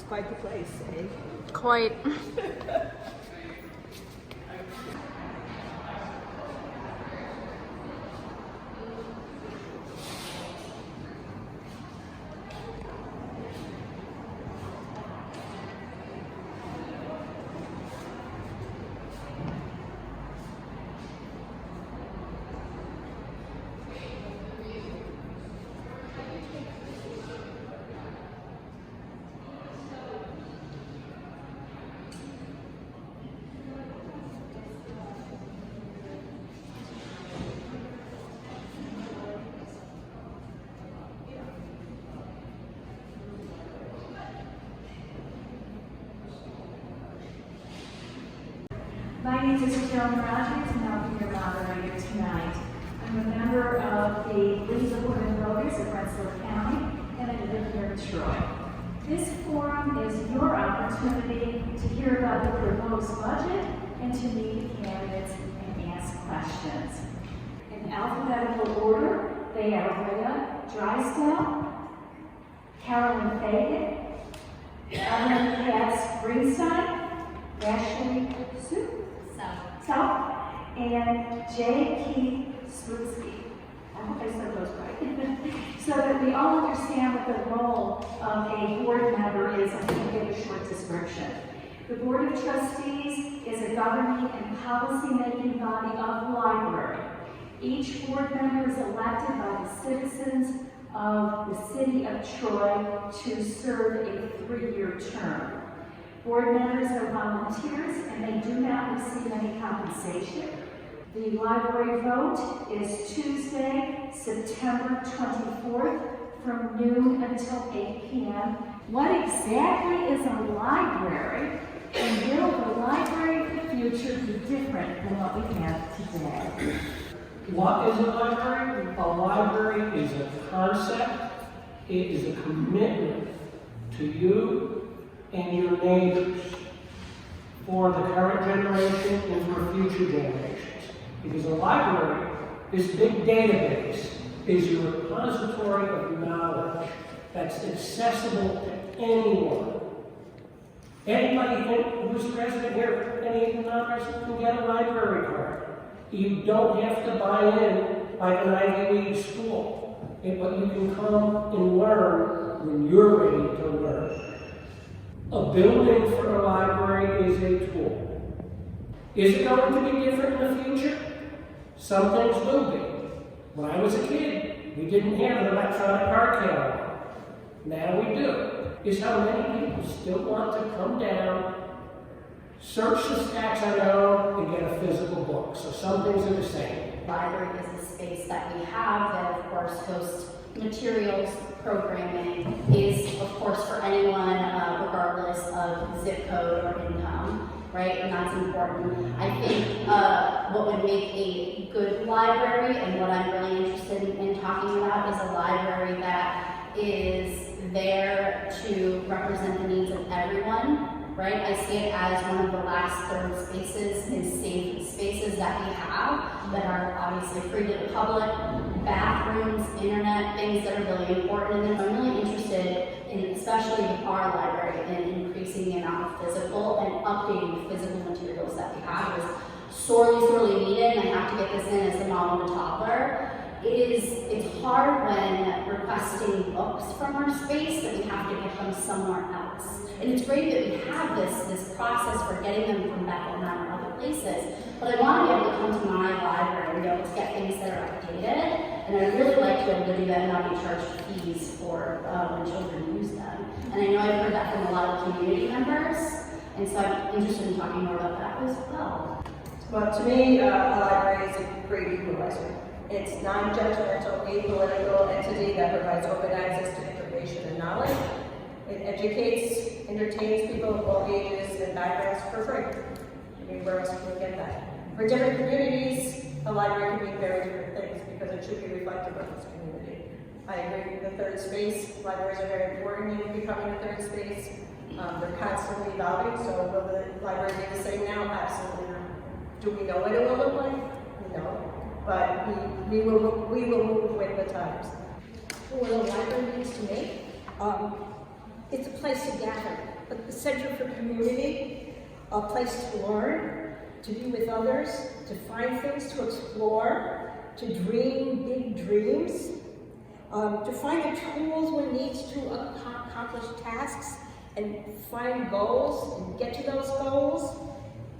quite the place, eh? Quite. My name is Michelle Rogers, and I'll be your moderator tonight. I'm a member of the League of Women Voters of Rensselaer County, and I live here in Troy. This forum is your opportunity to hear about the proposed budget and to meet the candidates and ask questions. In alphabetical order, they are Rhea Drysdale, Carolyn Fagan, Ellen Katz Greenstein, Ashley South, and J. Keith Slutsky. I hope I said those right. So that we all understand what the role of a board member is, I'm going to give a short description. The Board of Trustees is a governing and policy-making body of the library. Each board member is elected by the citizens of the city of Troy to serve a 3-year term. Board members are volunteers and they do not receive any compensation. The library vote is Tuesday, September 24th from noon until 8 p.m. What exactly is a library, and will the library of the future be different than what we have today? What is a library? A library is a concept. It is a commitment to you and your neighbors for the current generation and for future generations. Because a library, this big database, is your repository of knowledge that's accessible to anyone. Anybody who's a resident here, any non-resident can get a library card. You don't have to buy in like an Ivy League school, but you can come and learn when you're ready to learn. A building for a library is a tool. Is it going to be different in the future? Some things will be. When I was a kid, we didn't have an electronic card catalog. Now we do. Is how many people still want to come down, search the stacks I know, and get a physical book. So some things are the same. Library is a space that we have that, of course, hosts materials, programming, is, of course, for anyone, regardless of zip code or income, right? And that's important. I think what would make a good library, and what I'm really interested in talking about, is a library that is there to represent the needs of everyone, right? I see it as one of the last third spaces and safe spaces that we have that are obviously free to the public, bathrooms, internet, things that are really important. And then I'm really interested in, especially with our library, in increasing the amount of physical and updating the physical materials that we have. It's sorely needed, and I have to get this in as a mom of a toddler. It's hard when requesting books from our space that we have to get them somewhere else. And it's great that we have this process for getting them from Bethel and other places, but I want to be able to come to my library and be able to get things that are updated, and I'd really like to be able to do that and not be charged fees for when children use them. And I know I've heard that from a lot of community members, and so I'm interested in talking more about that as well. Well, to me, a library is a great equalizer. It's non-judgmental, apolitical entity that provides open access to information and knowledge. It educates, entertains people of all ages and backgrounds for free. I mean, where else can we get that? For different communities, a library can mean very different things because it should be reflective of this community. I agree with the third space. Libraries are very important in becoming a third space. They're constantly evolving, so will the library be the same now? Absolutely not. Do we know what it will look like? No. But we will move with the times. What a library means to me, it's a place to gather. a center for community, a place to learn, to be with others, to find things to explore, to dream big dreams, to find the tools one needs to accomplish tasks and find goals and get to those goals,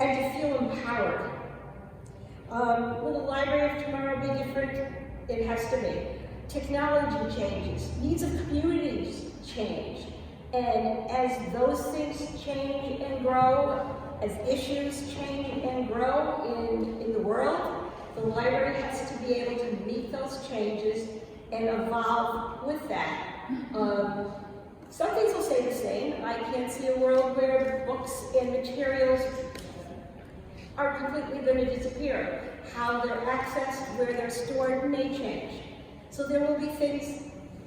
and to feel empowered. Will the library of tomorrow be different? It has to be. Technology changes, needs of communities change, and as those things change and grow, as issues change and grow in the world, the library has to be able to meet those changes and evolve with that. Some things will stay the same. I can't see a world where books and materials are completely going to disappear. How they're accessed, where they're stored may change. So there will be things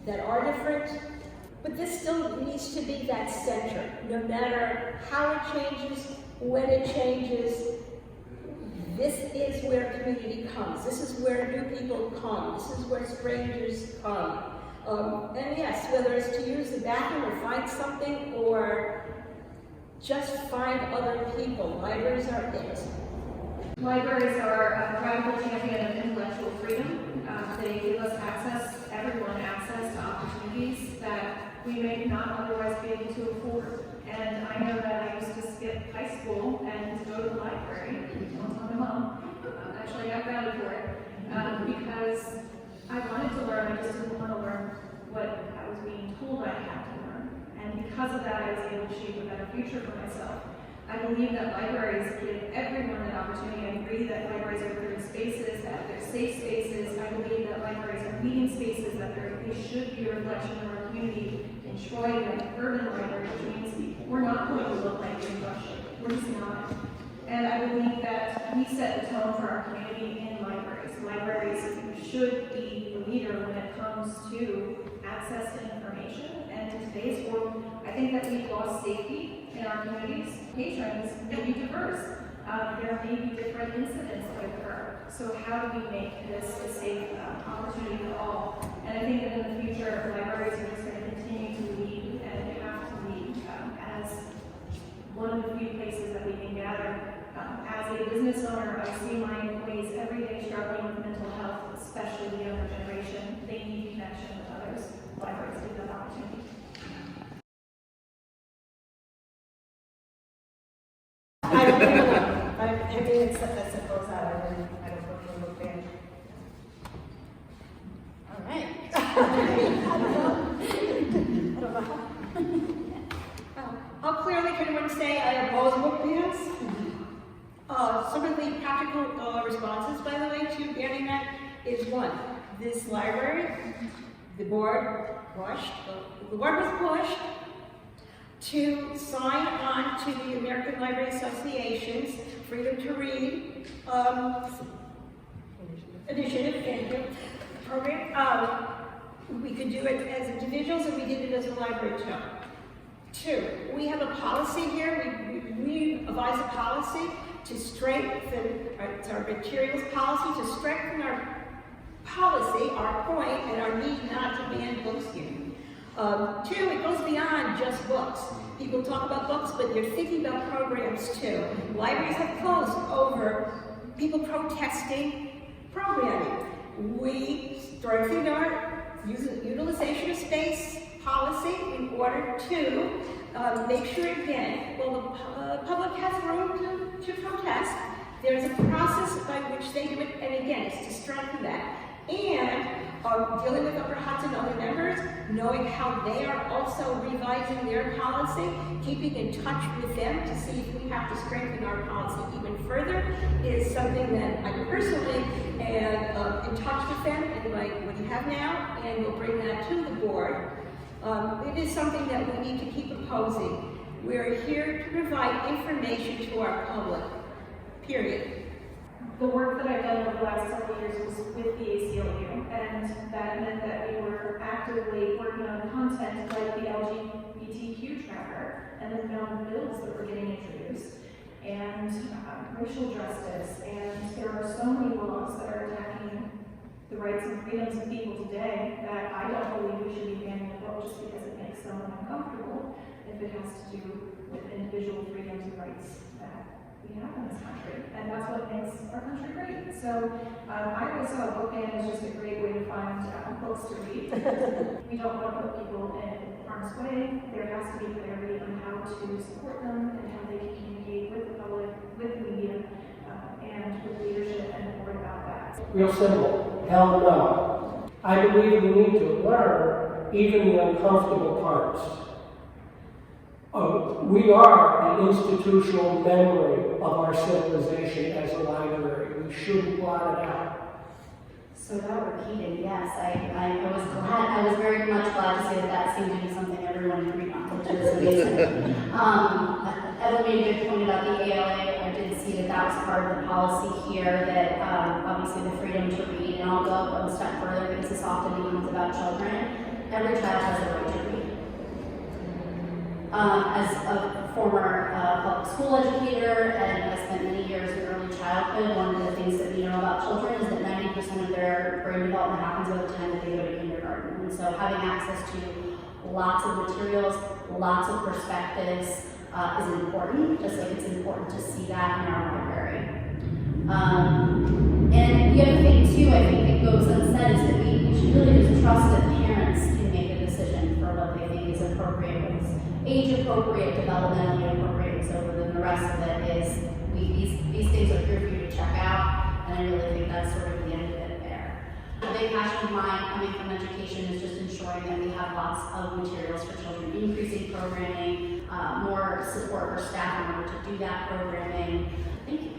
that are different, but this still needs to be that center. No matter how it changes, when it changes, this is where community comes. This is where new people come. This is where strangers come. And yes, whether it's to use the bathroom or find something or just find other people, libraries are it. Libraries are a radical champion of intellectual freedom. They give us access, everyone access to opportunities that we may not otherwise be able to afford. And I know that I used to skip high school and go to the library. Don't tell my mom. Actually, I got grounded for it because I wanted to learn. I just didn't want to learn what I was being told I had to learn. And because of that, I was able to shape a better future for myself. I believe that libraries give everyone an opportunity. I agree that libraries are good spaces, that they're safe spaces. I believe that libraries are meeting spaces, that they should be a reflection of our community. In Troy, we have an urban library, which means we're not going to look like New Russia. We're just not. And I believe that we set the tone for our community in libraries. Libraries should be the leader when it comes to access to information. And in today's world, I think that we've lost safety in our communities. Patrons may be diverse. There may be different incidents that occur. So how do we make this a safe opportunity for all? And I think that in the future, libraries are just going to continue to lead and have to lead as one of the few places that we can gather. As a business owner, I see my employees every day struggling with mental health, especially the younger generation. They need connection with others. Libraries give that opportunity. I don't know. I mean, it's that suppose out. I don't know if look there. All right. I don't know. How clearly can one say I oppose book bans? Some of the practical responses, by the way, to banning that is one. This library, the board was pushed to sign on to the American Library Association's Freedom to Read initiative program. We could do it as individuals, and we did it as a library too. Two, we have a policy here. We advise a policy to strengthen, it's our materials policy, to strengthen our policy, our point, and our need not to ban books here. Two, it goes beyond just books. People talk about books, but you're thinking about programs too. Libraries have closed over people protesting programming. We strengthened our utilization of space policy in order to make sure, again, well, the public has room to protest. There's a process by which they do it, and again, it's to strengthen that. And dealing with Upper Hudson and other members, knowing how they are also revising their policy, keeping in touch with them to see if we have to strengthen our policy even further is something that I personally am in touch with them, and like what you have now, and we'll bring that to the board. It is something that we need to keep opposing. We're here to provide information to our public, period. The work that I've done over the last several years was with the ACLU, and that meant that we were actively working on content like the LGBTQ tracker and the amount of bills that were getting introduced, and racial justice, and there are so many laws that are attacking the rights and freedoms of people today that I don't believe we should be banning the book just because it makes someone uncomfortable. if it has to do with individual freedoms and rights that we have in this country. And that's what makes our country great. So I always saw a book ban as just a great way to find books to read. We don't want to put people in harm's way. There has to be clarity on how to support them and how they can communicate with the public, with the media, and with leadership and the board about that. Real simple. Hell no. I believe we need to learn even the uncomfortable parts. We are the institutional memory of our civilization as a library. We shouldn't blot it out. So that repeated, yes, I was glad, I was very much glad to see that seemed to be something everyone agreed on, which is amazing. Evan made a good point about the ALA. I did see that was part of the policy here, that obviously the freedom to read, and I'll go a step further because this often becomes about children. Every child has a right to read. As a former public school educator, and I spent many years in early childhood, one of the things that we know about children is that 90% of their brain development happens by the time that they go to kindergarten. And so having access to lots of materials, lots of perspectives is important, just like it's important to see that in our library. And the other thing too, I think that goes unsaid, is that we should really just trust that parents can make a decision for what they think is appropriate, age appropriate, developmentally appropriate. So then the rest of it is, these things are here for you to check out, and I really think that's sort of the end of it there. A big passion of mine coming from education is just ensuring that we have lots of materials for children, increasing programming, more support for staff in order to do that programming. Thank you.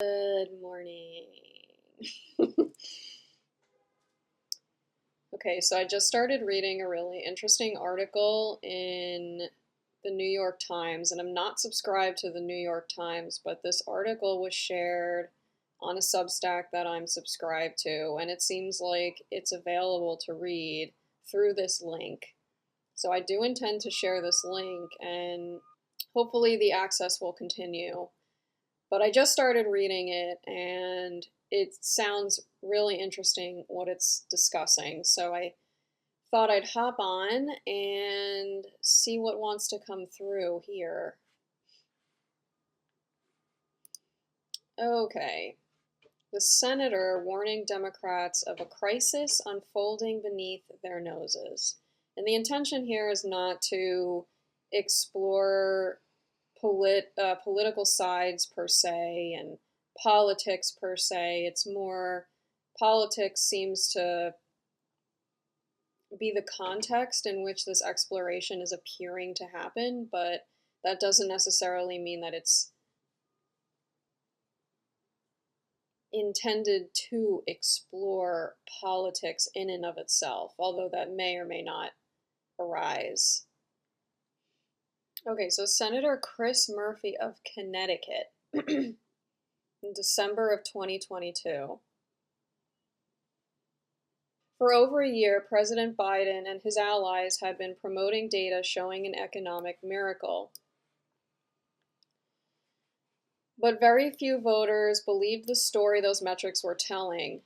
Good morning. Okay, so I just started reading a really interesting article in the New York Times, and I'm not subscribed to the New York Times, but this article was shared on a Substack that I'm subscribed to, and it seems like it's available to read through this link. So I do intend to share this link, and hopefully the access will continue. But I just started reading it, and it sounds really interesting what it's discussing. So I thought I'd hop on and see what wants to come through here. Okay. The senator warning Democrats of a crisis unfolding beneath their noses. And the intention here is not to explore political sides per se and politics per se. It's more, politics seems to be the context in which this exploration is appearing to happen, but that doesn't necessarily mean that it's intended to explore politics in and of itself, although that may or may not arise. Okay, so Senator Chris Murphy of Connecticut in December of 2022. For over a year, President Biden and his allies had been promoting data showing an economic miracle. But very few voters believed the story those metrics were telling.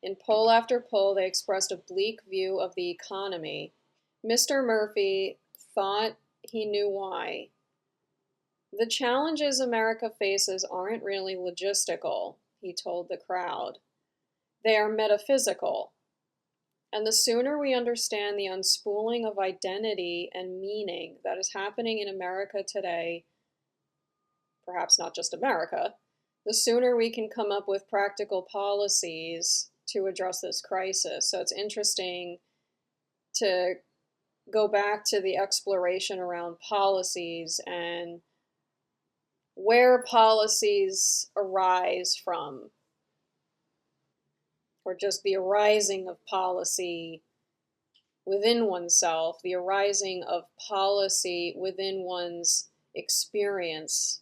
In poll after poll, they expressed a bleak view of the economy. Mr. Murphy thought he knew why. The challenges America faces aren't really logistical, he told the crowd. They are metaphysical. And the sooner we understand the unspooling of identity and meaning that is happening in America today, perhaps not just America, the sooner we can come up with practical policies to address this crisis. So it's interesting to go back to the exploration around policies and where policies arise from, or just the arising of policy within oneself, the arising of policy within one's experience,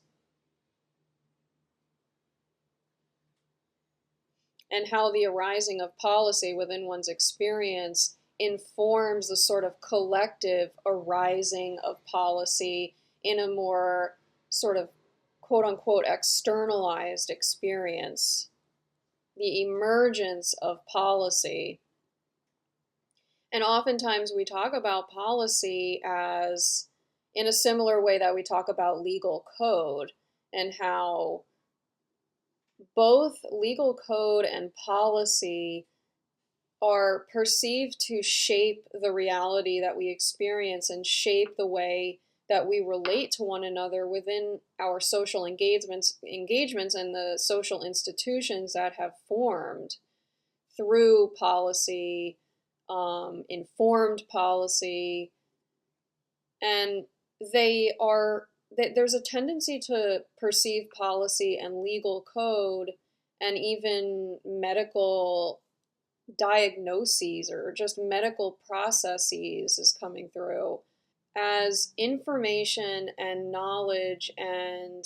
and how the arising of policy within one's experience informs the sort of collective arising of policy in a more sort of quote-unquote externalized experience. the emergence of policy. And oftentimes we talk about policy as in a similar way that we talk about legal code, and how both legal code and policy are perceived to shape the reality that we experience and shape the way that we relate to one another within our social engagements and the social institutions that have formed through policy, informed policy, and there's a tendency to perceive policy and legal code and even medical diagnoses or just medical processes is coming through as information and knowledge, and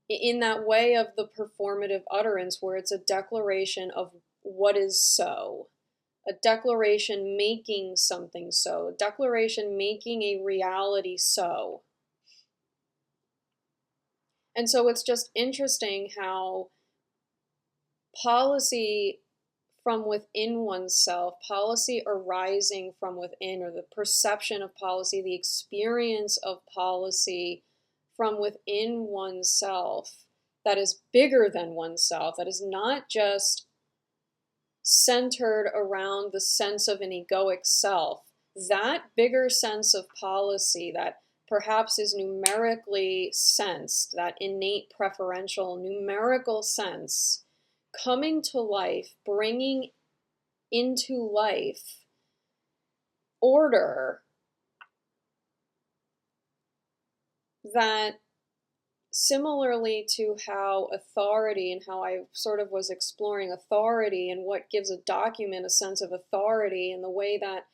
in that way of the performative utterance where it's a declaration of what is so, a declaration making something so, a declaration making a reality so. And so it's just interesting how policy from within oneself, policy arising from within, or the perception of policy, the experience of policy from within oneself, that is bigger than oneself, that is not just centered around the sense of an egoic self. That bigger sense of policy that perhaps is numerically sensed, that innate preferential numerical sense, coming to life, bringing into life order that, similarly to how authority and how I sort of was exploring authority and what gives a document a sense of authority, in the way that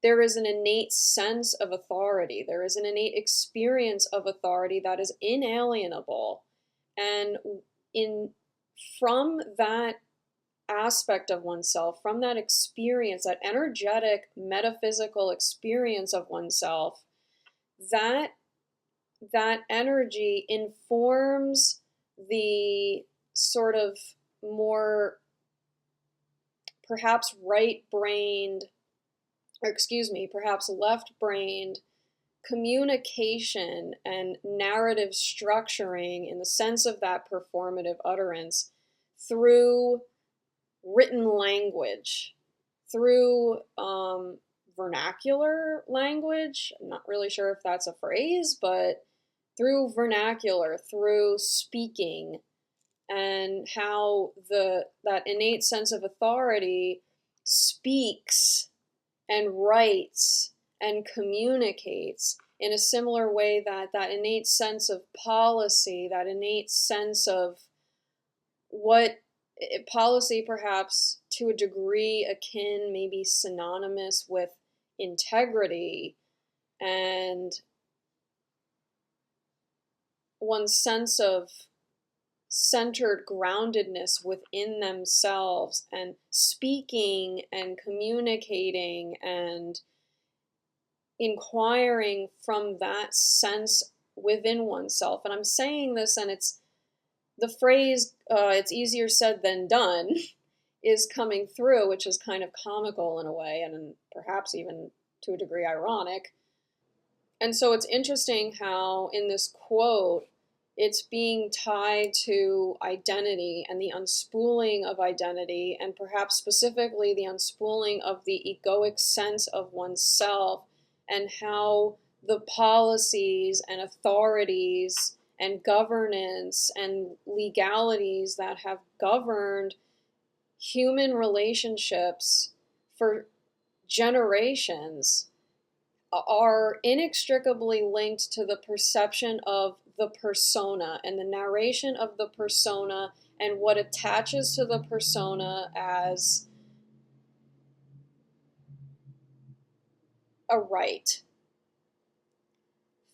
there is an innate sense of authority, there is an innate experience of authority that is inalienable, and from that aspect of oneself, from that experience, that energetic metaphysical experience of oneself, that energy informs the sort of more perhaps perhaps left-brained communication and narrative structuring in the sense of that performative utterance through written language, through vernacular language. I'm not really sure if that's a phrase, but through vernacular, through speaking, and how that innate sense of authority speaks and writes and communicates in a similar way that that innate sense of policy, that innate sense of what policy, perhaps to a degree akin, maybe synonymous with integrity and one's sense of centered groundedness within themselves, and speaking and communicating and inquiring from that sense within oneself. And I'm saying this, and it's the phrase, it's easier said than done, is coming through, which is kind of comical in a way, and perhaps even to a degree ironic. And so it's interesting how in this quote, it's being tied to identity and the unspooling of identity, and perhaps specifically the unspooling of the egoic sense of oneself, and how the policies and authorities and governance and legalities that have governed human relationships for generations are inextricably linked to the perception of the persona and the narration of the persona and what attaches to the persona as a right.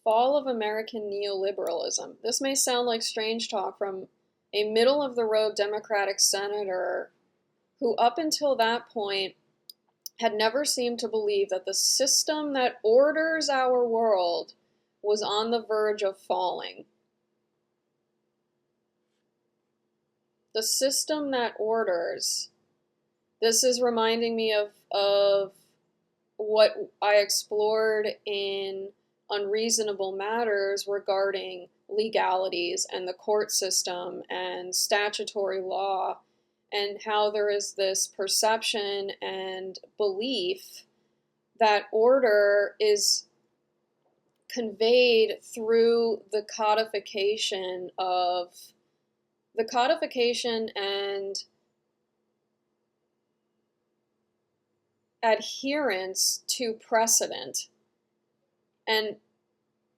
Fall of American neoliberalism. This may sound like strange talk from a middle-of-the-road Democratic senator who up until that point had never seemed to believe that the system that orders our world was on the verge of falling. the system that orders. This is reminding me of what I explored in Unreasonable Matters regarding legalities and the court system and statutory law, and how there is this perception and belief that order is conveyed through the codification and adherence to precedent, and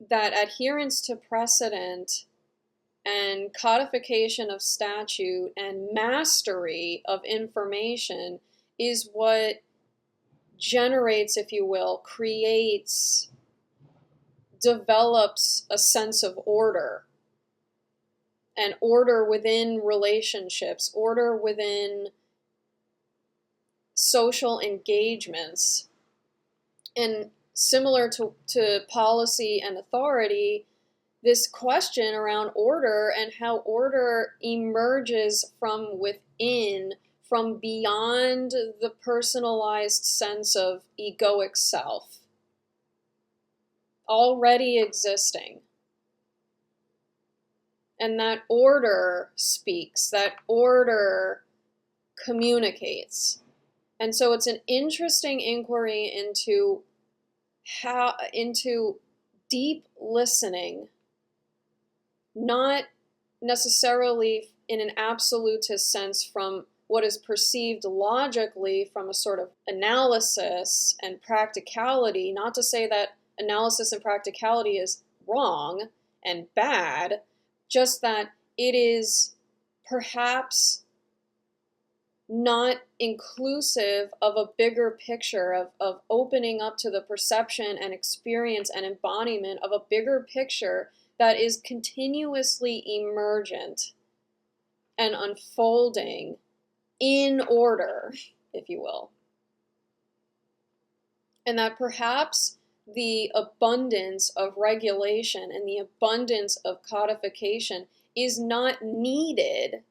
that adherence to precedent and codification of statute and mastery of information is what generates, if you will, creates, develops a sense of order, and order within relationships, order within social engagements. And similar to policy and authority, this question around order and how order emerges from within, from beyond the personalized sense of egoic self, already existing. And that order speaks, that order communicates. And so it's an interesting inquiry into deep listening, not necessarily in an absolutist sense from what is perceived logically from a sort of analysis and practicality, not to say that analysis and practicality is wrong and bad, just that it is perhaps not inclusive of a bigger picture of opening up to the perception and experience and embodiment of a bigger picture that is continuously emergent and unfolding in order, if you will. And that perhaps the abundance of regulation and the abundance of codification is not needed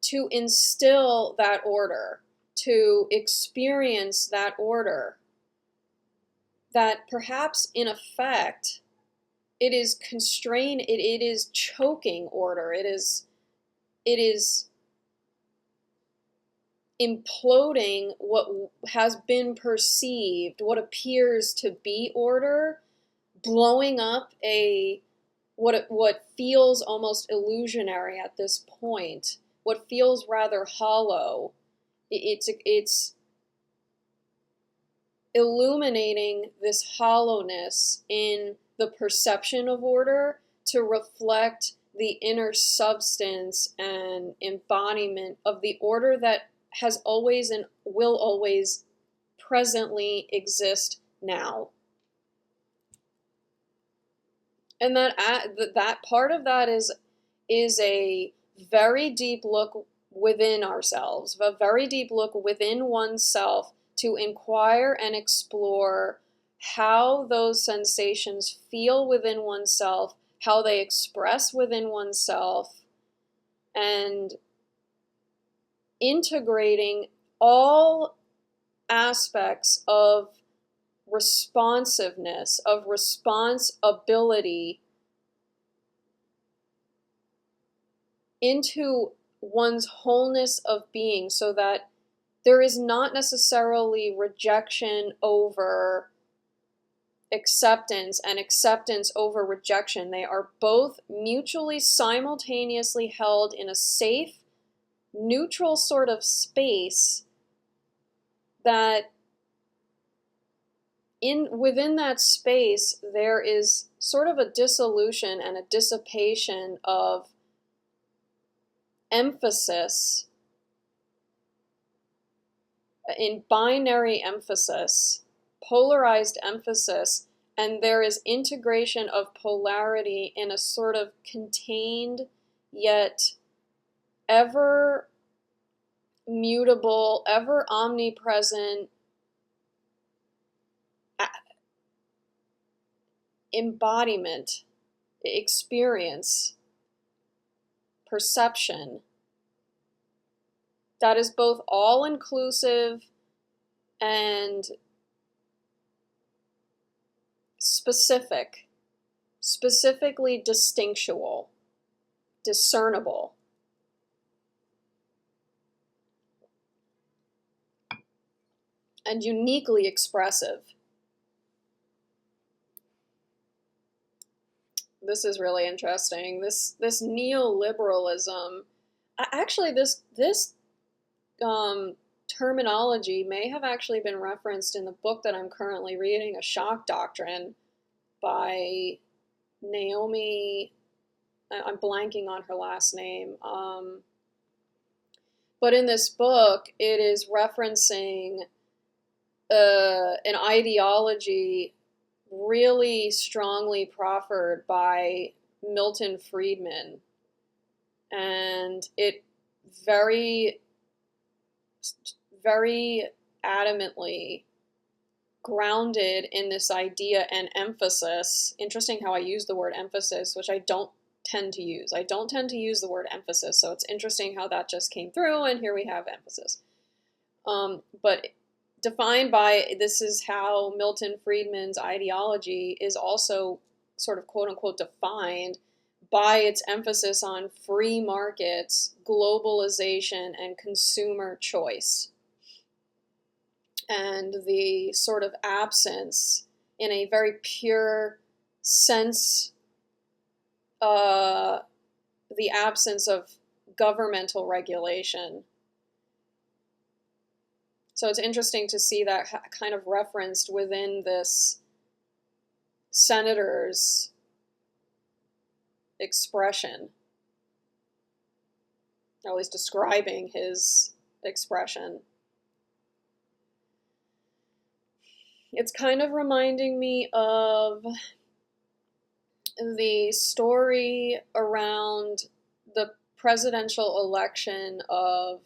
to instill that order, to experience that order. That perhaps in effect, it is constrained, it is choking order, it is imploding what has been perceived, what appears to be order, blowing up what feels almost illusionary at this point, what feels rather hollow. It's illuminating this hollowness in the perception of order to reflect the inner substance and embodiment of the order that has always and will always presently exist now. And that part of that is a very deep look within ourselves, a very deep look within oneself to inquire and explore how those sensations feel within oneself, how they express within oneself, and integrating all aspects of responsiveness, of responsibility into one's wholeness of being, so that there is not necessarily rejection over acceptance and acceptance over rejection. They are both mutually, simultaneously held in a safe, neutral sort of space that within that space there is sort of a dissolution and a dissipation of emphasis, in binary emphasis, polarized emphasis, and there is integration of polarity in a sort of contained yet ever mutable, ever omnipresent embodiment, experience, perception that is both all-inclusive and specific, specifically distinctual, discernible. And uniquely expressive. This is really interesting. This neoliberalism, actually this terminology may have actually been referenced in the book that I'm currently reading, A Shock Doctrine, by Naomi, I'm blanking on her last name. But in this book, it is referencing an ideology really strongly proffered by Milton Friedman, and it very, very adamantly grounded in this idea and emphasis. Interesting how I use the word emphasis, which I don't tend to use. I don't tend to use the word emphasis, so it's interesting how that just came through, and here we have emphasis. But defined by, this is how Milton Friedman's ideology is also sort of quote-unquote defined by its emphasis on free markets, globalization, and consumer choice. And the sort of absence, in a very pure sense, the absence of governmental regulation. So it's interesting to see that kind of referenced within this senator's expression, or at least describing his expression. It's kind of reminding me of the story around the presidential election of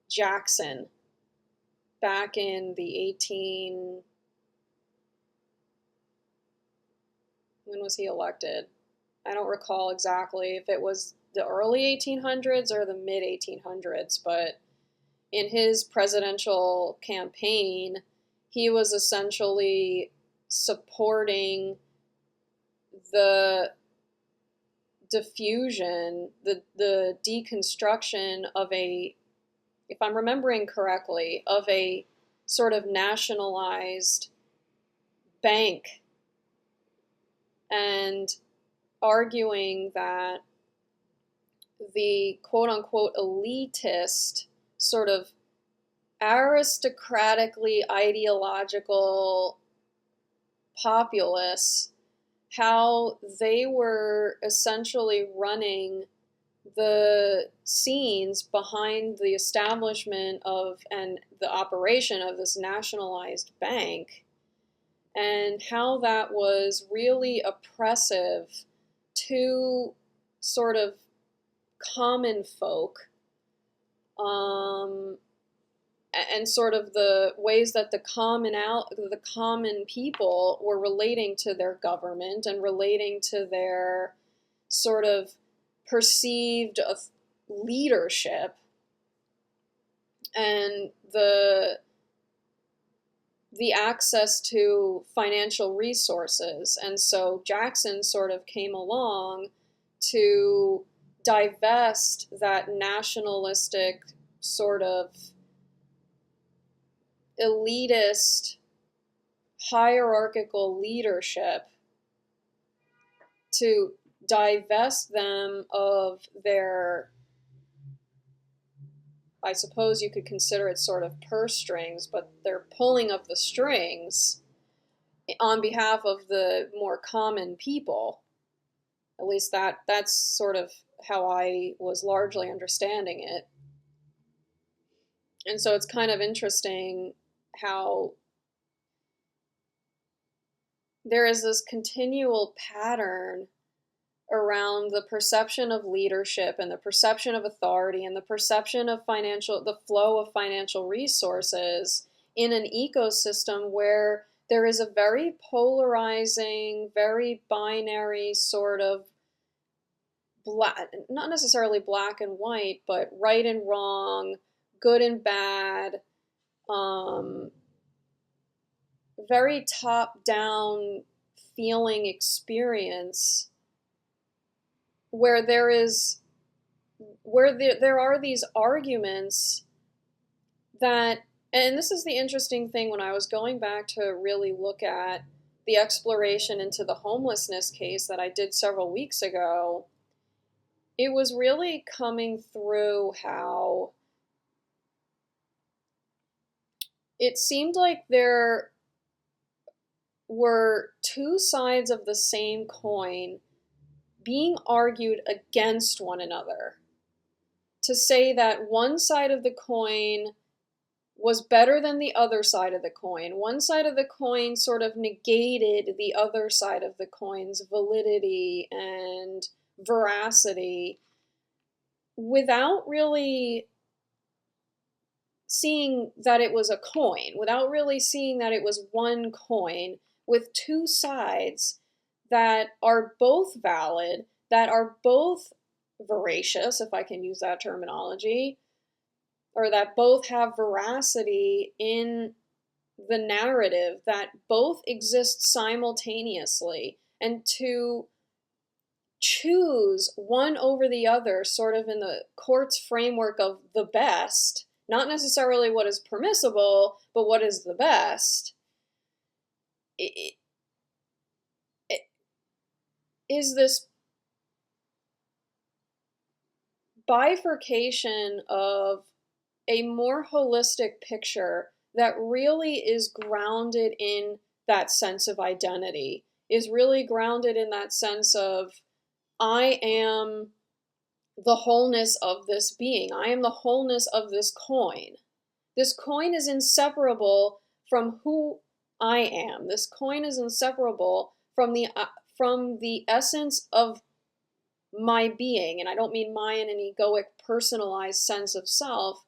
Jackson back in the when was he elected? I don't recall exactly if it was the early 1800s or the mid 1800s, but in his presidential campaign, he was essentially supporting the diffusion, the deconstruction of a, if I'm remembering correctly, of a sort of nationalized bank, and arguing that the quote-unquote elitist, sort of aristocratically ideological populists, how they were essentially running the scenes behind the establishment of and the operation of this nationalized bank, and how that was really oppressive to sort of common folk, and sort of the ways that the common people were relating to their government and relating to their sort of perceived leadership, and the access to financial resources. And so Jackson sort of came along to divest that nationalistic sort of elitist hierarchical leadership, to divest them of their, I suppose you could consider it sort of purse strings, but they're pulling of the strings on behalf of the more common people. At least that's sort of how I was largely understanding it. And so it's kind of interesting how there is this continual pattern around the perception of leadership and the perception of authority and the perception of the flow of financial resources in an ecosystem where there is a very polarizing, very binary sort of black, not necessarily black and white, but right and wrong, good and bad, very top-down feeling experience where there are these arguments that, and this is the interesting thing when I was going back to really look at the exploration into the homelessness case that I did several weeks ago, it was really coming through how it seemed like there were two sides of the same coin being argued against one another. To say that one side of the coin was better than the other side of the coin. One side of the coin sort of negated the other side of the coin's validity and veracity without really seeing that it was a coin, without really seeing that it was one coin with two sides that are both valid, that are both veracious, if I can use that terminology, or that both have veracity in the narrative, that both exist simultaneously. And to choose one over the other, sort of in the court's framework of the best, not necessarily what is permissible, but what is the best, is this bifurcation of a more holistic picture that really is grounded in that sense of identity, is really grounded in that sense of, I am the wholeness of this being. I am the wholeness of this coin. This coin is inseparable from who I am. This coin is inseparable from the essence of my being. And I don't mean my in an egoic, personalized sense of self,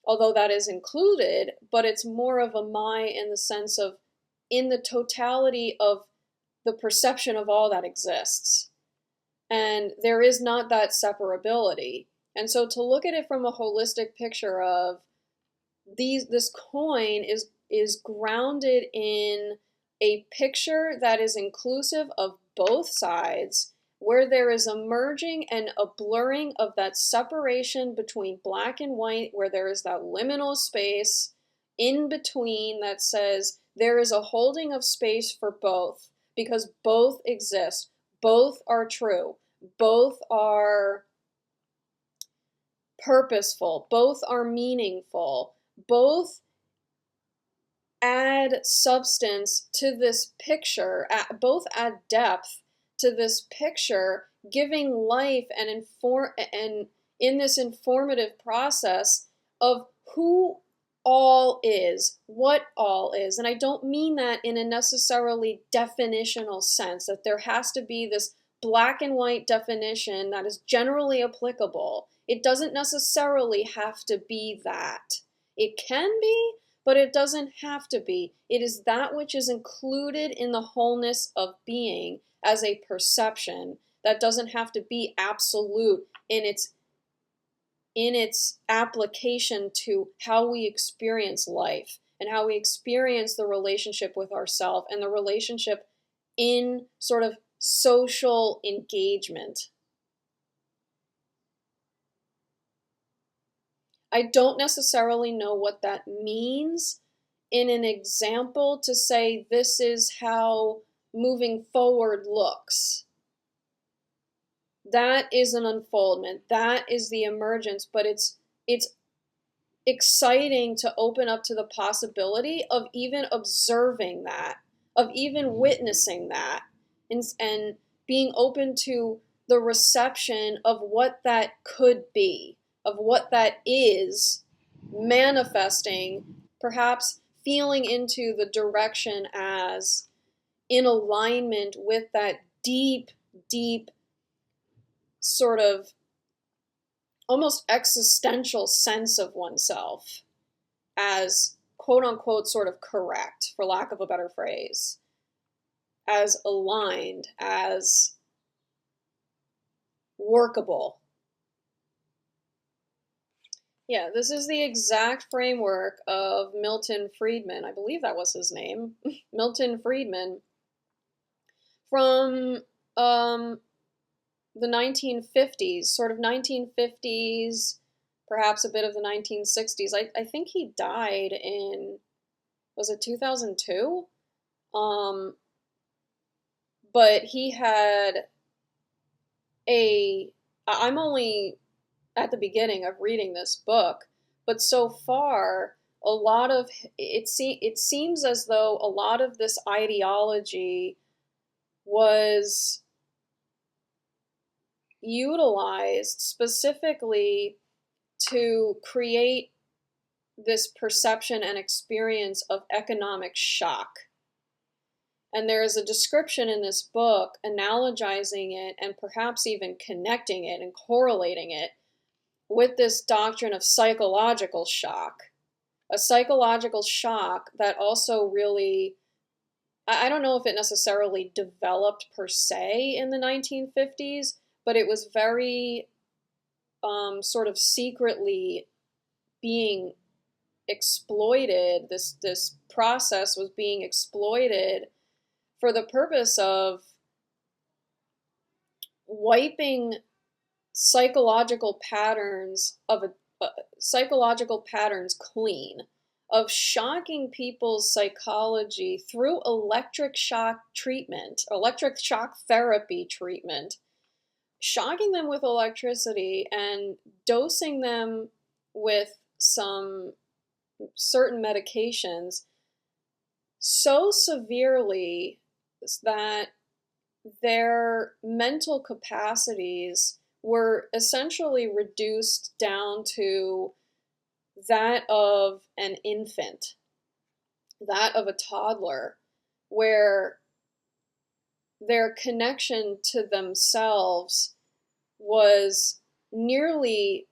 although that is included, but it's more of a my in the sense of in the totality of the perception of all that exists. And there is not that separability. And so to look at it from a holistic picture of this coin is grounded in a picture that is inclusive of both sides, where there is a merging and a blurring of that separation between black and white, where there is that liminal space in between that says there is a holding of space for both, because both exist, both are true, both are purposeful, both are meaningful, both add substance to this picture, both add depth to this picture, giving life and in this informative process of who all is, what all is. And I don't mean that in a necessarily definitional sense, that there has to be this black and white definition that is generally applicable. It doesn't necessarily have to be that. It can be, but it doesn't have to be. It is that which is included in the wholeness of being as a perception that doesn't have to be absolute in its application to how we experience life and how we experience the relationship with ourselves and the relationship in sort of social engagement. I don't necessarily know what that means in an example to say this is how moving forward looks. That is an unfoldment. That is the emergence, but it's exciting to open up to the possibility of even observing that, of even witnessing that, and being open to the reception of what that could be, of what that is manifesting, perhaps feeling into the direction as in alignment with that deep, deep sort of almost existential sense of oneself as quote unquote sort of correct, for lack of a better phrase, as aligned, as workable. Yeah, this is the exact framework of Milton Friedman. I believe that was his name. Milton Friedman from the 1950s, sort of 1950s, perhaps a bit of the 1960s. I think he died in, was it 2002? But he had I'm only at the beginning of reading this book, but so far, a lot of, it seems as though a lot of this ideology was utilized specifically to create this perception and experience of economic shock. And there is a description in this book analogizing it and perhaps even connecting it and correlating it with this doctrine of psychological shock. A psychological shock that also really, I don't know if it necessarily developed per se in the 1950s, but it was very sort of secretly being exploited. This process was being exploited for the purpose of wiping psychological patterns clean, of shocking people's psychology through electric shock therapy treatment, shocking them with electricity and dosing them with some certain medications so severely that their mental capacities were essentially reduced down to that of an infant, that of a toddler, where their connection to themselves was nearly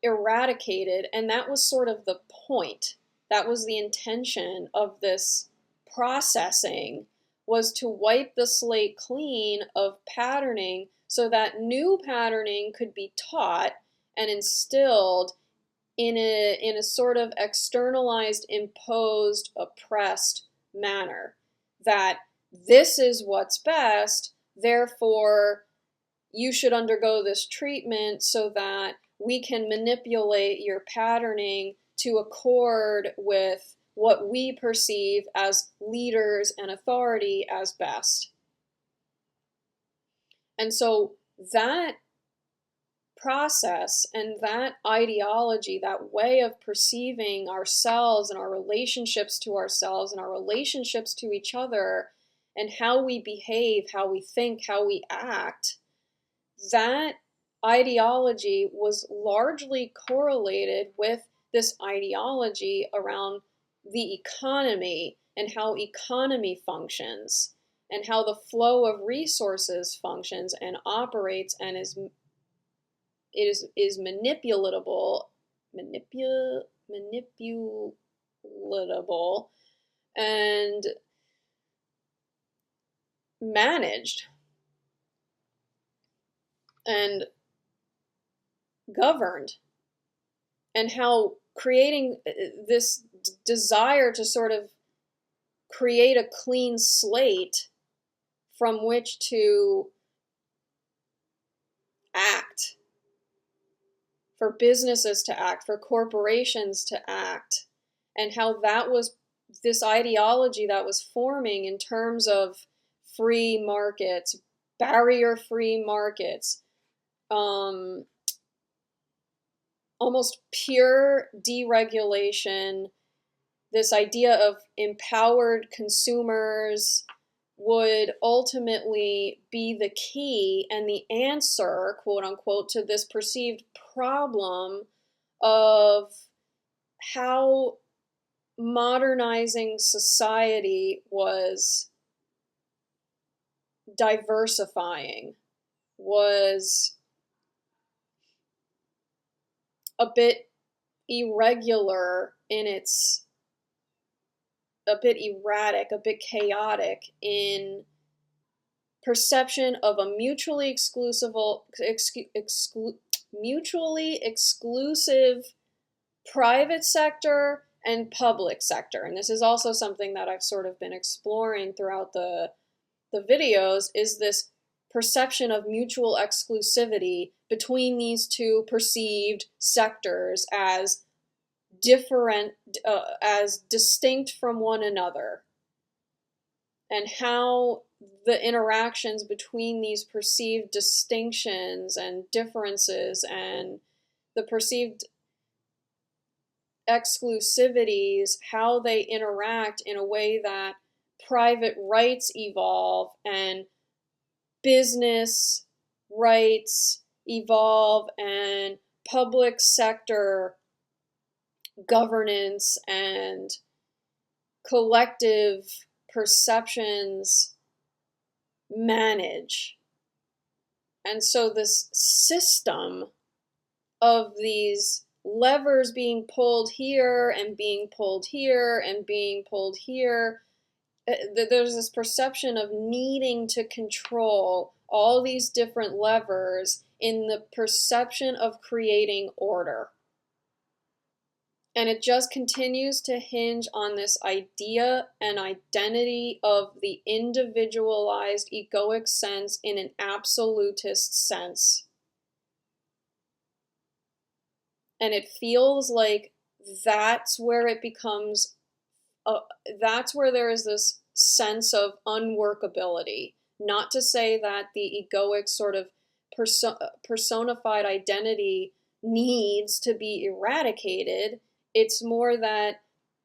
eradicated, and that was sort of the point. That was the intention of this processing, was to wipe the slate clean of patterning so that new patterning could be taught and instilled in a sort of externalized, imposed, oppressed manner. That this is what's best, therefore you should undergo this treatment so that we can manipulate your patterning to accord with what we perceive as leaders and authority as best. And so that process and that ideology, that way of perceiving ourselves and our relationships to ourselves and our relationships to each other and how we behave, how we think, how we act, that ideology was largely correlated with this ideology around the economy and how economy functions and how the flow of resources functions and operates and is manipulatable and managed and governed, and how creating this desire to sort of create a clean slate from which to act, for businesses to act, for corporations to act, and how that was this ideology that was forming in terms of free markets, barrier-free markets, almost pure deregulation, this idea of empowered consumers would ultimately be the key and the answer, quote unquote, to this perceived problem of how modernizing society was diversifying, was a bit irregular in its, a bit erratic, a bit chaotic in perception of a mutually exclusive private sector and public sector. And this is also something that I've sort of been exploring throughout the videos, is this perception of mutual exclusivity between these two perceived sectors as different, as distinct from one another, and how the interactions between these perceived distinctions and differences and the perceived exclusivities, how they interact in a way that private rights evolve and business rights evolve and public sector governance and collective perceptions manage. And so this system of these levers being pulled here and being pulled here and being pulled here, there's this perception of needing to control all these different levers in the perception of creating order. And it just continues to hinge on this idea and identity of the individualized egoic sense in an absolutist sense. And it feels like that's where it becomes, that's where there is this sense of unworkability. Not to say that the egoic sort of personified identity needs to be eradicated. It's more that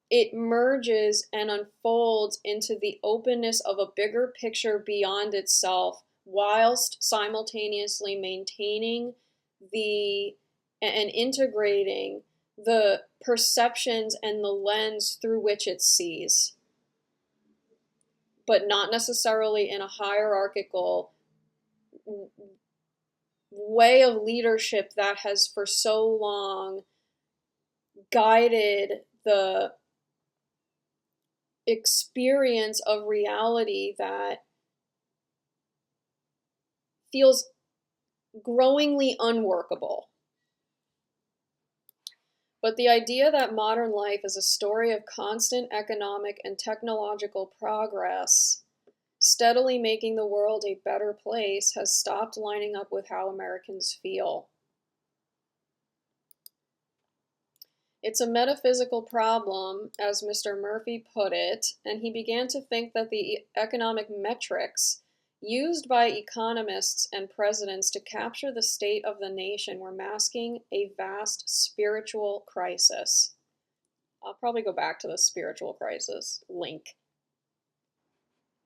it merges and unfolds into the openness of a bigger picture beyond itself, whilst simultaneously maintaining and integrating the perceptions and the lens through which it sees, but not necessarily in a hierarchical way of leadership that has for so long guided the experience of reality that feels growingly unworkable. But the idea that modern life is a story of constant economic and technological progress, steadily making the world a better place, has stopped lining up with how Americans feel. It's a metaphysical problem, as Mr. Murphy put it, and he began to think that the economic metrics used by economists and presidents to capture the state of the nation were masking a vast spiritual crisis. I'll probably go back to the spiritual crisis link.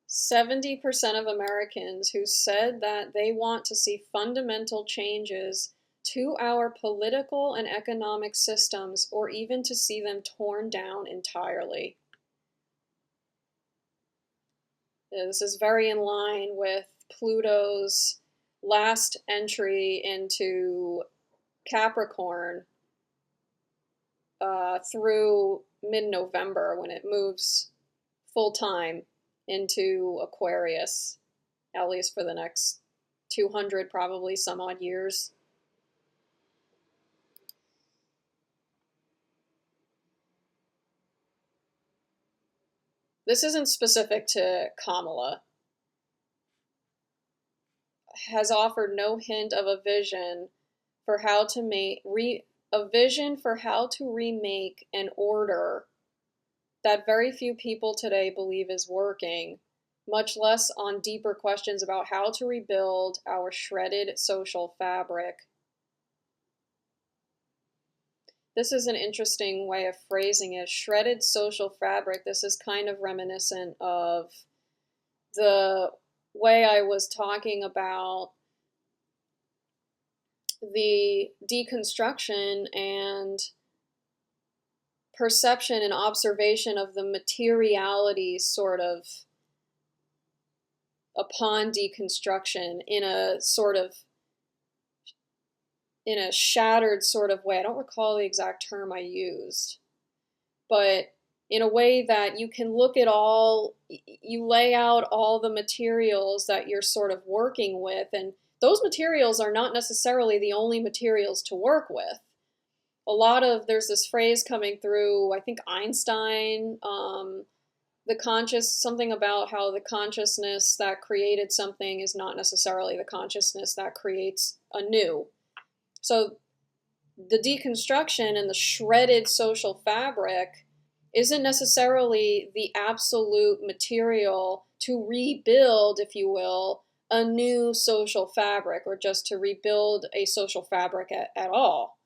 70% of Americans who said that they want to see fundamental changes to our political and economic systems, or even to see them torn down entirely. This is very in line with Pluto's last entry into Capricorn through mid-November, when it moves full-time into Aquarius, at least for the next 200 probably some odd years. This isn't specific to Kamala. Has offered no hint of a vision for how to remake an order that very few people today believe is working, much less on deeper questions about how to rebuild our shredded social fabric. This is an interesting way of phrasing it. Shredded social fabric. This is kind of reminiscent of the way I was talking about the deconstruction and perception and observation of the materiality sort of upon deconstruction in a shattered sort of way. I don't recall the exact term I used, but in a way that you can look at you lay out all the materials that you're sort of working with, and those materials are not necessarily the only materials to work with. there's this phrase coming through, I think Einstein, something about how the consciousness that created something is not necessarily the consciousness that creates a new. So the deconstruction and the shredded social fabric isn't necessarily the absolute material to rebuild, if you will, a new social fabric, or just to rebuild a social fabric at all.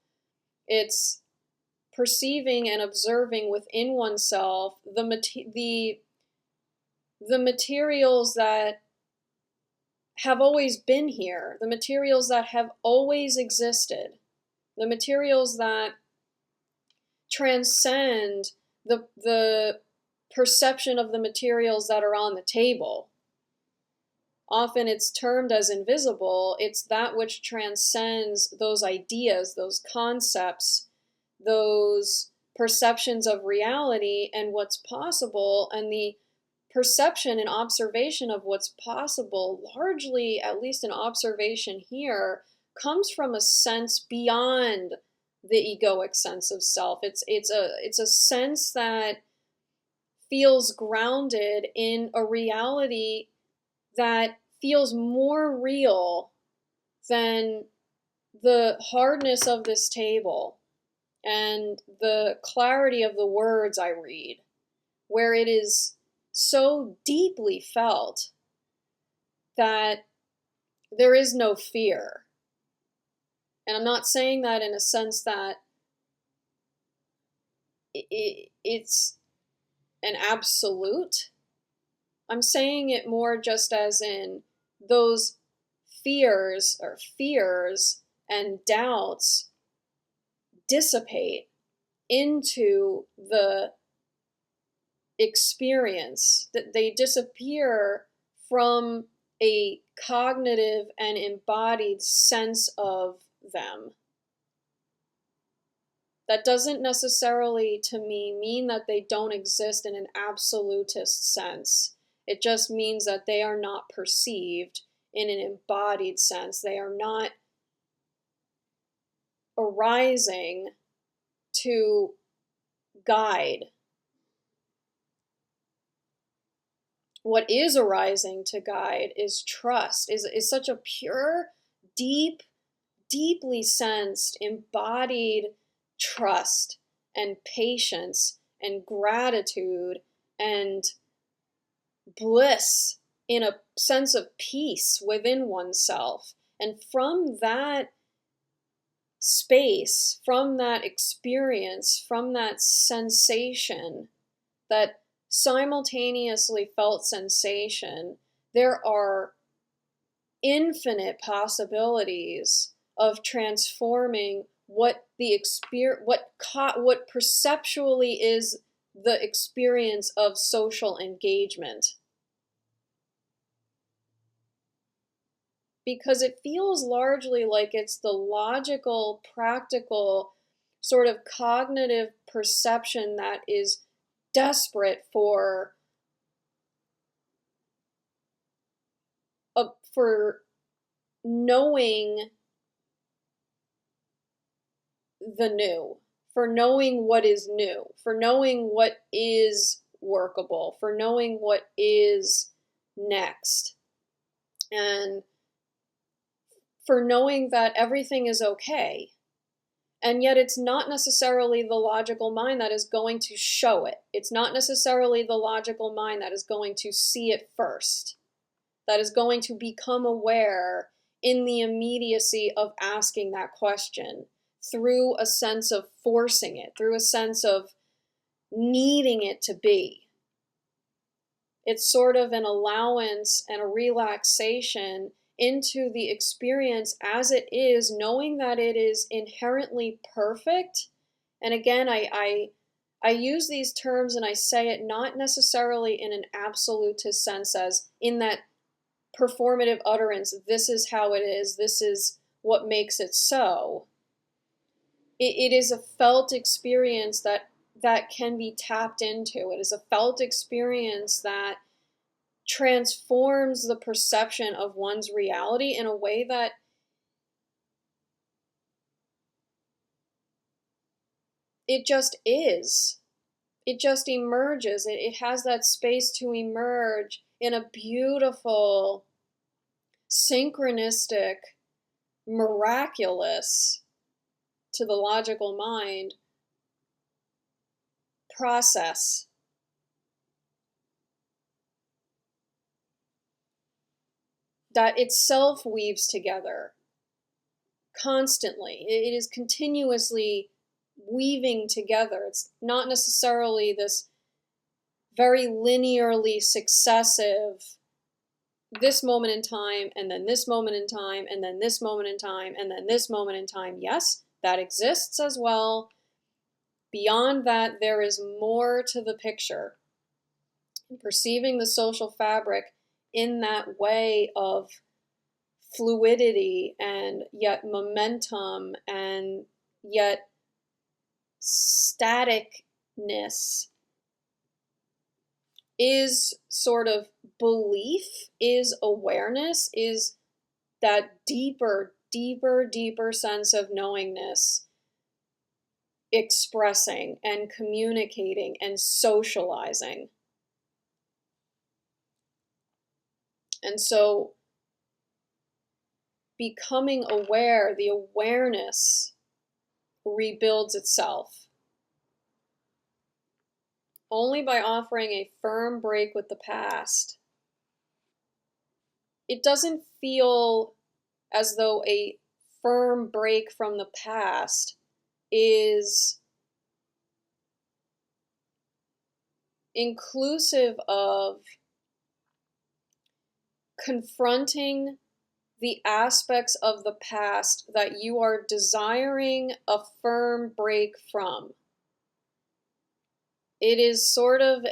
It's perceiving and observing within oneself the materials that have always been here, the materials that have always existed, the materials that transcend the perception of the materials that are on the table. Often it's termed as invisible. It's that which transcends those ideas, those concepts, those perceptions of reality and what's possible, and the perception and observation of what's possible, largely, at least an observation here, comes from a sense beyond the egoic sense of self. It's a sense that feels grounded in a reality that feels more real than the hardness of this table and the clarity of the words I read, where it is so deeply felt that there is no fear. And I'm not saying that in a sense that it's an absolute. I'm saying it more just as in those fears and doubts dissipate into the experience, that they disappear from a cognitive and embodied sense of them. That doesn't necessarily, to me, mean that they don't exist in an absolutist sense. It just means that they are not perceived in an embodied sense. They are not arising to guide. What is arising to guide is trust, is such a pure, deeply sensed, embodied trust and patience and gratitude and bliss, in a sense of peace within oneself. And from that space, from that experience, from that sensation, that simultaneously felt sensation, there are infinite possibilities of transforming what the what perceptually is the experience of social engagement. Because it feels largely like it's the logical, practical, sort of cognitive perception that is desperate for knowing the new, for knowing what is new, for knowing what is workable, for knowing what is next, and for knowing that everything is okay. And yet it's not necessarily the logical mind that is going to show it. It's not necessarily the logical mind that is going to see it first, that is going to become aware in the immediacy of asking that question, through a sense of forcing it, through a sense of needing it to be. It's sort of an allowance and a relaxation into the experience as it is, knowing that it is inherently perfect. And again, I use these terms and I say it not necessarily in an absolutist sense, as in that performative utterance, this is how it is, this is what makes it so. It is a felt experience that can be tapped into. It is a felt experience that transforms the perception of one's reality in a way that it just is. It just emerges. It has that space to emerge in a beautiful, synchronistic, miraculous, to the logical mind, process. That itself weaves together constantly. It is continuously weaving together. It's not necessarily this very linearly successive, this moment in time, and then this moment in time, and then this moment in time, and then this moment in time. Yes, that exists as well. Beyond that, there is more to the picture. And perceiving the social fabric in that way of fluidity and yet momentum and yet staticness is sort of belief, is awareness, is that deeper sense of knowingness, expressing and communicating and socializing. And so becoming aware, the awareness rebuilds itself only by offering a firm break with the past. It doesn't feel as though a firm break from the past is inclusive of confronting the aspects of the past that you are desiring a firm break from. It is sort of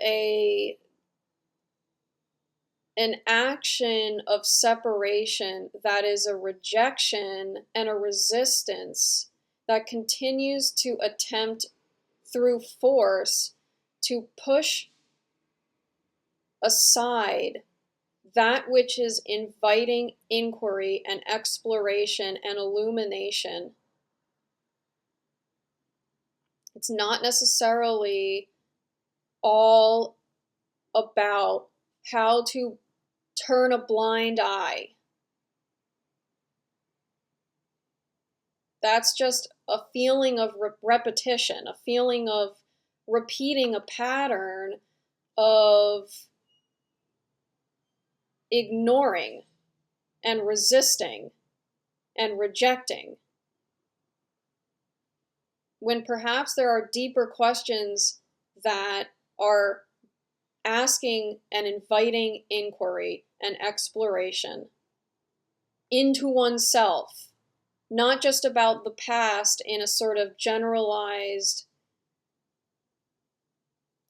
an action of separation that is a rejection and a resistance that continues to attempt through force to push aside that which is inviting inquiry and exploration and illumination. It's not necessarily all about how to turn a blind eye. That's just a feeling of repetition, a feeling of repeating a pattern of ignoring and resisting and rejecting, when perhaps there are deeper questions that are asking and inviting inquiry and exploration into oneself, not just about the past in a sort of generalized,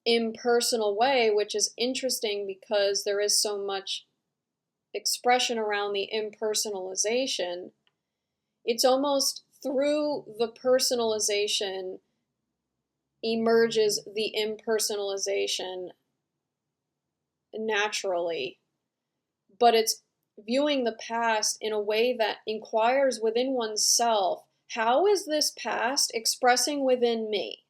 impersonal way, which is interesting because there is so much expression around the impersonalization. It's almost through the personalization emerges the impersonalization naturally, but it's viewing the past in a way that inquires within oneself, how is this past expressing within me?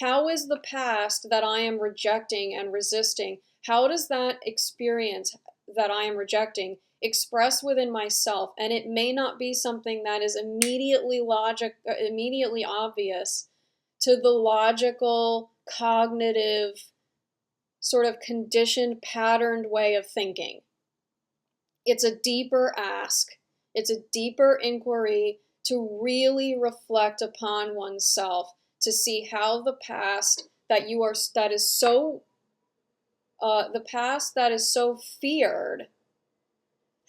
How is the past that I am rejecting and resisting, how does that experience that I am rejecting express within myself? And it may not be something that is immediately obvious to the logical, cognitive, sort of conditioned, patterned way of thinking. It's a deeper ask. It's a deeper inquiry to really reflect upon oneself, to see how the past that is so feared,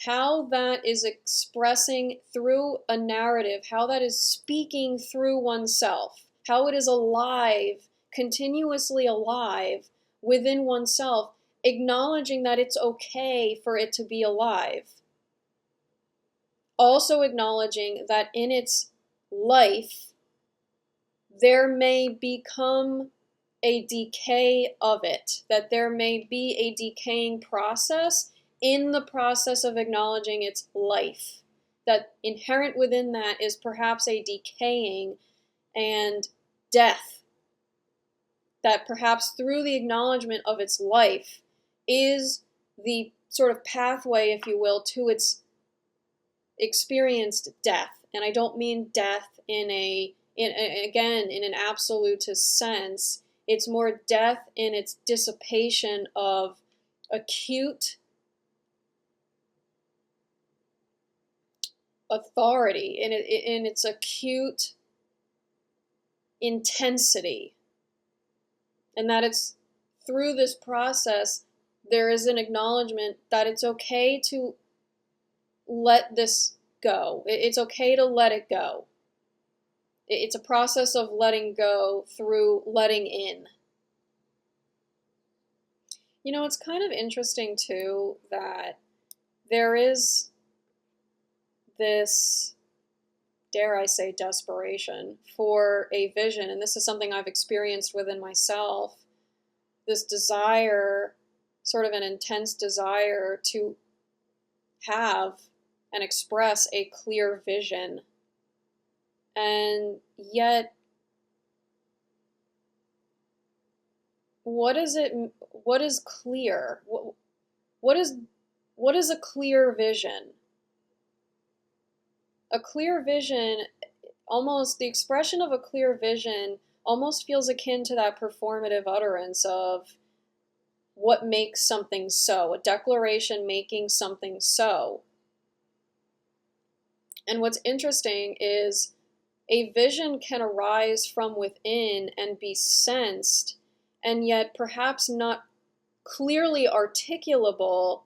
how that is expressing through a narrative, how that is speaking through oneself, how it is alive, continuously alive within oneself, acknowledging that it's okay for it to be alive. Also acknowledging that in its life, there may become a decay of it, that there may be a decaying process in the process of acknowledging its life, that inherent within that is perhaps a decaying and death that perhaps through the acknowledgement of its life is the sort of pathway, if you will, to its experienced death. And I don't mean death in an absolutist sense. It's more death in its dissipation of acute authority, in its acute intensity. And that it's through this process, there is an acknowledgement that it's okay to let this go. It's okay to let it go. It's a process of letting go through letting in. You know, it's kind of interesting too that there is this, dare I say, desperation for a vision, and this is something I've experienced within myself, this desire, sort of an intense desire to have and express a clear vision. And yet, what is clear? What is a clear vision? A clear vision, almost the expression of a clear vision almost feels akin to that performative utterance of what makes something so, a declaration making something so. And what's interesting is a vision can arise from within and be sensed, and yet perhaps not clearly articulable.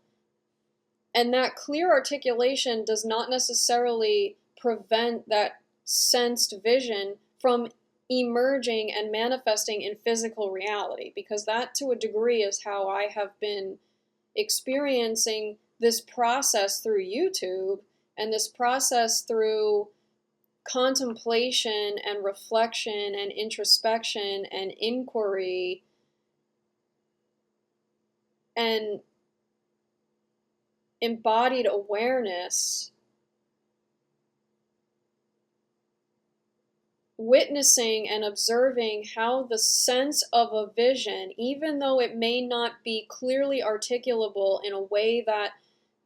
And that clear articulation does not necessarily prevent that sensed vision from emerging and manifesting in physical reality, because that to a degree is how I have been experiencing this process through YouTube, and this process through contemplation and reflection and introspection and inquiry and embodied awareness, witnessing and observing how the sense of a vision, even though it may not be clearly articulable in a way that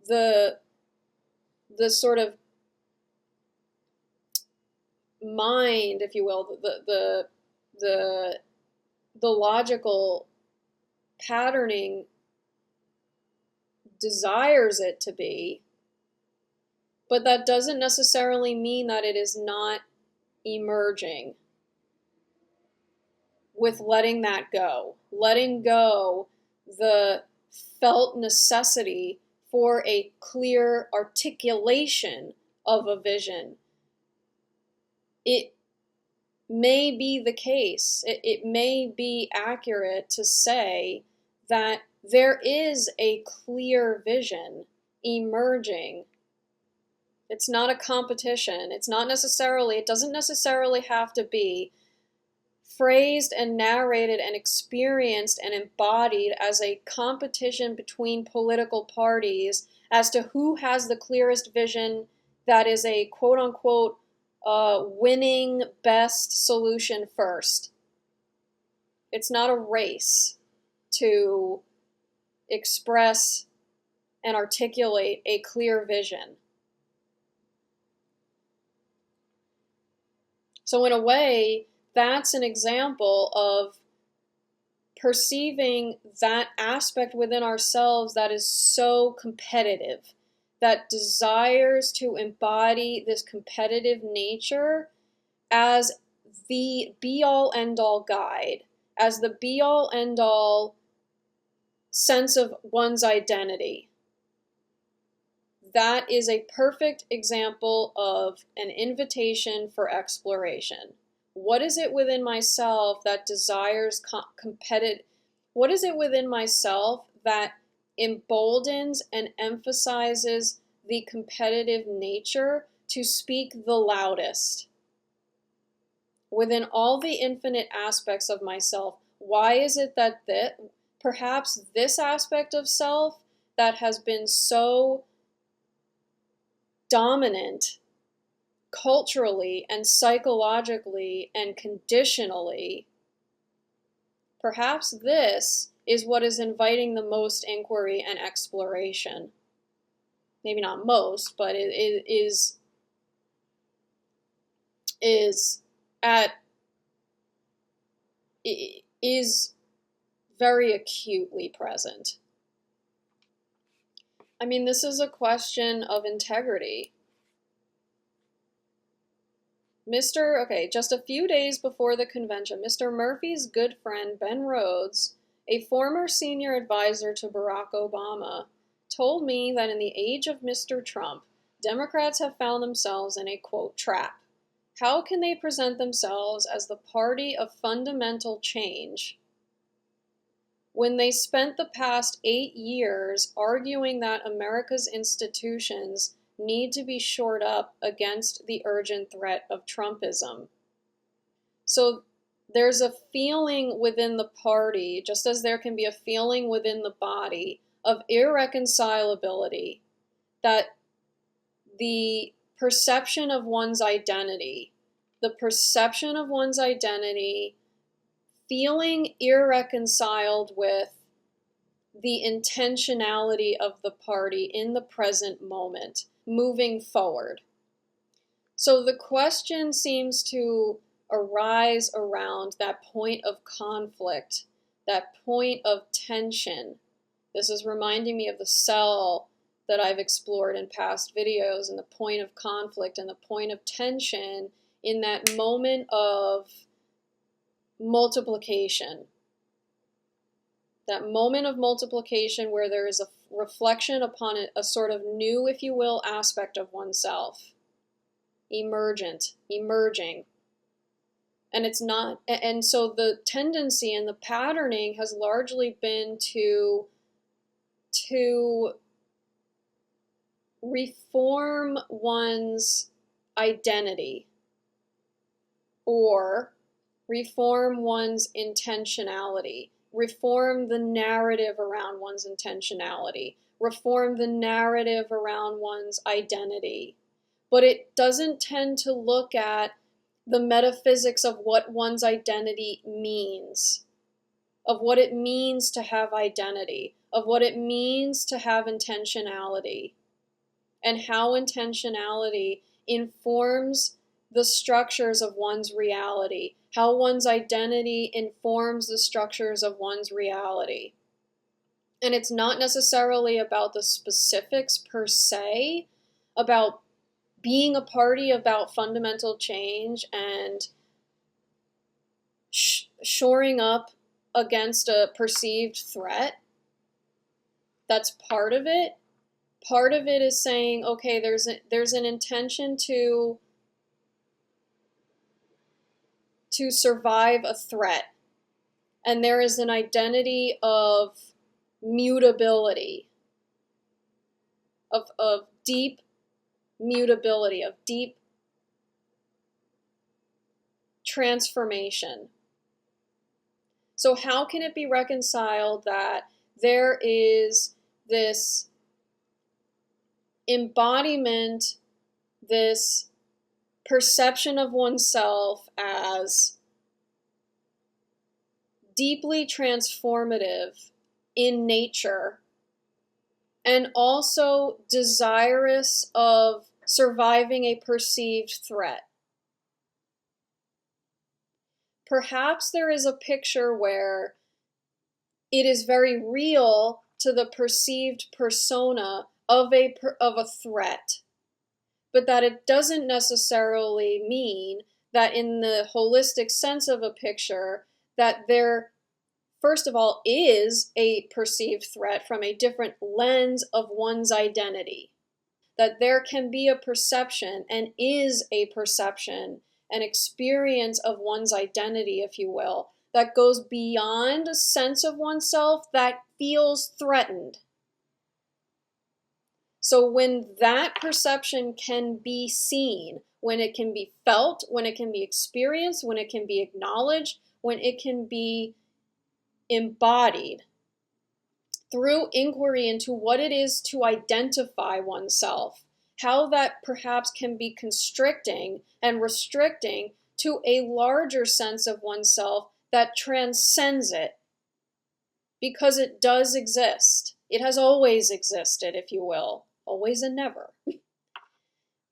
the sort of mind, if you will, the logical patterning desires it to be, but that doesn't necessarily mean that it is not emerging with letting that go. Letting go the felt necessity for a clear articulation of a vision. It may be the case, it may be accurate to say that there is a clear vision emerging. It's not a competition. It doesn't necessarily have to be phrased and narrated and experienced and embodied as a competition between political parties as to who has the clearest vision that is a quote-unquote winning best solution first. It's not a race to express and articulate a clear vision. So in a way, that's an example of perceiving that aspect within ourselves that is so competitive, that desires to embody this competitive nature as the be-all, end-all guide, as the be-all, end-all sense of one's identity. That is a perfect example of an invitation for exploration. What is it within myself that desires competitive? What is it within myself that emboldens and emphasizes the competitive nature to speak the loudest? Within all the infinite aspects of myself, why is it that perhaps this aspect of self that has been so dominant culturally and psychologically and conditionally, Perhaps this is what is inviting the most inquiry and exploration. Maybe not most, but it is very acutely present. I mean, this is a question of integrity. Just a few days before the convention, Mr. Murphy's good friend Ben Rhodes, a former senior advisor to Barack Obama, told me that in the age of Mr. Trump, Democrats have found themselves in a, quote, trap. How can they present themselves as the party of fundamental change when they spent the past 8 years arguing that America's institutions need to be shored up against the urgent threat of Trumpism? So there's a feeling within the party, just as there can be a feeling within the body, of irreconcilability, that the perception of one's identity, feeling irreconciled with the intentionality of the party in the present moment, moving forward. So the question seems to arise around that point of conflict, that point of tension. This is reminding me of the cell that I've explored in past videos, and the point of conflict and the point of tension in that moment of multiplication. That moment of multiplication where there is a reflection upon a sort of new, if you will, aspect of oneself. Emerging. And it's not, and so the tendency and the patterning has largely been to reform one's identity or reform one's intentionality, reform the narrative around one's intentionality, reform the narrative around one's identity. But it doesn't tend to look at the metaphysics of what one's identity means, of what it means to have identity, of what it means to have intentionality, and how intentionality informs the structures of one's reality, how one's identity informs the structures of one's reality. And it's not necessarily about the specifics per se, about being a party about fundamental change and shoring up against a perceived threat. That's part of it. Part of it is saying, okay, there's an intention to survive a threat. And there is an identity of mutability, of deep mutability, of deep transformation. So how can it be reconciled that there is this embodiment, this perception of oneself as deeply transformative in nature, and also desirous of surviving a perceived threat? Perhaps there is a picture where it is very real to the perceived persona of a threat, but that it doesn't necessarily mean that in the holistic sense of a picture that there, first of all, is a perceived threat from a different lens of one's identity. That there can be a perception, and is a perception, an experience of one's identity, if you will, that goes beyond a sense of oneself that feels threatened. So when that perception can be seen, when it can be felt, when it can be experienced, when it can be acknowledged, when it can be embodied through inquiry into what it is to identify oneself, how that perhaps can be constricting and restricting to a larger sense of oneself that transcends it, because it does exist. It has always existed, if you will, always and never.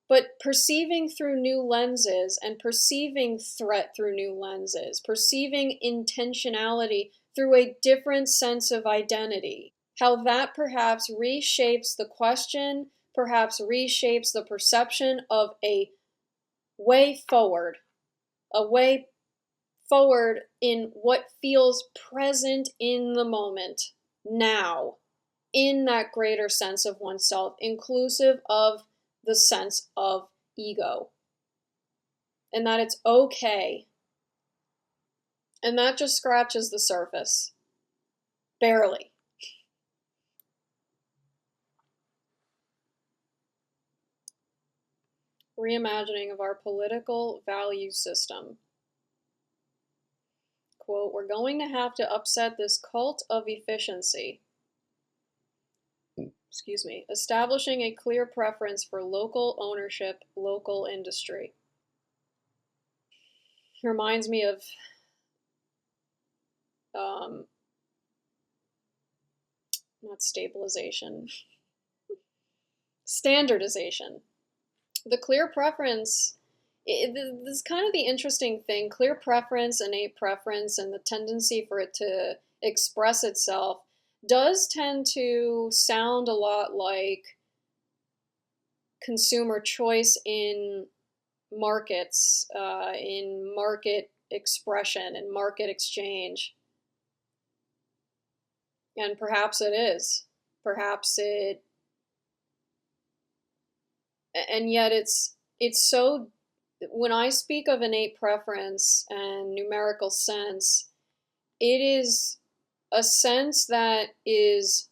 But perceiving through new lenses and perceiving threat through new lenses, perceiving intentionality through a different sense of identity, how that perhaps reshapes the question, perhaps reshapes the perception of a way forward in what feels present in the moment, now, in that greater sense of oneself, inclusive of the sense of ego. And that it's okay. And that just scratches the surface. Barely. Reimagining of our political value system. Quote, we're going to have to upset this cult of efficiency. Establishing a clear preference for local ownership, local industry. Reminds me of not stabilization, standardization. The clear preference, this is kind of the interesting thing. Clear preference, innate preference, and the tendency for it to express itself does tend to sound a lot like consumer choice in markets, in market expression and market exchange. And perhaps it is. Perhaps it... And yet it's so... When I speak of innate preference and numerical sense, it is a sense that is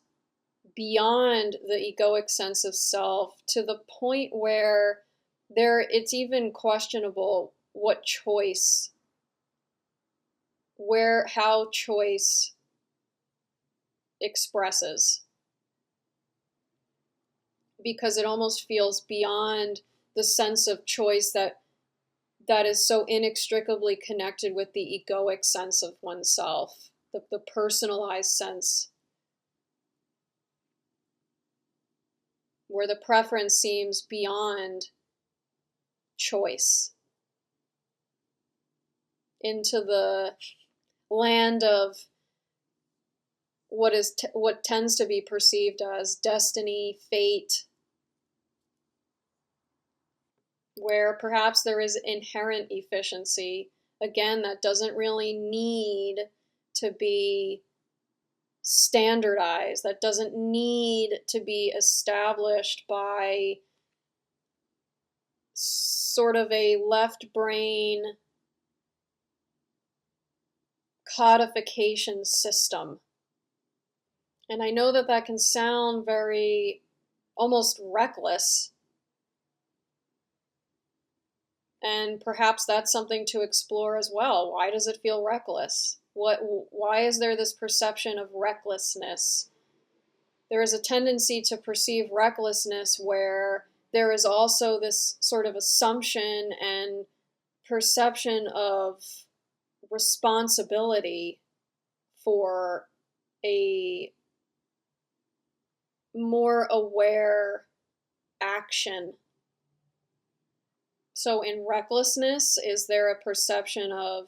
beyond the egoic sense of self, to the point where it's even questionable what choice, how choice expresses. Because it almost feels beyond the sense of choice that is so inextricably connected with the egoic sense of oneself, the personalized sense, where the preference seems beyond choice, into the land of what tends to be perceived as destiny, fate, where perhaps there is inherent efficiency, again, that doesn't really need to be standardized, that doesn't need to be established by sort of a left brain codification system. And I know that can sound very almost reckless. And perhaps that's something to explore as well. Why does it feel reckless? Why is there this perception of recklessness? There is a tendency to perceive recklessness where there is also this sort of assumption and perception of responsibility for a more aware action. So in recklessness, is there a perception of,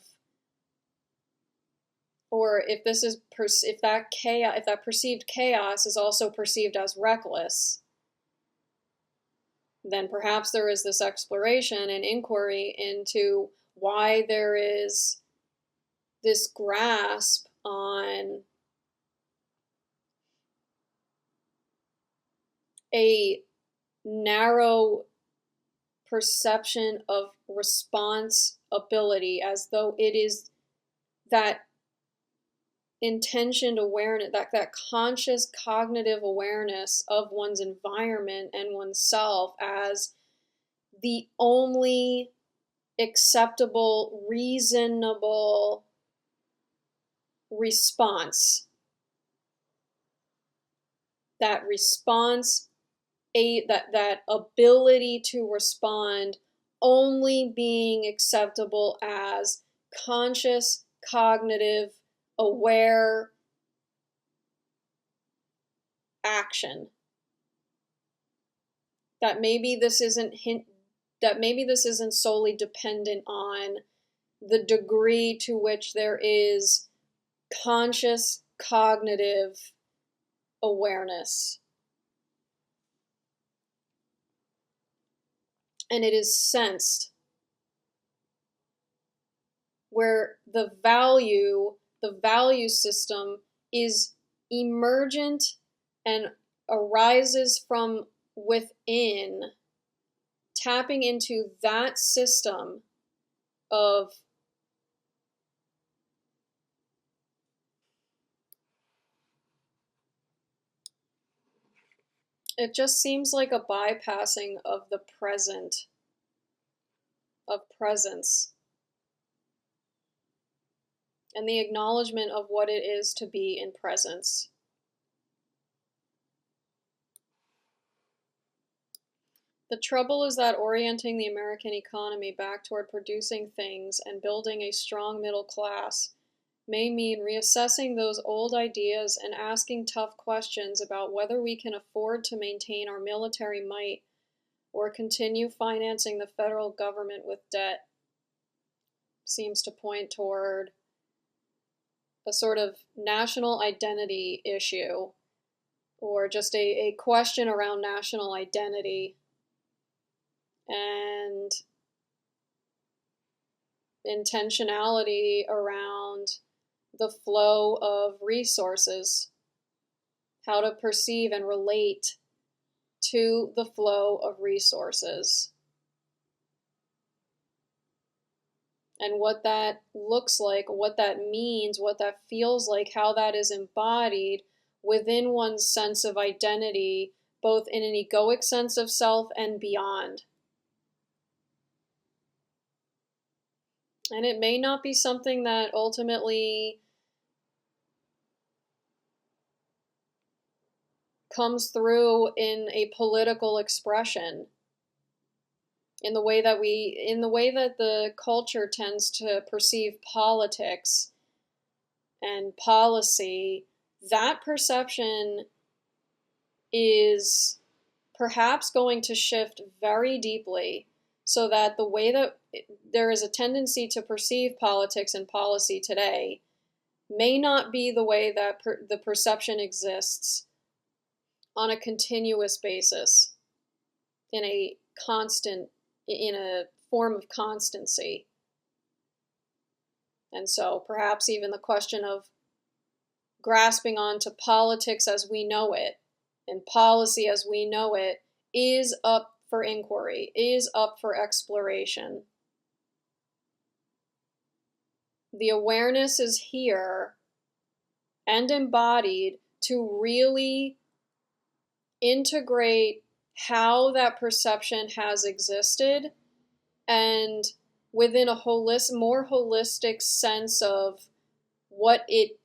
or if that perceived chaos is also perceived as reckless, then perhaps there is this exploration and inquiry into why there is this grasp on a narrow perception of responsibility, as though it is that intentioned awareness, that conscious cognitive awareness of one's environment and oneself as the only acceptable, reasonable response. That response, that ability to respond only being acceptable as conscious cognitive, aware action. That maybe this isn't solely dependent on the degree to which there is conscious cognitive awareness. And it is sensed, where the value system is emergent and arises from within, tapping into that system of it just seems like a bypassing of the present, of presence, and the acknowledgement of what it is to be in presence. The trouble is that orienting the American economy back toward producing things and building a strong middle class may mean reassessing those old ideas and asking tough questions about whether we can afford to maintain our military might or continue financing the federal government with debt. Seems to point toward a sort of national identity issue, or just a question around national identity and intentionality around the flow of resources, how to perceive and relate to the flow of resources, and what that looks like, what that means, what that feels like, how that is embodied within one's sense of identity, both in an egoic sense of self and beyond. And it may not be something that ultimately comes through in a political expression, in the way that the culture tends to perceive politics and policy. That perception is perhaps going to shift very deeply, so that the way that there is a tendency to perceive politics and policy today may not be the way that the perception exists on a continuous basis, in a form of constancy. And so perhaps even the question of grasping onto politics as we know it and policy as we know it is up for inquiry, is up for exploration. The awareness is here and embodied to really integrate how that perception has existed, and within a more holistic sense of what it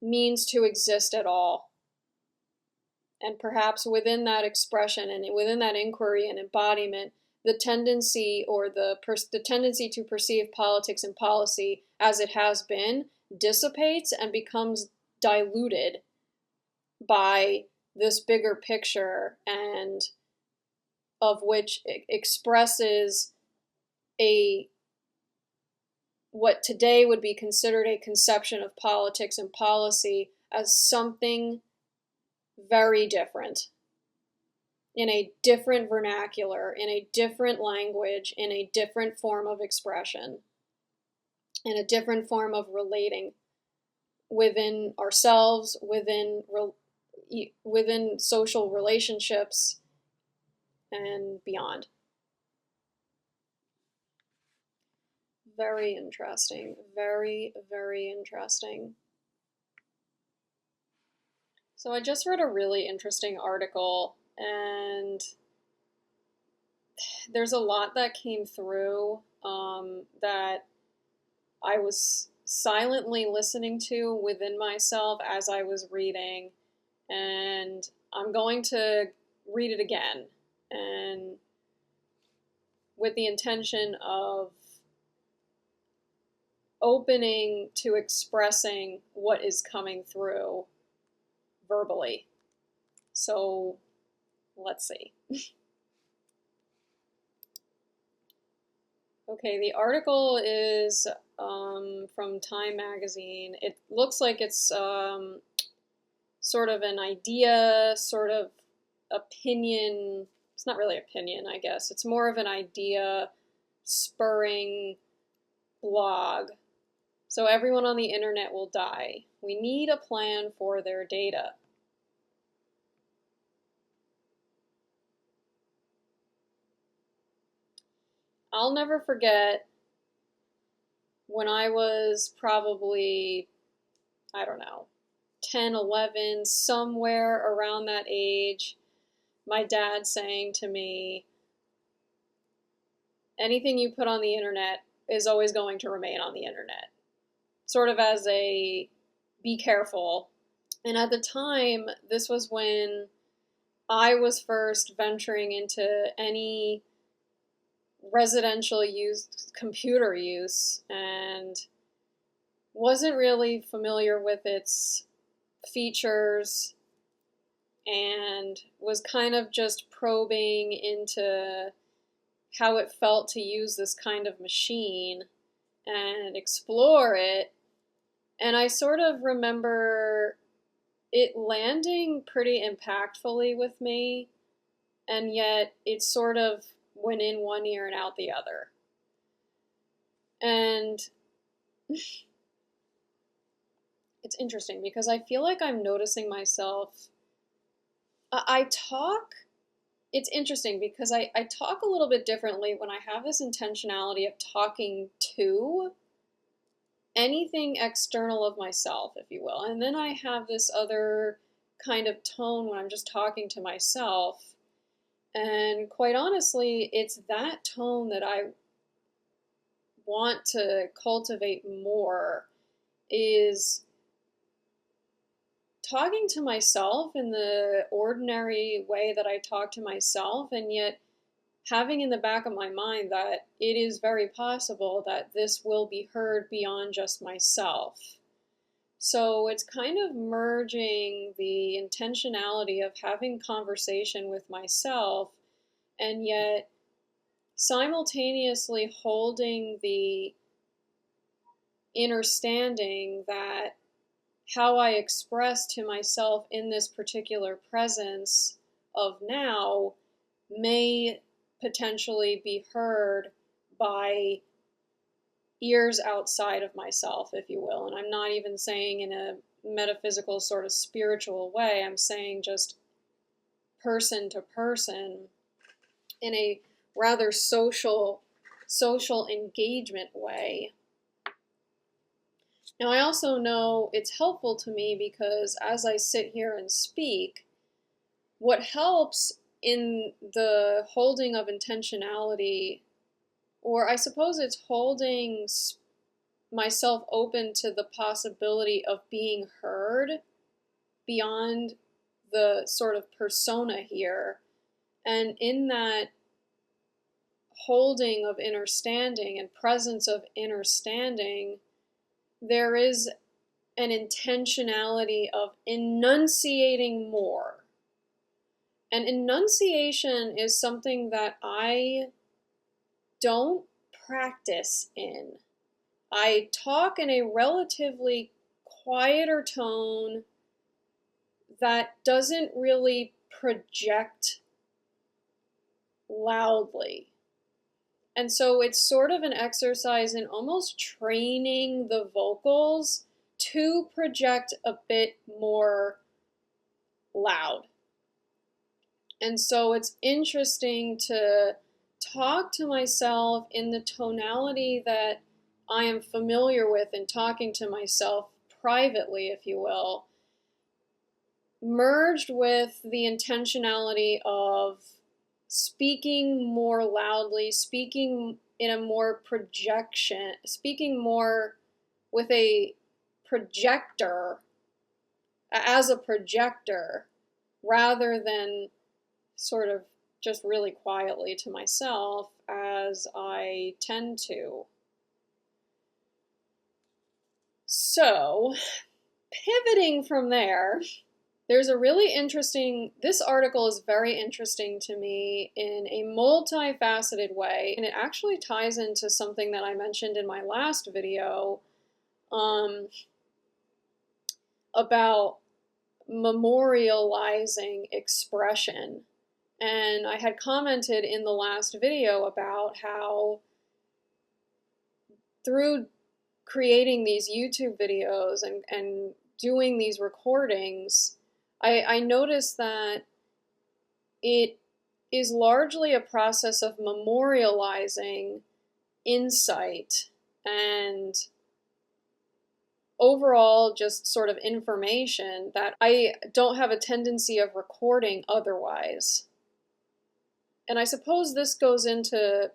means to exist at all. And perhaps within that expression and within that inquiry and embodiment, the tendency to perceive politics and policy as it has been dissipates and becomes diluted by this bigger picture, and of which expresses what today would be considered a conception of politics and policy as something very different, in a different vernacular, in a different language, in a different form of expression, in a different form of relating within ourselves, within social relationships, and beyond. Very interesting. Very, very interesting. So I just read a really interesting article, and there's a lot that came through that I was silently listening to within myself as I was reading, and I'm going to read it again, and with the intention of opening to expressing what is coming through verbally. So let's see. Okay, the article is from Time Magazine. It looks like it's sort of an idea, sort of opinion. It's not really opinion, I guess. It's more of an idea spurring blog. So everyone on the internet will die. We need a plan for their data. I'll never forget when I was probably, I don't know, 10, 11, somewhere around that age, my dad saying to me, anything you put on the internet is always going to remain on the internet. Sort of as a, be careful. And at the time, this was when I was first venturing into any residential use, computer use, and wasn't really familiar with its features and was kind of just probing into how it felt to use this kind of machine and explore it. And I sort of remember it landing pretty impactfully with me, and yet it sort of went in one ear and out the other. And it's interesting because I feel like I'm noticing myself. It's interesting because I talk a little bit differently when I have this intentionality of talking to anything external of myself, if you will. And then I have this other kind of tone when I'm just talking to myself. And quite honestly, it's that tone that I want to cultivate more, is talking to myself in the ordinary way that I talk to myself, and yet having in the back of my mind that it is very possible that this will be heard beyond just myself. So it's kind of merging the intentionality of having conversation with myself and yet simultaneously holding the understanding that how I express to myself in this particular presence of now may potentially be heard by ears outside of myself, if you will. And I'm not even saying in a metaphysical sort of spiritual way. I'm saying just person to person in a rather social engagement way. Now, I also know it's helpful to me because as I sit here and speak, what helps in the holding of intentionality, or I suppose it's holding myself open to the possibility of being heard beyond the sort of persona here. And in that holding of understanding and presence of understanding, there is an intentionality of enunciating more. And enunciation is something that I don't practice in. I talk in a relatively quieter tone that doesn't really project loudly. And so it's sort of an exercise in almost training the vocals to project a bit more loud. And so it's interesting to talk to myself in the tonality that I am familiar with in talking to myself privately, if you will, merged with the intentionality of speaking more loudly, speaking in a more projection, speaking more with a projector, as a projector, rather than sort of just really quietly to myself as I tend to. So, pivoting from there, there's a really interesting, this article is very interesting to me in a multifaceted way, and it actually ties into something that I mentioned in my last video about memorializing expression. And I had commented in the last video about how through creating these YouTube videos and doing these recordings, I noticed that it is largely a process of memorializing insight and overall just sort of information that I don't have a tendency of recording otherwise. And I suppose this goes into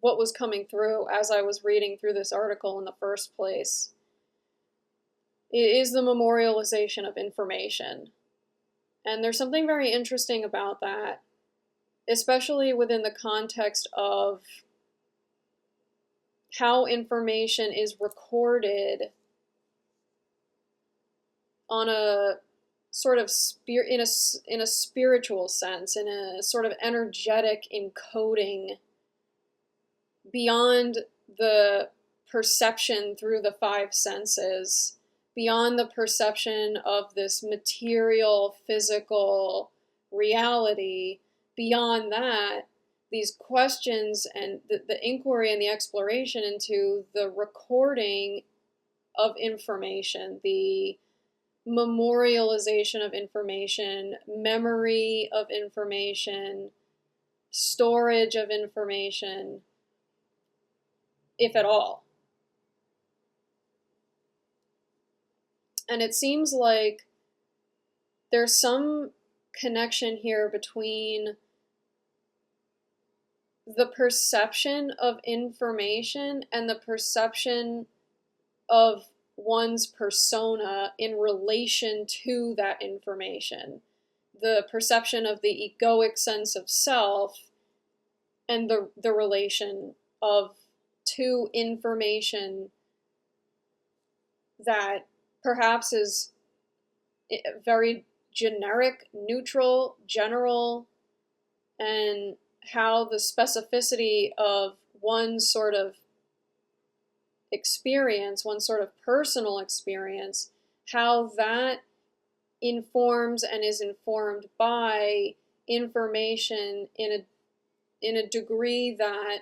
what was coming through as I was reading through this article in the first place. It is the memorialization of information. And there's something very interesting about that, especially within the context of how information is recorded on a sort of in a spiritual sense, in a sort of energetic encoding beyond the perception through the five senses, beyond the perception of this material, physical reality. Beyond that, these questions and the inquiry and the exploration into the recording of information, the memorialization of information, memory of information, storage of information, if at all. And it seems like there's some connection here between the perception of information and the perception of one's persona in relation to that information. The perception of the egoic sense of self and the relation of to information that perhaps is very generic, neutral, general, and how the specificity of one sort of experience, one sort of personal experience, how that informs and is informed by information in a degree that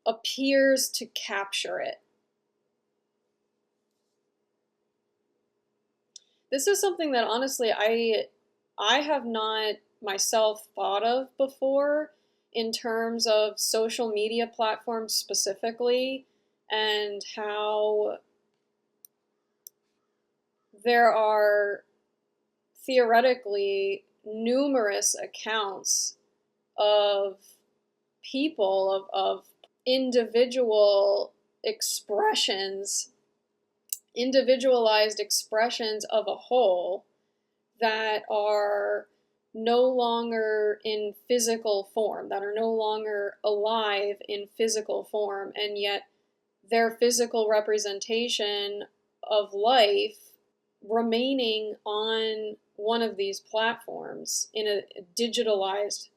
appears to capture it. This is something that honestly I have not myself thought of before in terms of social media platforms specifically, and how there are theoretically numerous accounts of people, of individual expressions, individualized expressions of a whole that are no longer in physical form, that are no longer alive in physical form, and yet their physical representation of life remaining on one of these platforms in a digitalized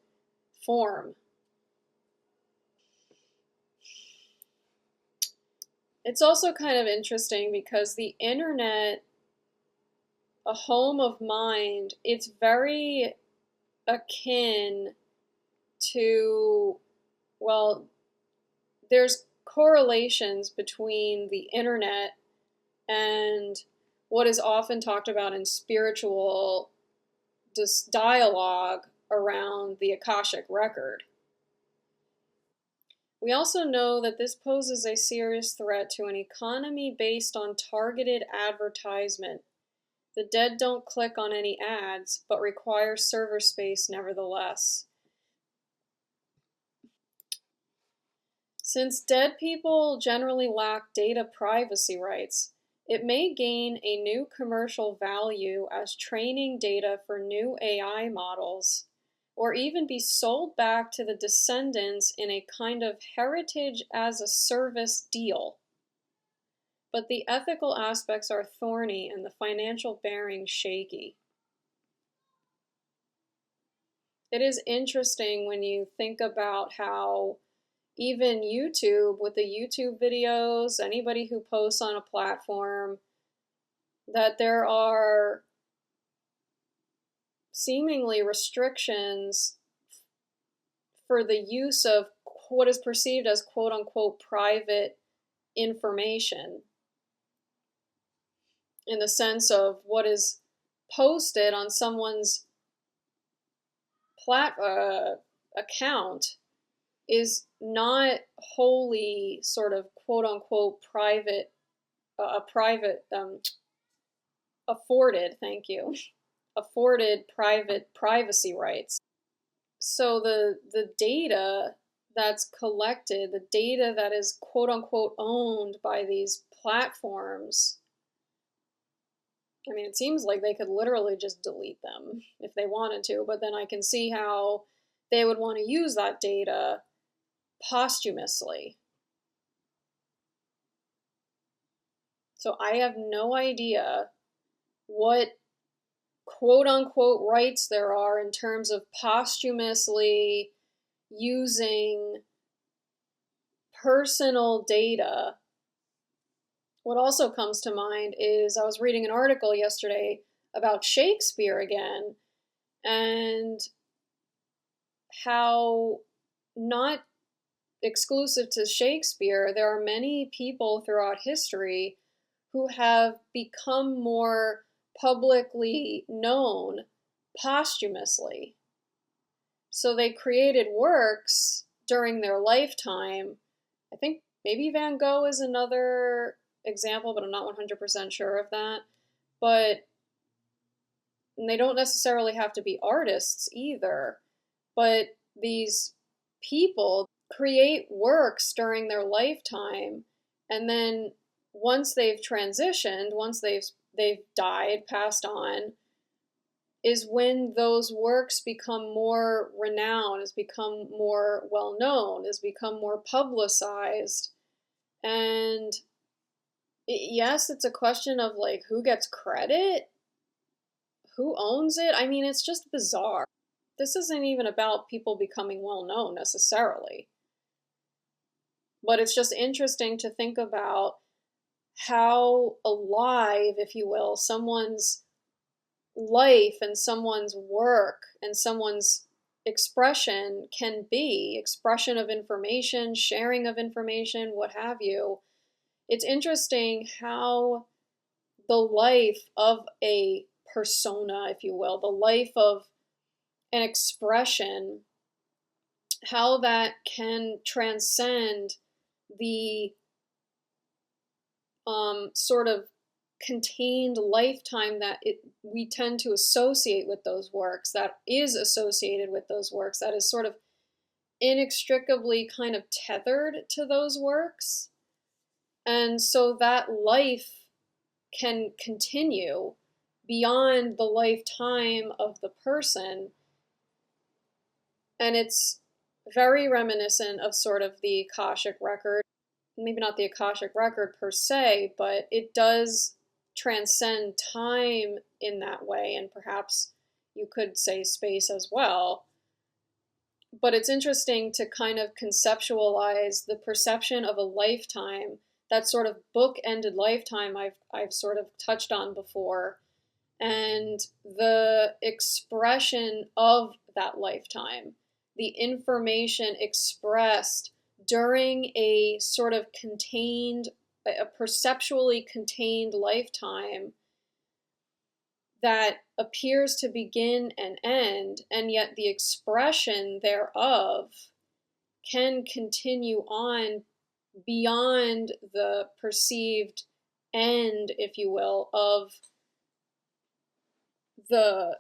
form. It's also kind of interesting because the internet, a home of mind, it's very akin to, well, there's correlations between the internet and what is often talked about in spiritual dialogue around the Akashic record. We also know that this poses a serious threat to an economy based on targeted advertisement. The dead don't click on any ads, but require server space nevertheless. Since dead people generally lack data privacy rights, it may gain a new commercial value as training data for new AI models, or even be sold back to the descendants in a kind of heritage as a service deal. but the ethical aspects are thorny and the financial bearing shaky. It is interesting when you think about how even YouTube, with the YouTube videos, anybody who posts on a platform, that there are seemingly restrictions for the use of what is perceived as quote-unquote private information, in the sense of what is posted on someone's account is not wholly sort of quote-unquote private, afforded, thank you, afforded private privacy rights. So the data that's collected, the data that is quote-unquote owned by these platforms, I mean, it seems like they could literally just delete them if they wanted to, but then I can see how they would want to use that data posthumously. So I have no idea what quote-unquote rights there are in terms of posthumously using personal data. What also comes to mind is I was reading an article yesterday about Shakespeare again, and how, not exclusive to Shakespeare, there are many people throughout history who have become more publicly known posthumously. So they created works during their lifetime. I think maybe Van Gogh is another example, but I'm not 100% sure of that. But and they don't necessarily have to be artists either. But these people create works during their lifetime, and then once they've transitioned, once they've died, passed on, is when those works become more renowned, has become more well known, has become more publicized. And yes, it's a question of like who gets credit, who owns it. I mean, it's just bizarre. This isn't even about people becoming well known necessarily. But it's just interesting to think about how alive, if you will, someone's life and someone's work and someone's expression can be. Expression of information, sharing of information, what have you. It's interesting how the life of a persona, if you will, the life of an expression, how that can transcend the sort of contained lifetime that we tend to associate with those works, that is associated with those works, that is sort of inextricably kind of tethered to those works. And so that life can continue beyond the lifetime of the person. And it's very reminiscent of sort of the Akashic record. Maybe not the Akashic record per se, but it does transcend time in that way, and perhaps you could say space as well. But it's interesting to kind of conceptualize the perception of a lifetime, that sort of book-ended lifetime I've sort of touched on before, and the expression of that lifetime, the information expressed during a sort of contained, a perceptually contained lifetime that appears to begin and end, and yet the expression thereof can continue on beyond the perceived end, if you will, of the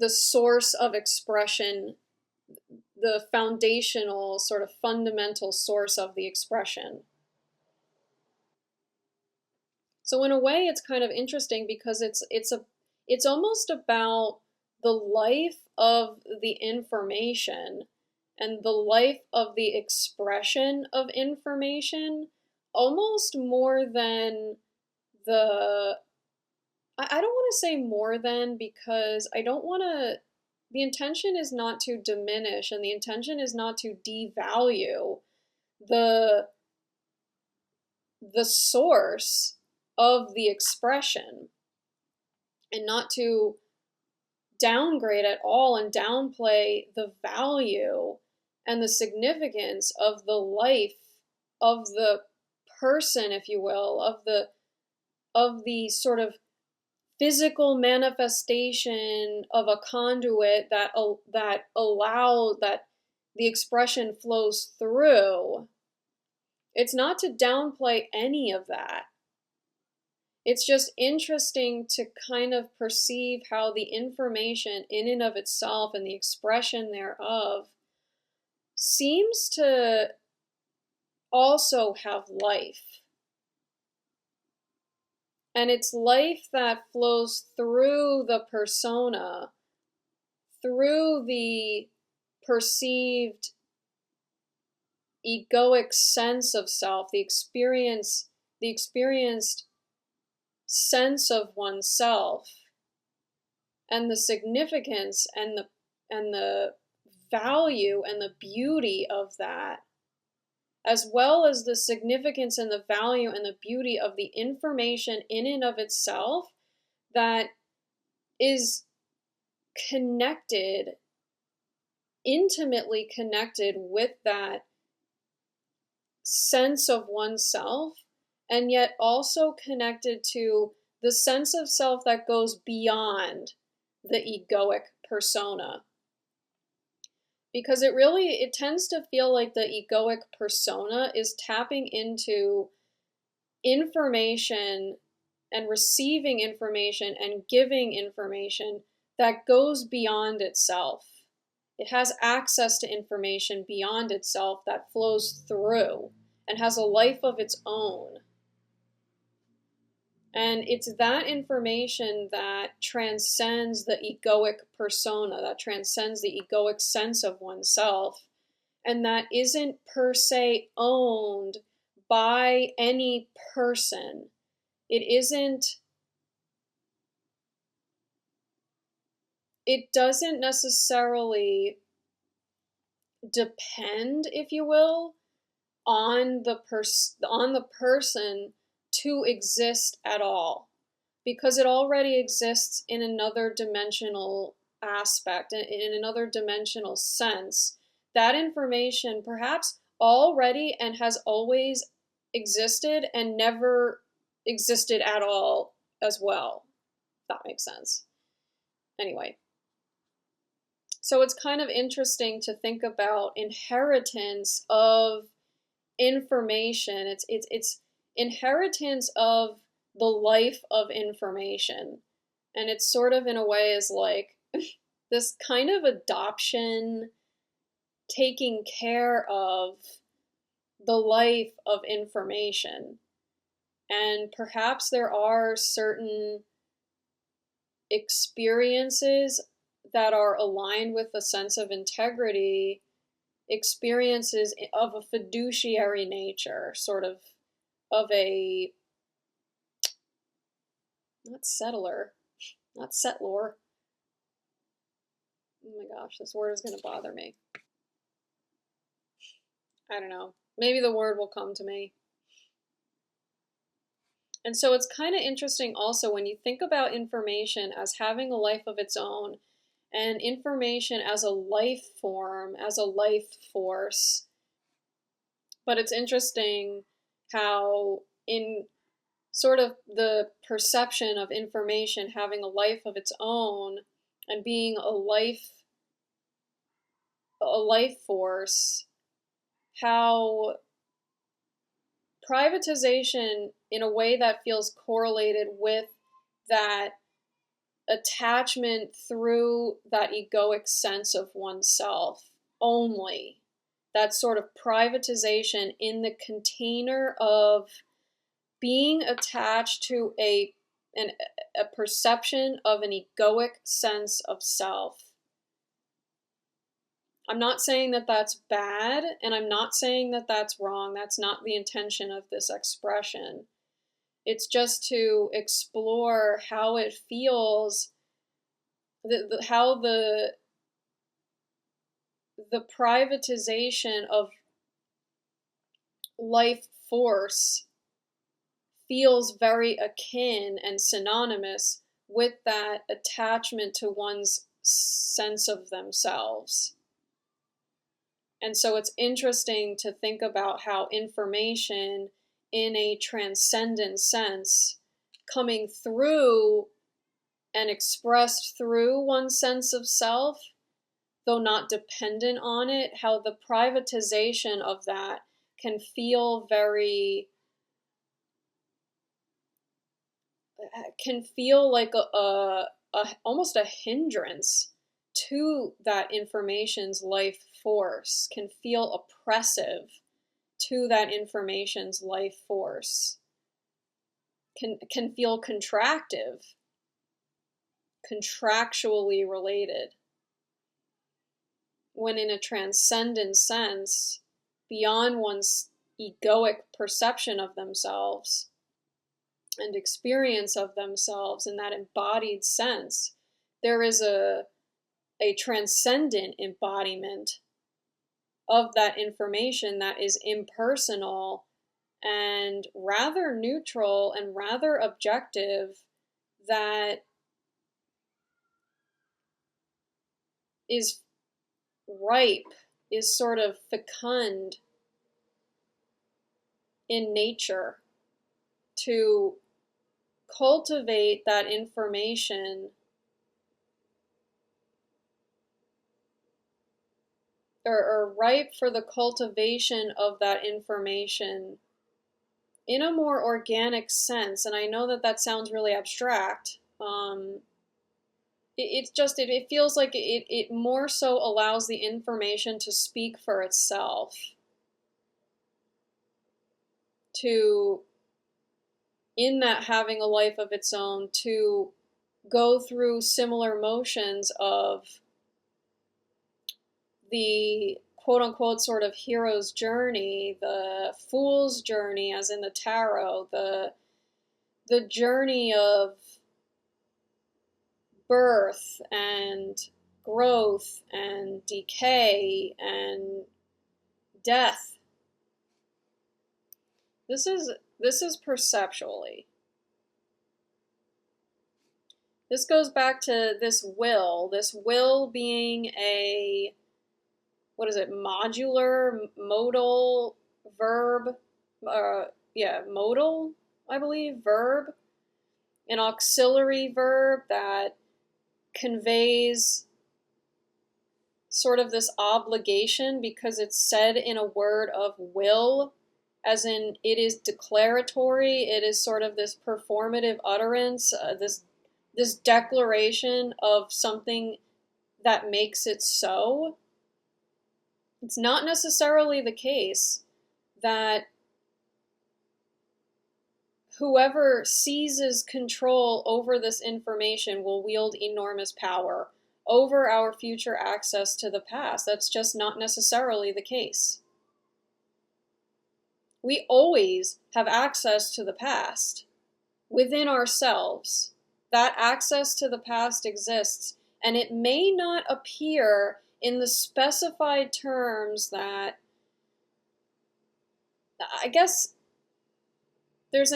source of expression, the foundational, sort of fundamental source of the expression. So in a way, it's kind of interesting because it's almost about the life of the information and the life of the expression of information, almost more than I don't want to say more than, because I don't want to, the intention is not to diminish, and the intention is not to devalue the source of the expression, and not to downgrade at all and downplay the value and the significance of the life of the person, if you will, of the sort of physical manifestation of a conduit that allow that the expression flows through. It's not to downplay any of that. It's just interesting to kind of perceive how the information in and of itself and the expression thereof seems to also have life. And it's life that flows through the persona, through the perceived egoic sense of self, the experienced sense of oneself, and the significance and the value and the beauty of that, as well as the significance and the value and the beauty of the information in and of itself that is connected, intimately connected with that sense of oneself, and yet also connected to the sense of self that goes beyond the egoic persona. Because it tends to feel like the egoic persona is tapping into information and receiving information and giving information that goes beyond itself. It has access to information beyond itself that flows through and has a life of its own. And it's that information that transcends the egoic persona, that transcends the egoic sense of oneself, and that isn't per se owned by any person. It doesn't necessarily depend, if you will, on the person to exist at all, because it already exists in another dimensional aspect, in another dimensional sense. That information perhaps already and has always existed and never existed at all as well. If that makes sense. Anyway, so it's kind of interesting to think about inheritance of information. It's inheritance of the life of information. And it's sort of, in a way, is like this kind of adoption, taking care of the life of information. And perhaps there are certain experiences that are aligned with a sense of integrity, experiences of a fiduciary nature, sort of a, not settlor. Oh my gosh, this word is going to bother me. I don't know. Maybe the word will come to me. And so it's kind of interesting also when you think about information as having a life of its own, and information as a life form, as a life force. But it's interesting how in sort of the perception of information having a life of its own and being a life force, how privatization, in a way that feels correlated with that attachment through that egoic sense of oneself only, that sort of privatization in the container of being attached to a perception of an egoic sense of self. I'm not saying that that's bad, and I'm not saying that that's wrong. That's not the intention of this expression. It's just to explore how it feels, how the privatization of life force feels very akin and synonymous with that attachment to one's sense of themselves. And so it's interesting to think about how information in a transcendent sense, coming through and expressed through one's sense of self, though not dependent on it, how the privatization of that can feel like almost a hindrance to that information's life force, can feel oppressive to that information's life force, can feel contractually related, when in a transcendent sense, beyond one's egoic perception of themselves and experience of themselves in that embodied sense, there is a transcendent embodiment of that information that is impersonal and rather neutral and rather objective, that is ripe, is sort of fecund in nature to cultivate that information, or ripe for the cultivation of that information in a more organic sense. And I know that that sounds really abstract. It feels like it more so allows the information to speak for itself, to, in that having a life of its own, to go through similar motions of the quote-unquote sort of hero's journey, the fool's journey, as in the tarot, the journey of birth and growth and decay and death. This is perceptually. This goes back to this will being a, what is it, modular, modal verb, modal, I believe, verb, an auxiliary verb that conveys sort of this obligation because it's said in a word of will, as in it is declaratory, it is sort of this performative utterance, this declaration of something that makes it so. It's not necessarily the case that whoever seizes control over this information will wield enormous power over our future access to the past. That's just not necessarily the case. We always have access to the past within ourselves. That access to the past exists, and it may not appear in the specified terms that, I guess, there's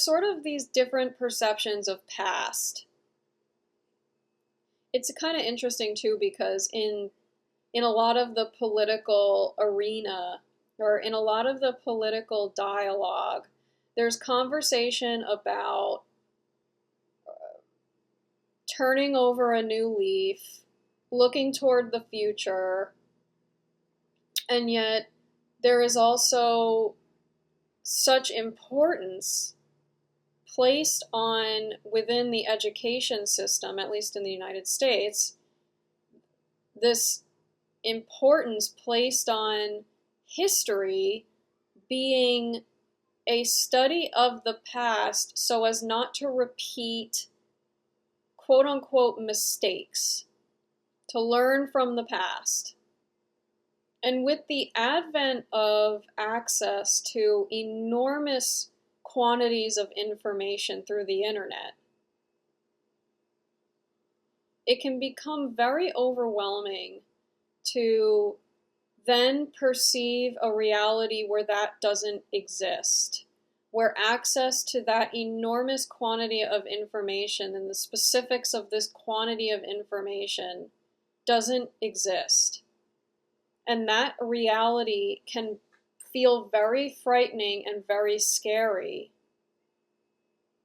sort of these different perceptions of past. It's kind of interesting too, because in a lot of the political arena, or in a lot of the political dialogue, there's conversation about turning over a new leaf, looking toward the future, and yet there is also such importance placed on, within the education system, at least in the United States, this importance placed on history being a study of the past so as not to repeat quote-unquote mistakes, to learn from the past. And with the advent of access to enormous quantities of information through the internet, it can become very overwhelming to then perceive a reality where that doesn't exist, where access to that enormous quantity of information and the specifics of this quantity of information doesn't exist. And that reality can feel very frightening and very scary,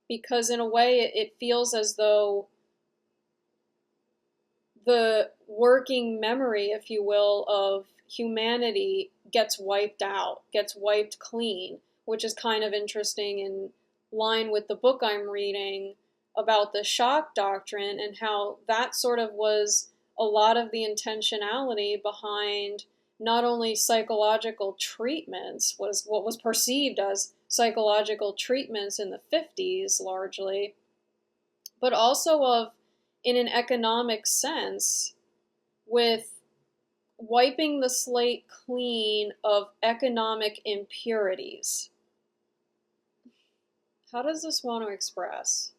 because in a way it feels as though the working memory, if you will, of humanity gets wiped out, gets wiped clean, which is kind of interesting in line with the book I'm reading about the shock doctrine and how that sort of was a lot of the intentionality behind not only psychological treatments, was what was perceived as psychological treatments in the 50s largely, but also of, in an economic sense, with wiping the slate clean of economic impurities. How does this want to express?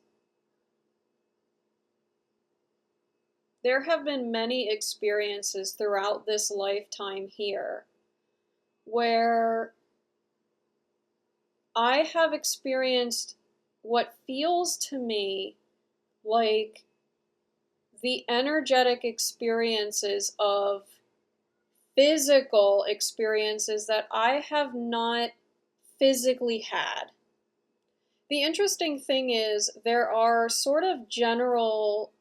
There have been many experiences throughout this lifetime here where I have experienced what feels to me like the energetic experiences of physical experiences that I have not physically had. The interesting thing is there are sort of general,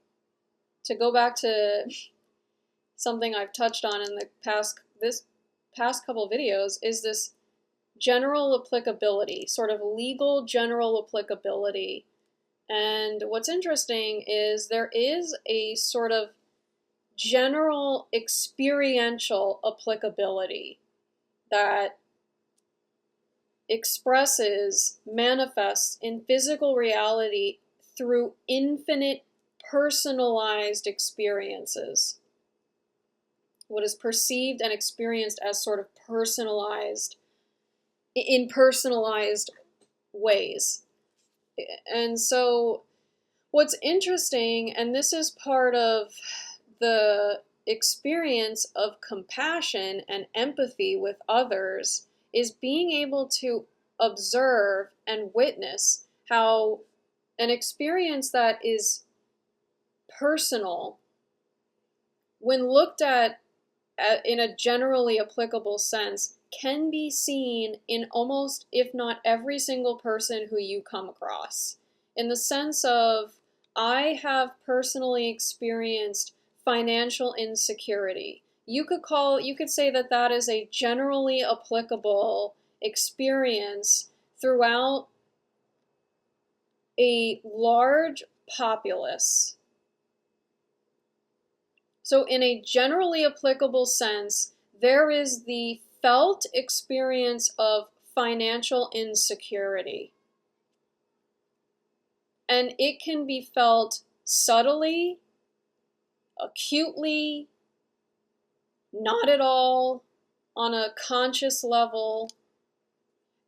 to go back to something I've touched on in the past couple videos, is this general applicability, sort of legal general applicability. And what's interesting is there is a sort of general experiential applicability that expresses, manifests in physical reality through infinite personalized experiences. What is perceived and experienced as sort of personalized, in personalized ways. And so what's interesting, and this is part of the experience of compassion and empathy with others, is being able to observe and witness how an experience that is personal, when looked at in a generally applicable sense, can be seen in almost, if not every single person who you come across. In the sense of, I have personally experienced financial insecurity. You could say that that is a generally applicable experience throughout a large populace. So in a generally applicable sense, there is the felt experience of financial insecurity. And it can be felt subtly, acutely, not at all, on a conscious level.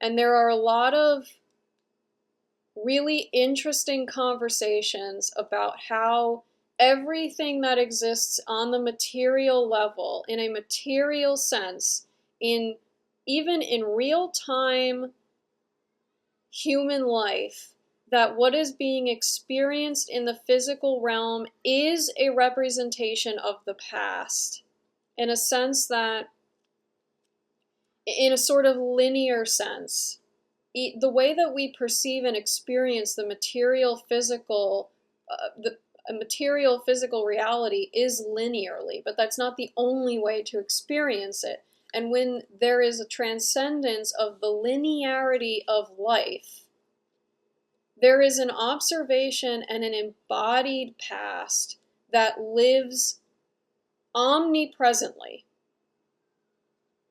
And there are a lot of really interesting conversations about how everything that exists on the material level, in a material sense, even in real-time human life, that what is being experienced in the physical realm is a representation of the past, in a sense that, in a sort of linear sense, the way that we perceive and experience the material physical reality is linearly, but that's not the only way to experience it. And when there is a transcendence of the linearity of life, there is an observation and an embodied past that lives omnipresently,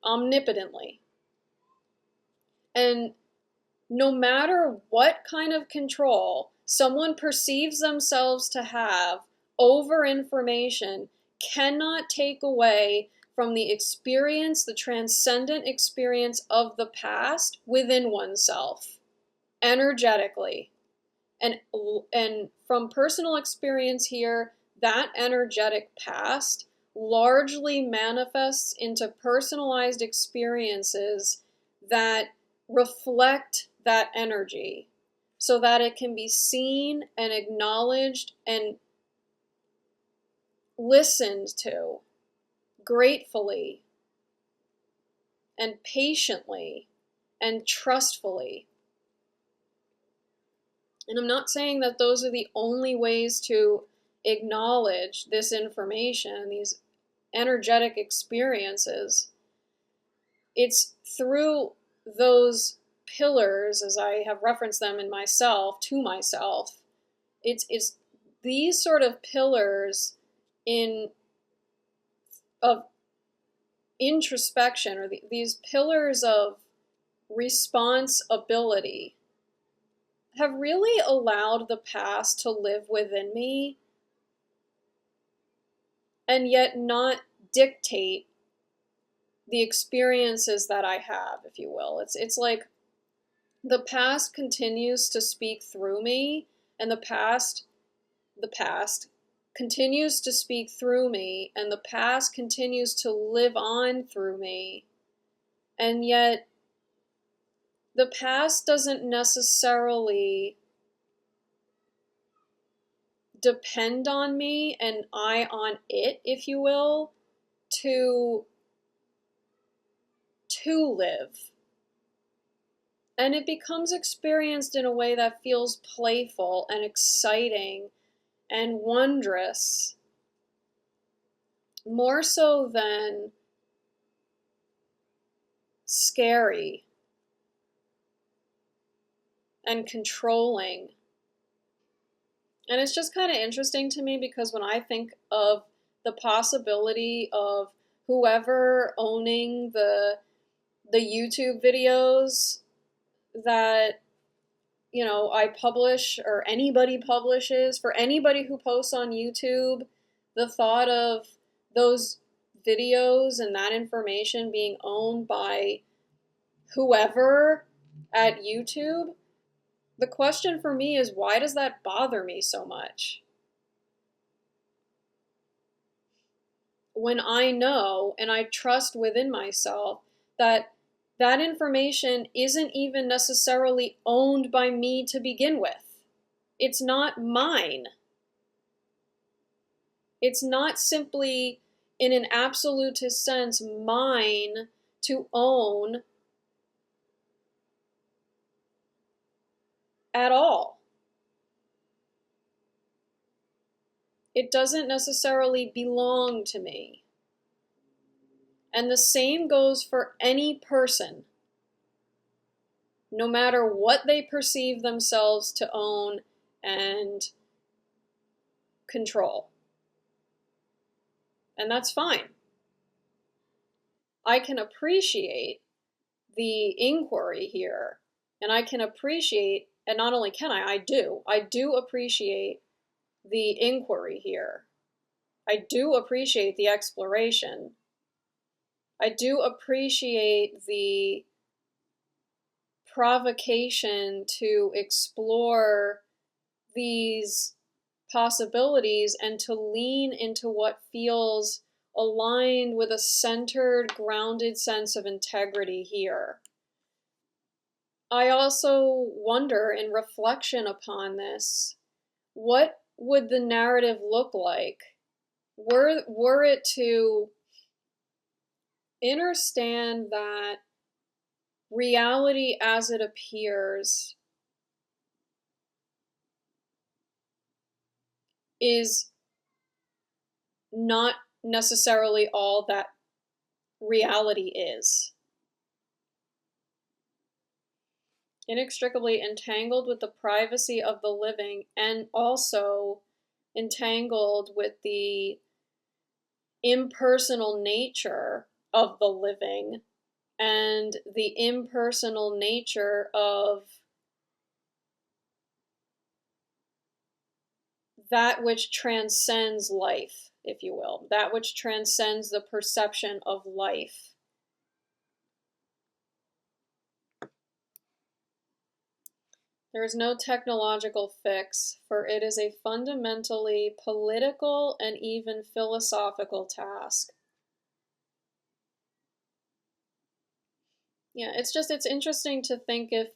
omnipotently. And no matter what kind of control someone perceives themselves to have over information, cannot take away from the experience, the transcendent experience of the past within oneself, energetically. And from personal experience here, that energetic past largely manifests into personalized experiences that reflect that energy so that it can be seen and acknowledged and listened to gratefully and patiently and trustfully. And I'm not saying that those are the only ways to acknowledge this information, these energetic experiences. It's through those pillars, as I have referenced them in myself, to myself. It's these sort of pillars of introspection, or these pillars of responsibility, have really allowed the past to live within me and yet not dictate the experiences that I have, if you will. It's like the past continues to speak through me, and the past continues to speak through me, and the past continues to live on through me. And yet the past doesn't necessarily depend on me and I on it, if you will, to live. And it becomes experienced in a way that feels playful and exciting and wondrous, more so than scary and controlling. And it's just kind of interesting to me because when I think of the possibility of whoever owning the YouTube videos that, you know, I publish or anybody publishes, for anybody who posts on YouTube, the thought of those videos and that information being owned by whoever at YouTube, the question for me is, why does that bother me so much? When I know and I trust within myself that that information isn't even necessarily owned by me to begin with. It's not mine. It's not simply, in an absolutist sense, mine to own at all. It doesn't necessarily belong to me. And the same goes for any person, no matter what they perceive themselves to own and control. And that's fine. I can appreciate the inquiry here, and I can appreciate, and not only can I do appreciate the inquiry here. I do appreciate the exploration. I do appreciate the provocation to explore these possibilities and to lean into what feels aligned with a centered, grounded sense of integrity here. I also wonder, in reflection upon this, what would the narrative look like were it to understand that reality as it appears is not necessarily all that reality is. Inextricably entangled with the privacy of the living, and also entangled with the impersonal nature of the living and the impersonal nature of that which transcends life if you will, that which transcends the perception of life. There is no technological fix, for it is a fundamentally political and even philosophical task. Yeah, it's interesting to think if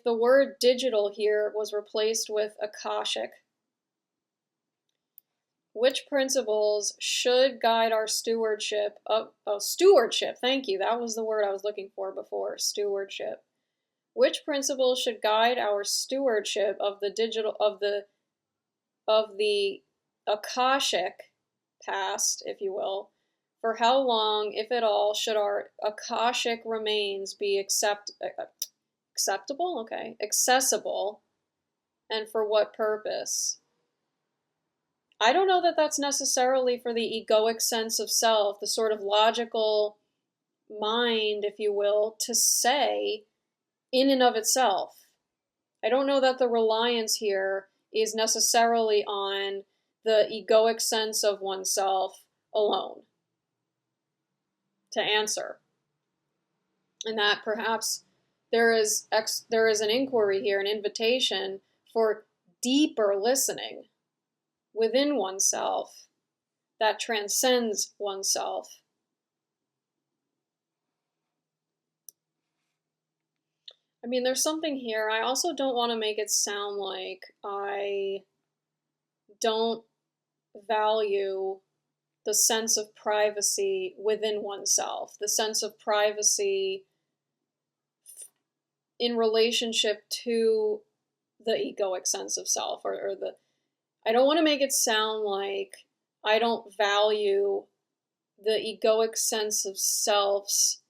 the word digital here was replaced with akashic. Which principles should guide our stewardship of stewardship? Thank you. That was the word I was looking for before, stewardship. Which principles should guide our stewardship of the akashic past, if you will? For how long, if at all, should our akashic remains be acceptable? Okay, accessible, and for what purpose? I don't know that that's necessarily for the egoic sense of self, the sort of logical mind, if you will, to say in and of itself. I don't know that the reliance here is necessarily on the egoic sense of oneself alone to answer. And that perhaps there is an inquiry here, an invitation for deeper listening within oneself that transcends oneself. I mean, there's something here. I also don't want to make it sound like I don't value the sense of privacy within oneself, the sense of privacy in relationship to the egoic sense of self, or the I don't want to make it sound like I don't value the egoic sense of self's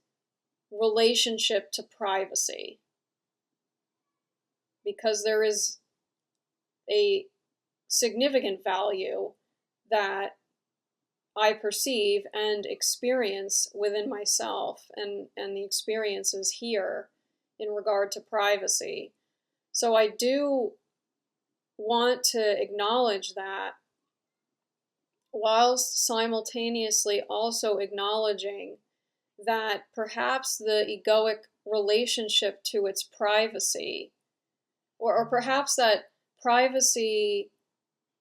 relationship to privacy, because there is a significant value that I perceive and experience within myself and the experiences here in regard to privacy. So I do want to acknowledge that, whilst simultaneously also acknowledging that perhaps the egoic relationship to its privacy, or perhaps that privacy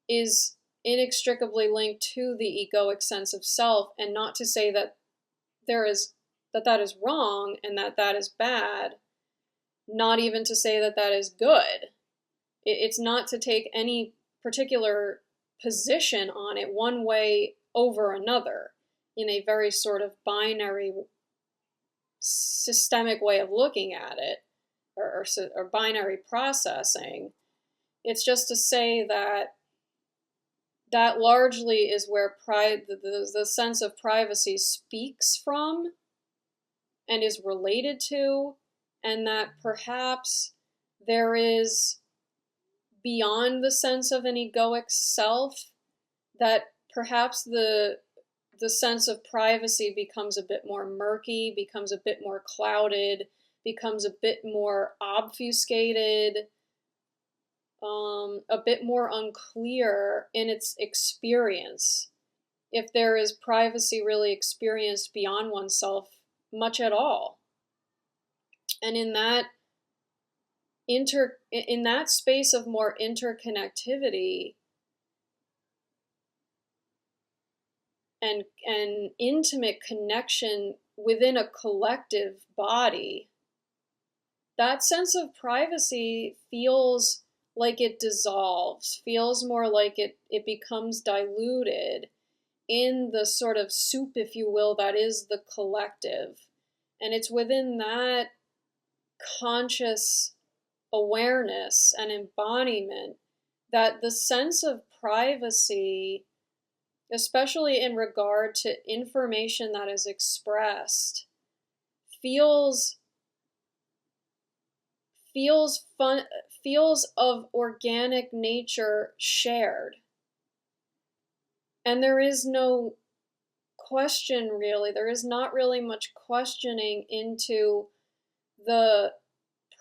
is inextricably linked to the egoic sense of self, and not to say that that is wrong and that is bad, not even to say that is good. It's not to take any particular position on it one way over another in a very sort of binary, systemic way of looking at it, or binary processing. It's just to say that largely is where the sense of privacy speaks from and is related to, and that perhaps there is, beyond the sense of an egoic self, that perhaps the sense of privacy becomes a bit more murky, becomes a bit more clouded, becomes a bit more obfuscated, a bit more unclear in its experience, if there is privacy really experienced beyond oneself much at all. And in that space of more interconnectivity and intimate connection within a collective body, that sense of privacy feels like it dissolves, feels more like it becomes diluted in the sort of soup, if you will, that is the collective. And it's within that conscious awareness and embodiment that the sense of privacy, especially in regard to information that is expressed, feels of organic nature shared. And there is no question, really. There is not really much questioning into the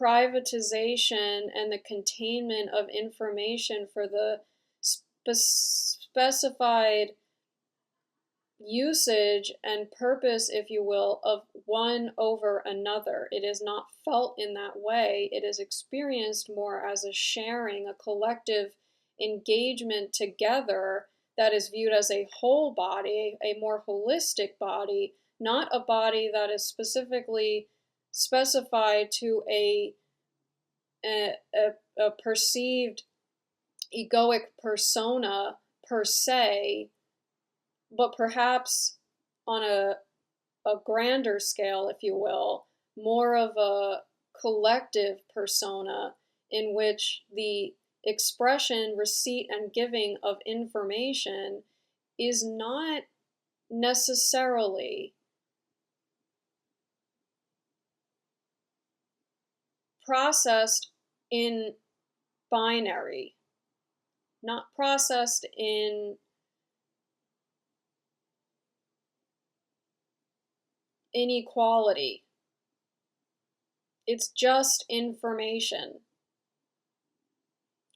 privatization and the containment of information for the specified usage and purpose, if you will, of one over another. It is not felt in that way. It is experienced more as a sharing, a collective engagement together that is viewed as a whole body, a more holistic body, not a body that is specifically specified to a perceived egoic persona per se, but perhaps on a grander scale, if you will, more of a collective persona in which the expression, receipt, and giving of information is not necessarily processed in binary, not processed in inequality. It's just information.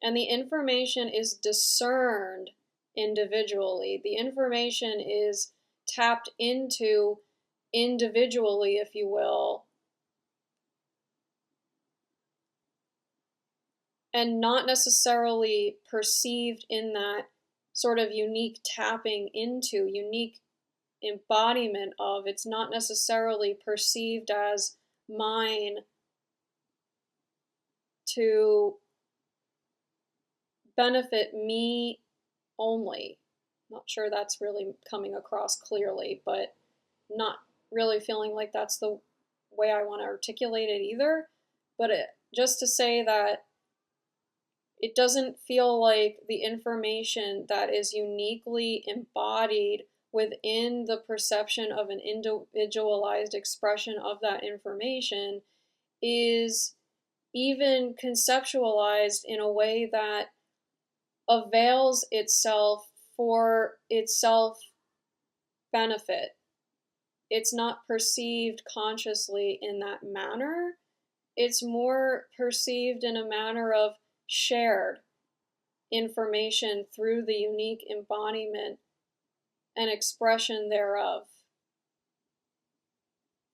And the information is discerned individually. The information is tapped into individually, if you will, and not necessarily perceived in that sort of unique tapping into, unique embodiment of. It's not necessarily perceived as mine to benefit me only. Not sure that's really coming across clearly, but not really feeling like that's the way I want to articulate it either. But just to say that it doesn't feel like the information that is uniquely embodied within the perception of an individualized expression of that information is even conceptualized in a way that avails itself for its self benefit. It's not perceived consciously in that manner. It's more perceived in a manner of shared information through the unique embodiment and expression thereof.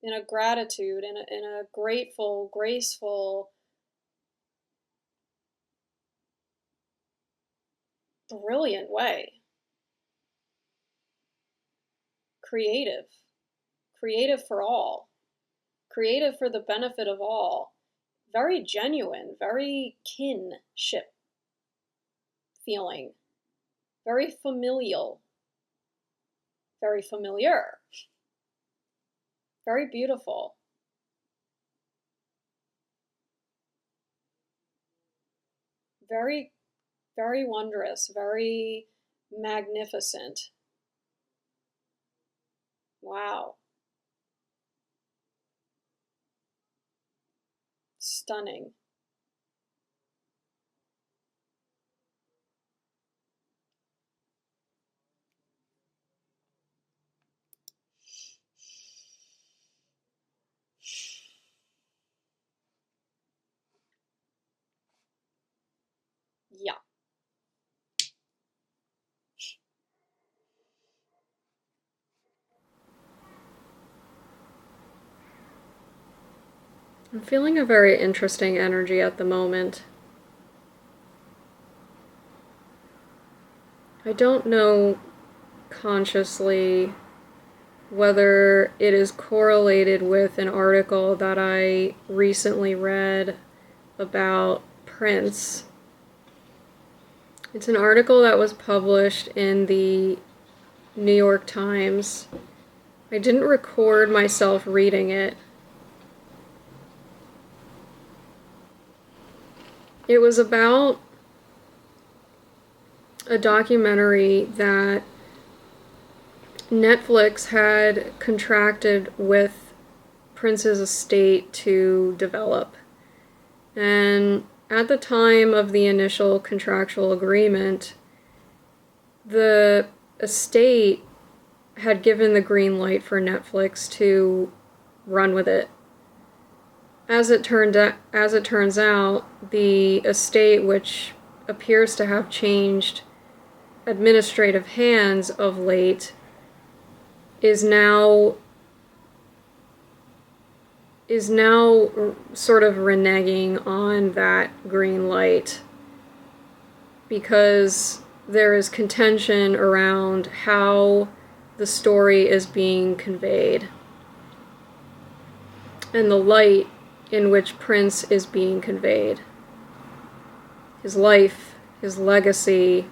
In a gratitude, in a grateful, graceful, brilliant way. Creative for all, creative for the benefit of all, very genuine, very kinship feeling, very familial, very familiar, very beautiful. Very, very wondrous, very magnificent. Wow. Stunning. Yeah. I'm feeling a very interesting energy at the moment. I don't know consciously whether it is correlated with an article that I recently read about Prince. It's an article that was published in the New York Times. I didn't record myself reading it. It was about a documentary that Netflix had contracted with Prince's estate to develop. And at the time of the initial contractual agreement, the estate had given the green light for Netflix to run with it. As it turns out, the estate, which appears to have changed administrative hands of late, is now sort of reneging on that green light, because there is contention around how the story is being conveyed and the light in which Prince is being conveyed. His life, his legacy,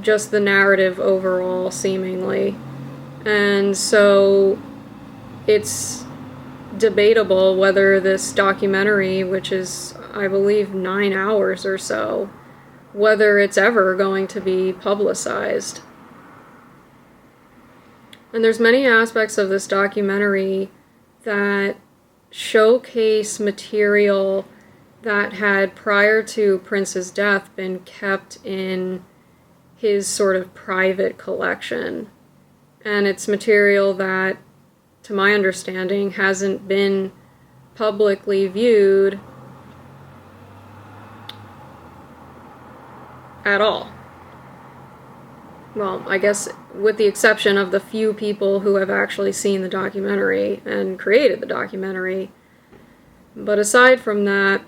just the narrative overall, seemingly. And so it's debatable whether this documentary, which is, I believe, 9 hours or so, whether it's ever going to be publicized. And there's many aspects of this documentary that showcase material that had, prior to Prince's death, been kept in his sort of private collection. And it's material that, to my understanding, hasn't been publicly viewed at all. Well, I guess with the exception of the few people who have actually seen the documentary and created the documentary. But aside from that,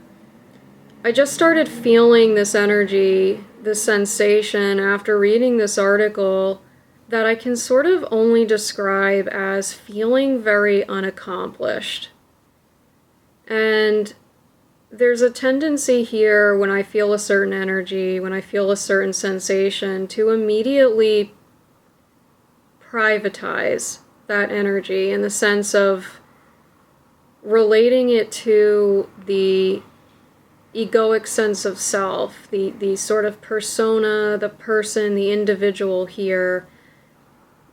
I just started feeling this energy, this sensation after reading this article that I can sort of only describe as feeling very unaccomplished. And there's a tendency here, when I feel a certain energy, when I feel a certain sensation, to immediately privatize that energy in the sense of relating it to the egoic sense of self, the sort of persona, the person, the individual here,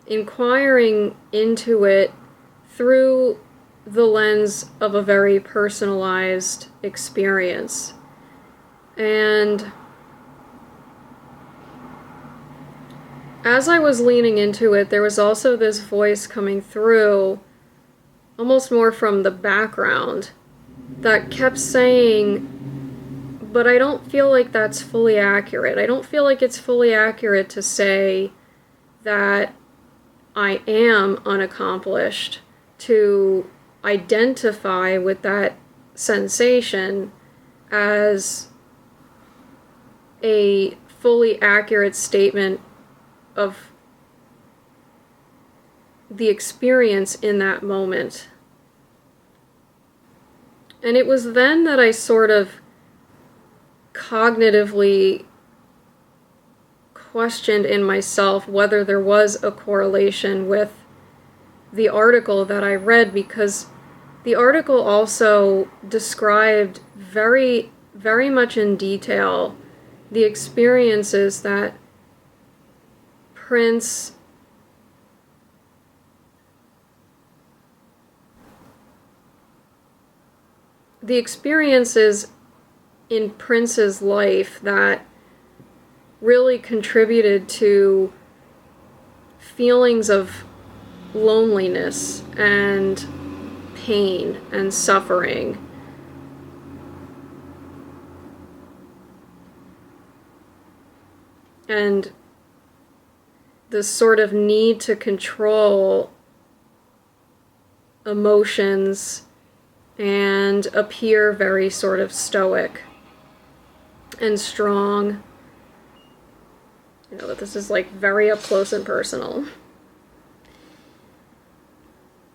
inquiring into it through the lens of a very personalized experience. And as I was leaning into it, there was also this voice coming through, almost more from the background, that kept saying, but I don't feel like that's fully accurate. I don't feel like it's fully accurate to say that I am unaccomplished, to identify with that sensation as a fully accurate statement of the experience in that moment. And it was then that I sort of cognitively questioned in myself whether there was a correlation with the article that I read, because the article also described very, very much in detail the experiences that Prince in Prince's life that really contributed to feelings of loneliness and pain and suffering. And this sort of need to control emotions and appear very sort of stoic and strong. You know, that this is like very up close and personal.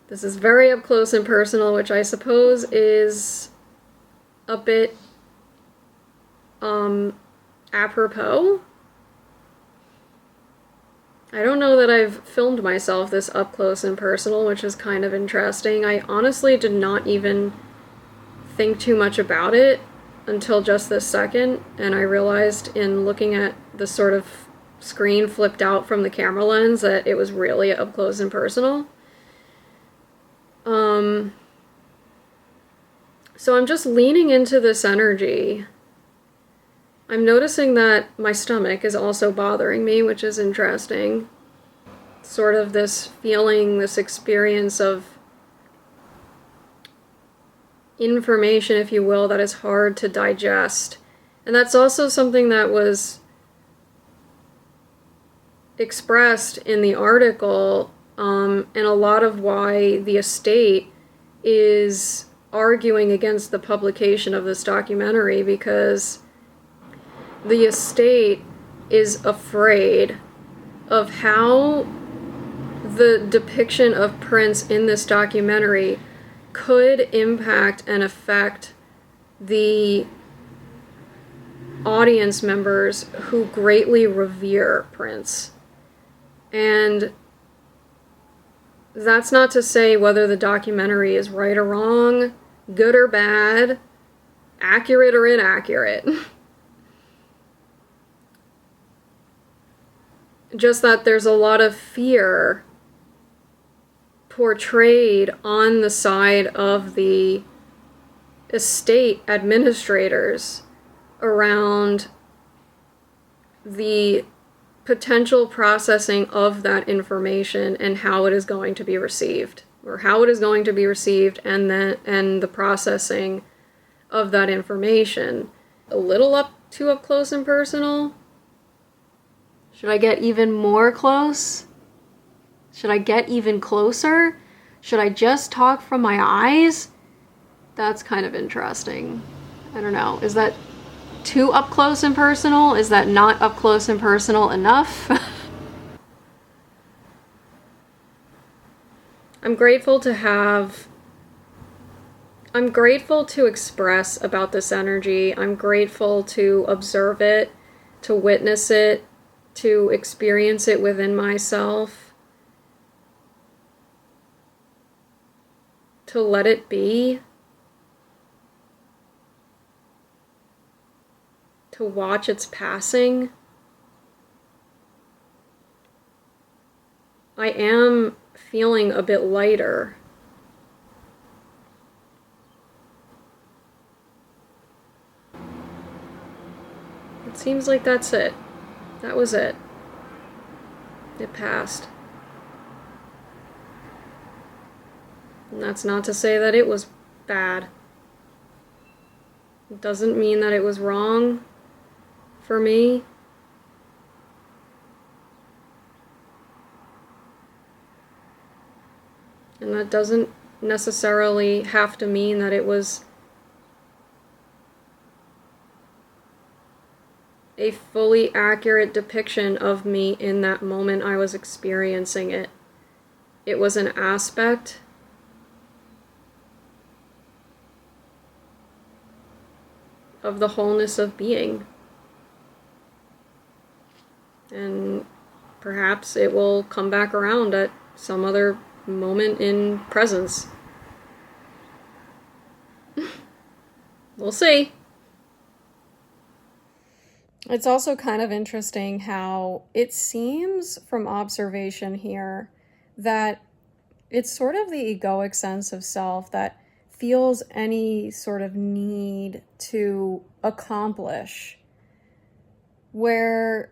This is very up close and personal, which I suppose is a bit apropos. I don't know that I've filmed myself this up close and personal, which is kind of interesting. I honestly did not even think too much about it until just this second, and I realized in looking at the sort of screen flipped out from the camera lens that it was really up close and personal. So I'm just leaning into this energy. I'm noticing that my stomach is also bothering me, which is interesting. Sort of this feeling, this experience of information, if you will, that is hard to digest. And that's also something that was expressed in the article and a lot of why the estate is arguing against the publication of this documentary, because the estate is afraid of how the depiction of Prince in this documentary could impact and affect the audience members who greatly revere Prince. And that's not to say whether the documentary is right or wrong, good or bad, accurate or inaccurate. Just that there's a lot of fear portrayed on the side of the estate administrators around the potential processing of that information and how it is going to be received, or how it is going to be received, and the processing of that information. A little too up close and personal. Should I get even more close? Should I get even closer? Should I just talk from my eyes? That's kind of interesting. I don't know. Is that too up close and personal? Is that not up close and personal enough? I'm grateful to express about this energy. I'm grateful to observe it, to witness it, to experience it within myself. To let it be, to watch its passing. I am feeling a bit lighter. It seems like that's it. That was it. It passed. And that's not to say that it was bad. It doesn't mean that it was wrong for me. And that doesn't necessarily have to mean that it was a fully accurate depiction of me in that moment I was experiencing it. It was an aspect of the wholeness of being. And perhaps it will come back around at some other moment in presence. We'll see. It's also kind of interesting how it seems from observation here that it's sort of the egoic sense of self that feels any sort of need to accomplish, where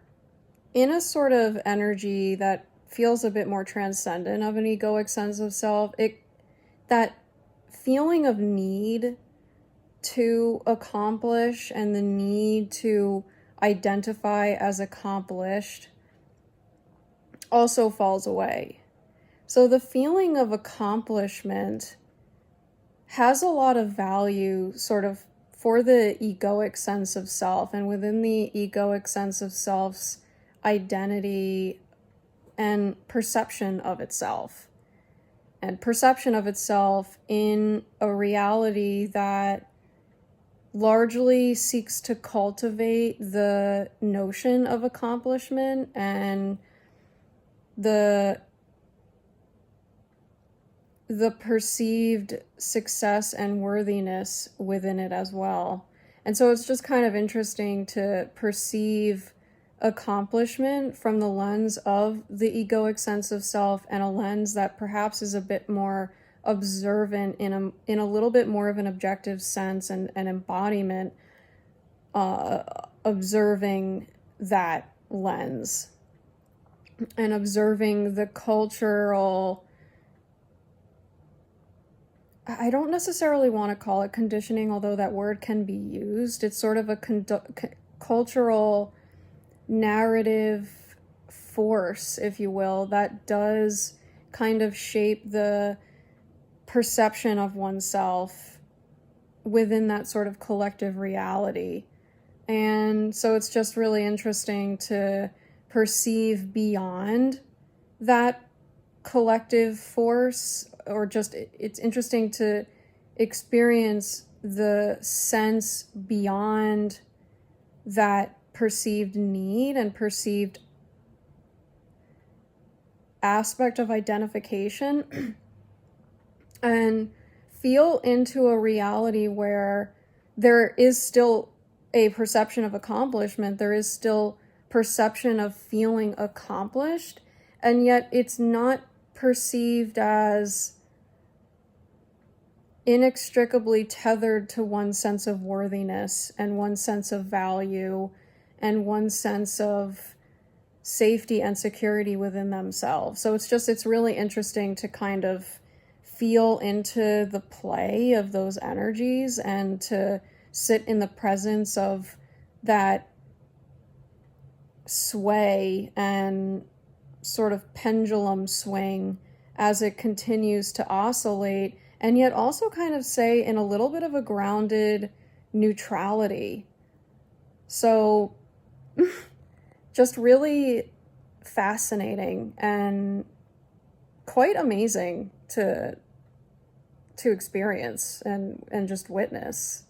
in a sort of energy that feels a bit more transcendent of an egoic sense of self, that feeling of need to accomplish and the need to identify as accomplished also falls away. So the feeling of accomplishment has a lot of value sort of for the egoic sense of self, and within the egoic sense of self's identity and perception of itself. And perception of itself in a reality that largely seeks to cultivate the notion of accomplishment and the perceived success and worthiness within it as well. And so it's just kind of interesting to perceive accomplishment from the lens of the egoic sense of self, and a lens that perhaps is a bit more observant in a little bit more of an objective sense and embodiment, observing that lens and observing the cultural, I don't necessarily want to call it conditioning, although that word can be used. It's sort of a cultural narrative force, if you will, that does kind of shape the perception of oneself within that sort of collective reality. And so it's just really interesting to perceive beyond that collective force, or just it's interesting to experience the sense beyond that perceived need and perceived aspect of identification and feel into a reality where there is still a perception of accomplishment, there is still perception of feeling accomplished, and yet it's not perceived as inextricably tethered to one's sense of worthiness and one's sense of value and one's sense of safety and security within themselves. So it's really interesting to kind of feel into the play of those energies and to sit in the presence of that sway and sort of pendulum swing as it continues to oscillate, and yet also kind of say in a little bit of a grounded neutrality. So just really fascinating and quite amazing to experience and just witness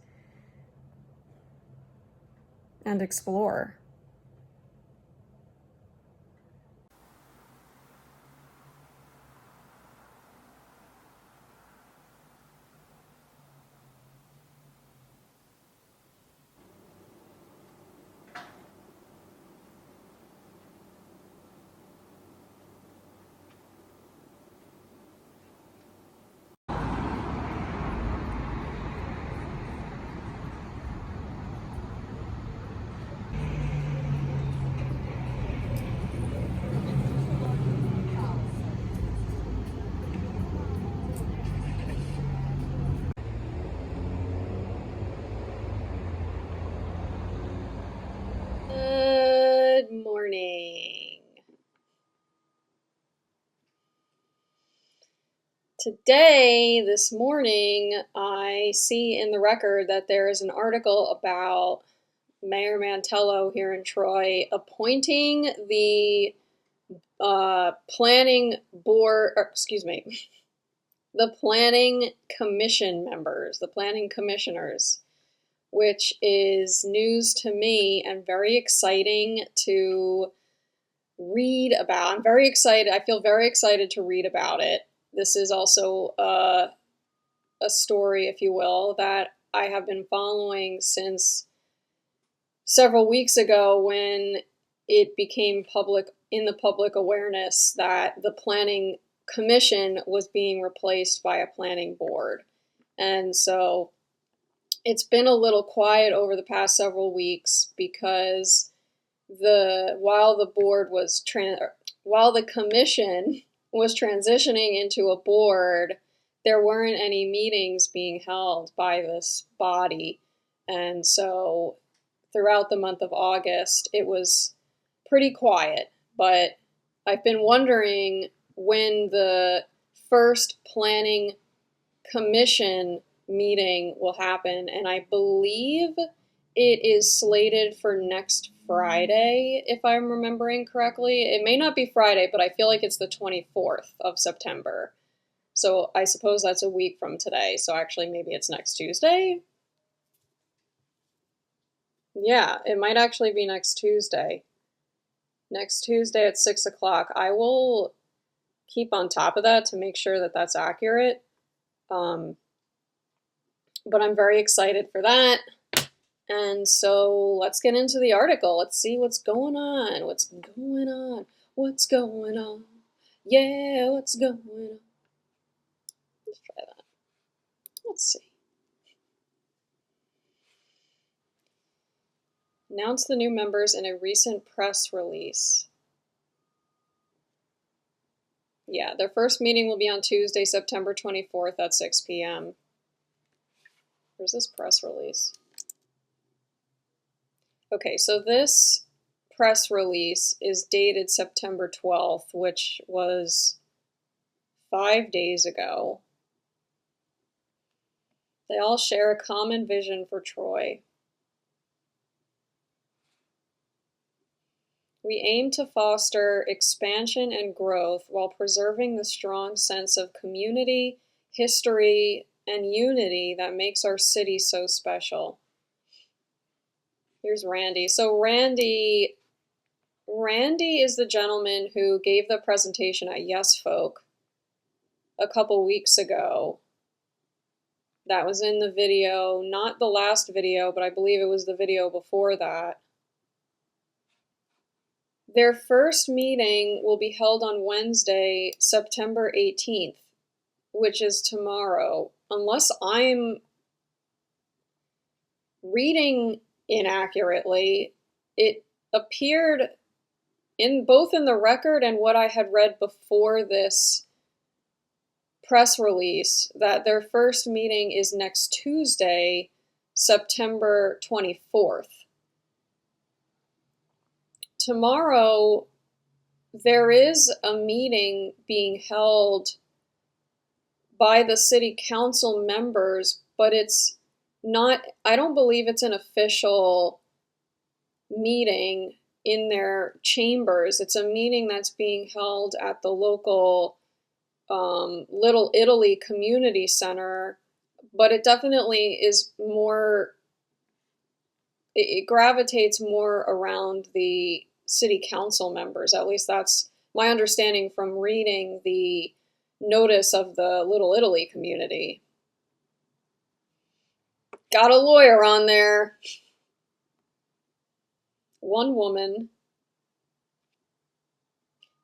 and explore. Good morning. This morning, I see in the record that there is an article about Mayor Mantello here in Troy appointing the planning board, the planning commission members, the planning commissioners, which is news to me and very exciting to read about. I'm very excited. I feel very excited to read about it. This is also a story, if you will, that I have been following since several weeks ago when it became in the public awareness that the planning commission was being replaced by a planning board. And so it's been a little quiet over the past several weeks because while the commission was transitioning into a board, there weren't any meetings being held by this body. And so throughout the month of August, it was pretty quiet. But I've been wondering when the first planning commission meeting will happen, and I believe it is slated for next Friday, if I'm remembering correctly. It may not be Friday, but I feel like it's the 24th of September. So I suppose that's a week from today. So actually maybe it's next Tuesday. Yeah, it might actually be next Tuesday. Next Tuesday at 6 o'clock. I will keep on top of that to make sure that that's accurate. But I'm very excited for that. And so let's get into the article. Let's see what's going on. What's going on? What's going on? Yeah, what's going on? Let's try that. Let's see. Announced the new members in a recent press release. Yeah, their first meeting will be on Tuesday, September 24th at 6 p.m. Where's this press release? Okay, so this press release is dated September 12th, which was 5 days ago. They all share a common vision for Troy. We aim to foster expansion and growth while preserving the strong sense of community, history, and unity that makes our city so special. Here's Randy. So Randy is the gentleman who gave the presentation at Yes Folk a couple weeks ago. That was in the video, not the last video, but I believe it was the video before that. Their first meeting will be held on Wednesday, September 18th, which is tomorrow. Unless I'm reading inaccurately, it appeared both in the record and what I had read before this press release that their first meeting is next Tuesday, September 24th. Tomorrow, there is a meeting being held by the city council members, but it's not, I don't believe it's an official meeting in their chambers. It's a meeting that's being held at the local Little Italy Community Center, but it definitely is more, it gravitates more around the city council members. At least that's my understanding from reading the notice of the Little Italy community. Got a lawyer on there. One woman.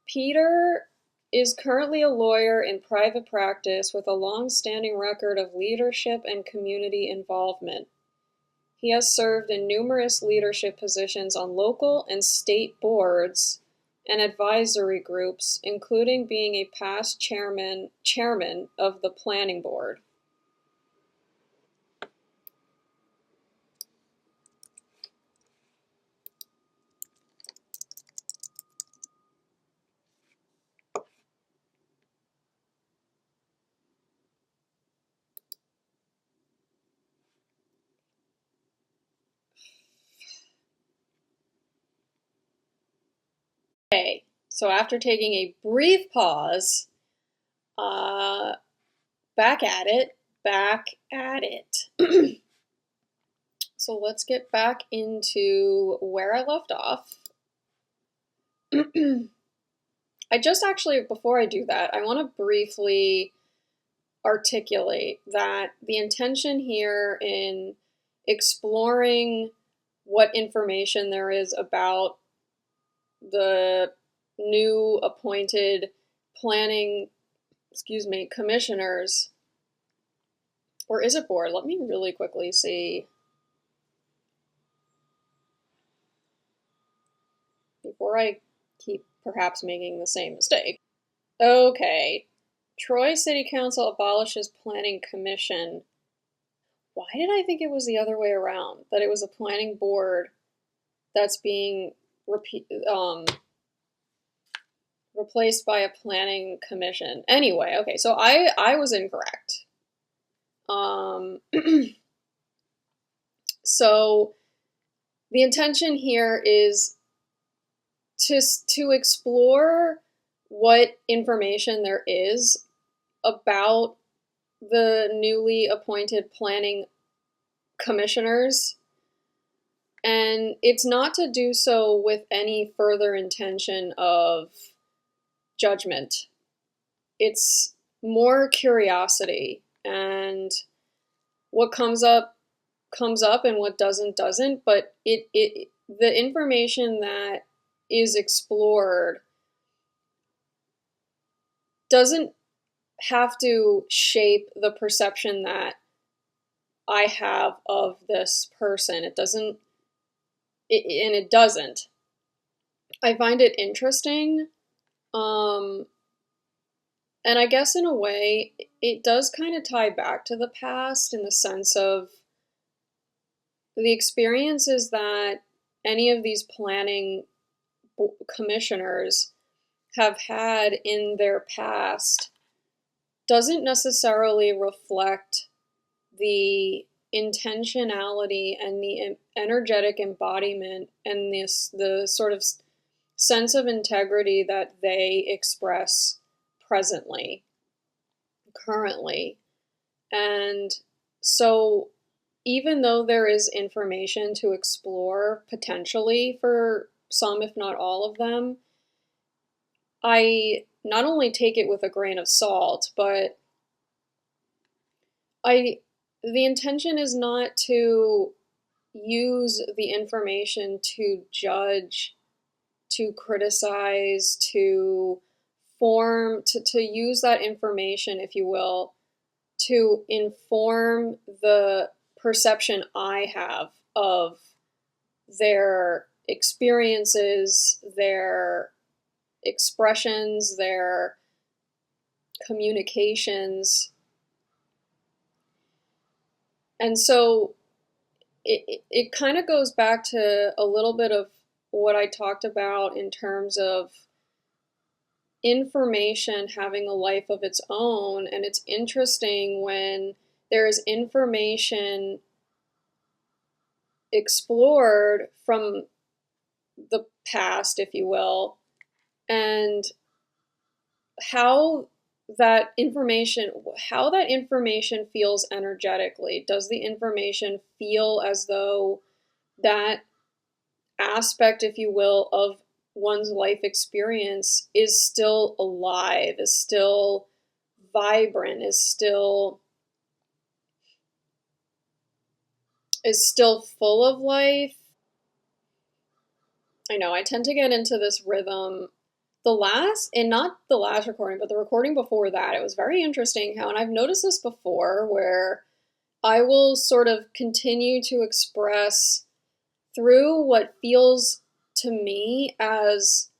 Peter is currently a lawyer in private practice with a long-standing record of leadership and community involvement. He has served in numerous leadership positions on local and state boards and advisory groups, including being a past chairman of the planning board. Okay, so after taking a brief pause, back at it. So let's get back into where I left off. I just actually, before I do that, I want to briefly articulate that the intention here in exploring what information there is about the new appointed commissioners, or is it board? Let me really quickly see before I keep perhaps making the same mistake. Okay, Troy City Council abolishes Planning Commission. Why did I think it was the other way around? That it was a planning board that's being replaced by a planning commission. Anyway, okay, so I was incorrect. So the intention here is to explore what information there is about the newly appointed planning commissioners, and it's not to do so with any further intention of judgment. It's more curiosity, and what comes up and what doesn't, but the information that is explored doesn't have to shape the perception that I have of this person. It doesn't. I find it interesting, and I guess in a way it does kind of tie back to the past in the sense of the experiences that any of these planning commissioners have had in their past doesn't necessarily reflect the intentionality and the energetic embodiment and the sort of sense of integrity that they express presently, currently. And so even though there is information to explore potentially for some, if not all of them, I not only take it with a grain of salt, but the intention is not to use the information to judge, to criticize, to form, to use that information, if you will, to inform the perception I have of their experiences, their expressions, their communications. And so it kind of goes back to a little bit of what I talked about in terms of information having a life of its own. And it's interesting when there is information explored from the past, if you will, and how that information feels energetically. Does the information feel as though that aspect, if you will, of one's life experience is still alive, is still vibrant, is still full of life? I know I tend to get into this rhythm. Not the last recording, but the recording before that, it was very interesting how, and I've noticed this before, where I will sort of continue to express through what feels to me as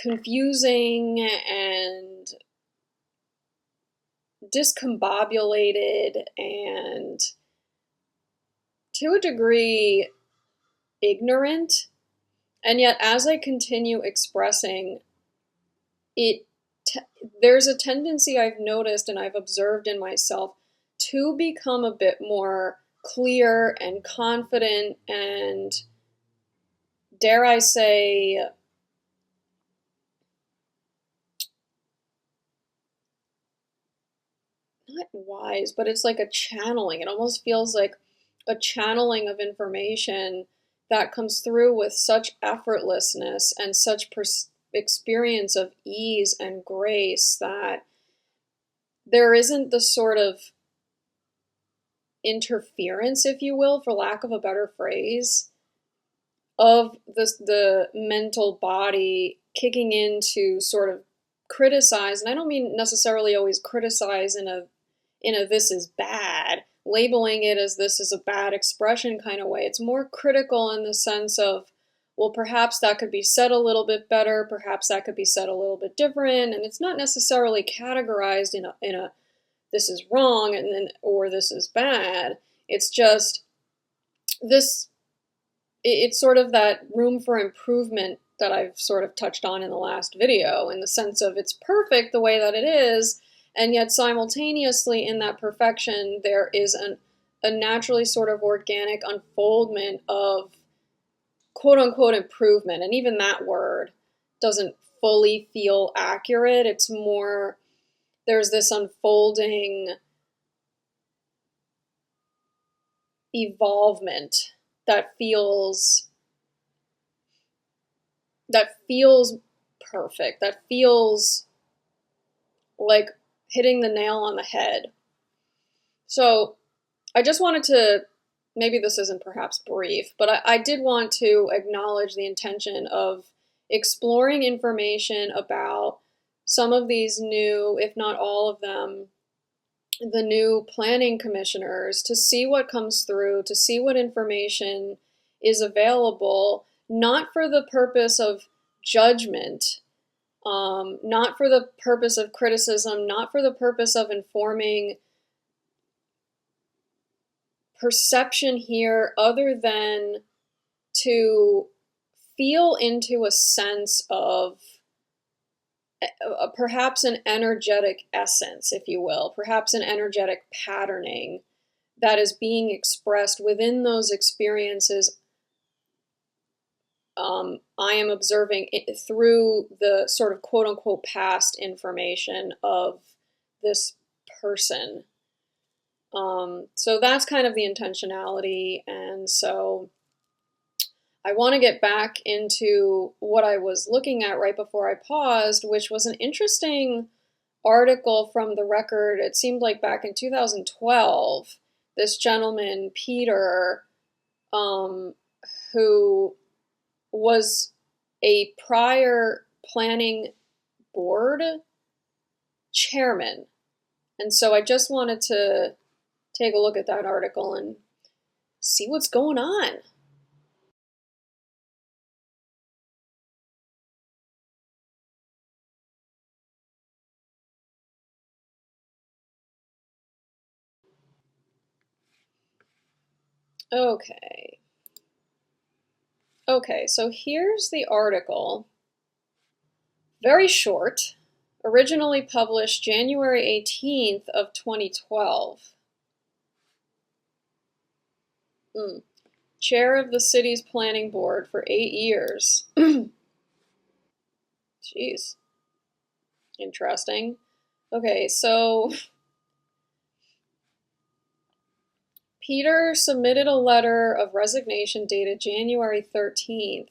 confusing and discombobulated and to a degree ignorant. And yet as I continue expressing it, there's a tendency I've noticed and I've observed in myself to become a bit more clear and confident and, dare I say, not wise, but it's like a channeling. It almost feels like a channeling of information that comes through with such effortlessness and such experience of ease and grace that there isn't the sort of interference, if you will, for lack of a better phrase, of the mental body kicking in to sort of criticize. And I don't mean necessarily always criticize in a this is bad, labeling it as this is a bad expression kind of way. It's more critical in the sense of, well, perhaps that could be said a little bit better, perhaps that could be said a little bit different, and it's not necessarily categorized in a this is wrong and then or this is bad. It's just this. It's sort of that room for improvement that I've sort of touched on in the last video, in the sense of it's perfect the way that it is, and yet simultaneously in that perfection there is a naturally sort of organic unfoldment of quote-unquote improvement. And even that word doesn't fully feel accurate. It's more, there's this unfolding evolvement that feels perfect, that feels like hitting the nail on the head. So I just wanted to, maybe this isn't perhaps brief, but I did want to acknowledge the intention of exploring information about some of these new, if not all of them, the new planning commissioners, to see what comes through, to see what information is available, not for the purpose of judgment, not for the purpose of criticism, not for the purpose of informing perception here, other than to feel into a sense of perhaps an energetic essence, if you will, perhaps an energetic patterning that is being expressed within those experiences. I am observing it through the sort of quote unquote past information of this person. So that's kind of the intentionality. And so I want to get back into what I was looking at right before I paused, which was an interesting article from the Record. It seemed like back in 2012, this gentleman, Peter, who was a prior planning board chairman. And so I just wanted to take a look at that article and see what's going on. Okay. Okay, so here's the article. Very short. Originally published January 18th of 2012. Chair of the city's planning board for 8 years. Jeez. Interesting. Okay, so Peter submitted a letter of resignation dated January 13th.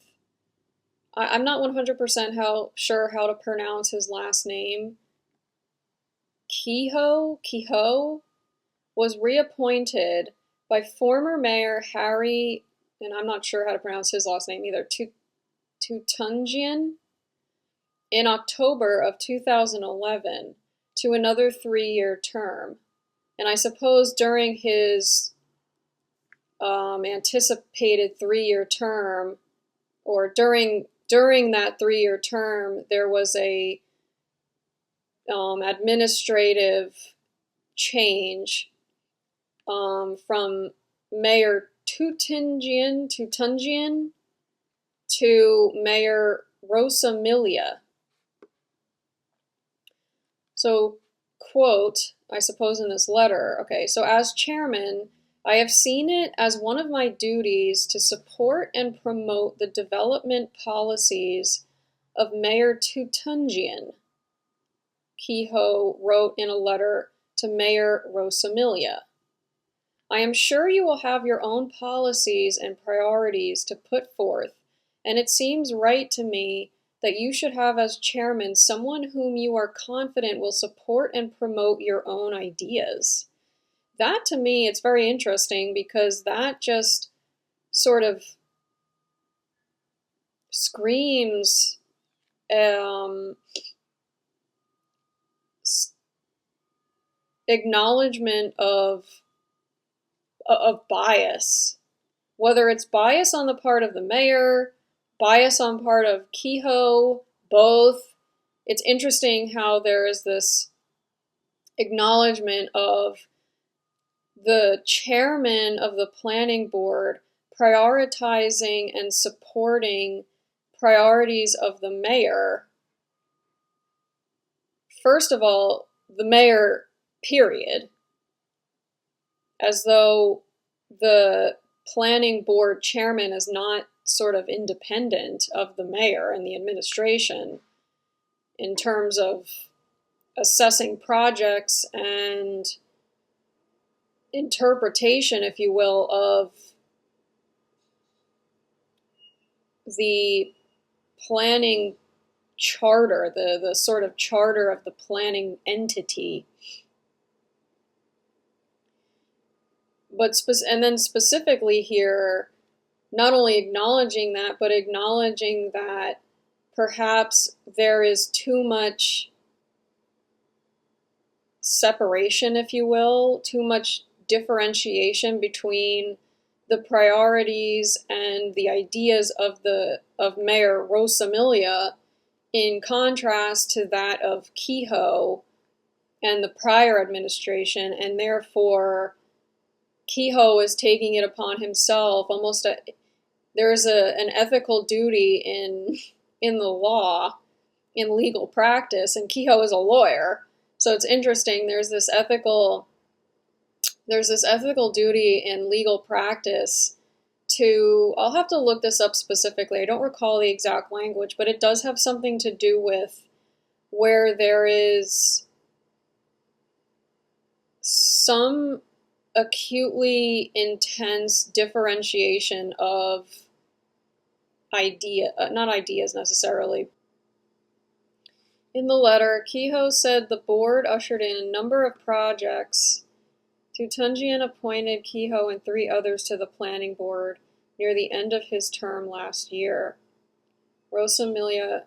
I'm not 100% sure how to pronounce his last name. Kehoe was reappointed by former Mayor Harry, and I'm not sure how to pronounce his last name either, Tutungian, in October of 2011 to another 3-year term. And I suppose during his anticipated 3-year term, or during that 3-year term, there was a administrative change from Mayor Tutungian to Mayor Rosamilia. So, quote, I suppose in this letter, okay, so as chairman, I have seen it as one of my duties to support and promote the development policies of Mayor Tutungian, Kehoe wrote in a letter to Mayor Rosamilia. I am sure you will have your own policies and priorities to put forth, and it seems right to me that you should have as chairman someone whom you are confident will support and promote your own ideas. That, to me, it's very interesting because that just sort of screams acknowledgement of bias, whether it's bias on the part of the mayor, bias on part of Kehoe, both. It's interesting how there is this acknowledgement of the chairman of the planning board prioritizing and supporting priorities of the mayor. First of all, the mayor, period. As though the planning board chairman is not sort of independent of the mayor and the administration in terms of assessing projects and interpretation, if you will, of the planning charter, the sort of charter of the planning entity. And then specifically here, not only acknowledging that, but acknowledging that perhaps there is too much separation, if you will, too much differentiation between the priorities and the ideas of Mayor Rosamilia in contrast to that of Kehoe and the prior administration, and therefore Kehoe is taking it upon himself. There's an ethical duty in the law in legal practice, and Kehoe is a lawyer. So it's interesting, there's this ethical duty in legal practice to, I'll have to look this up specifically, I don't recall the exact language, but it does have something to do with where there is some acutely intense differentiation of not ideas necessarily. In the letter, Kehoe said the board ushered in a number of projects. Tunjian appointed Kehoe and 3 others to the planning board near the end of his term last year. Rosamilia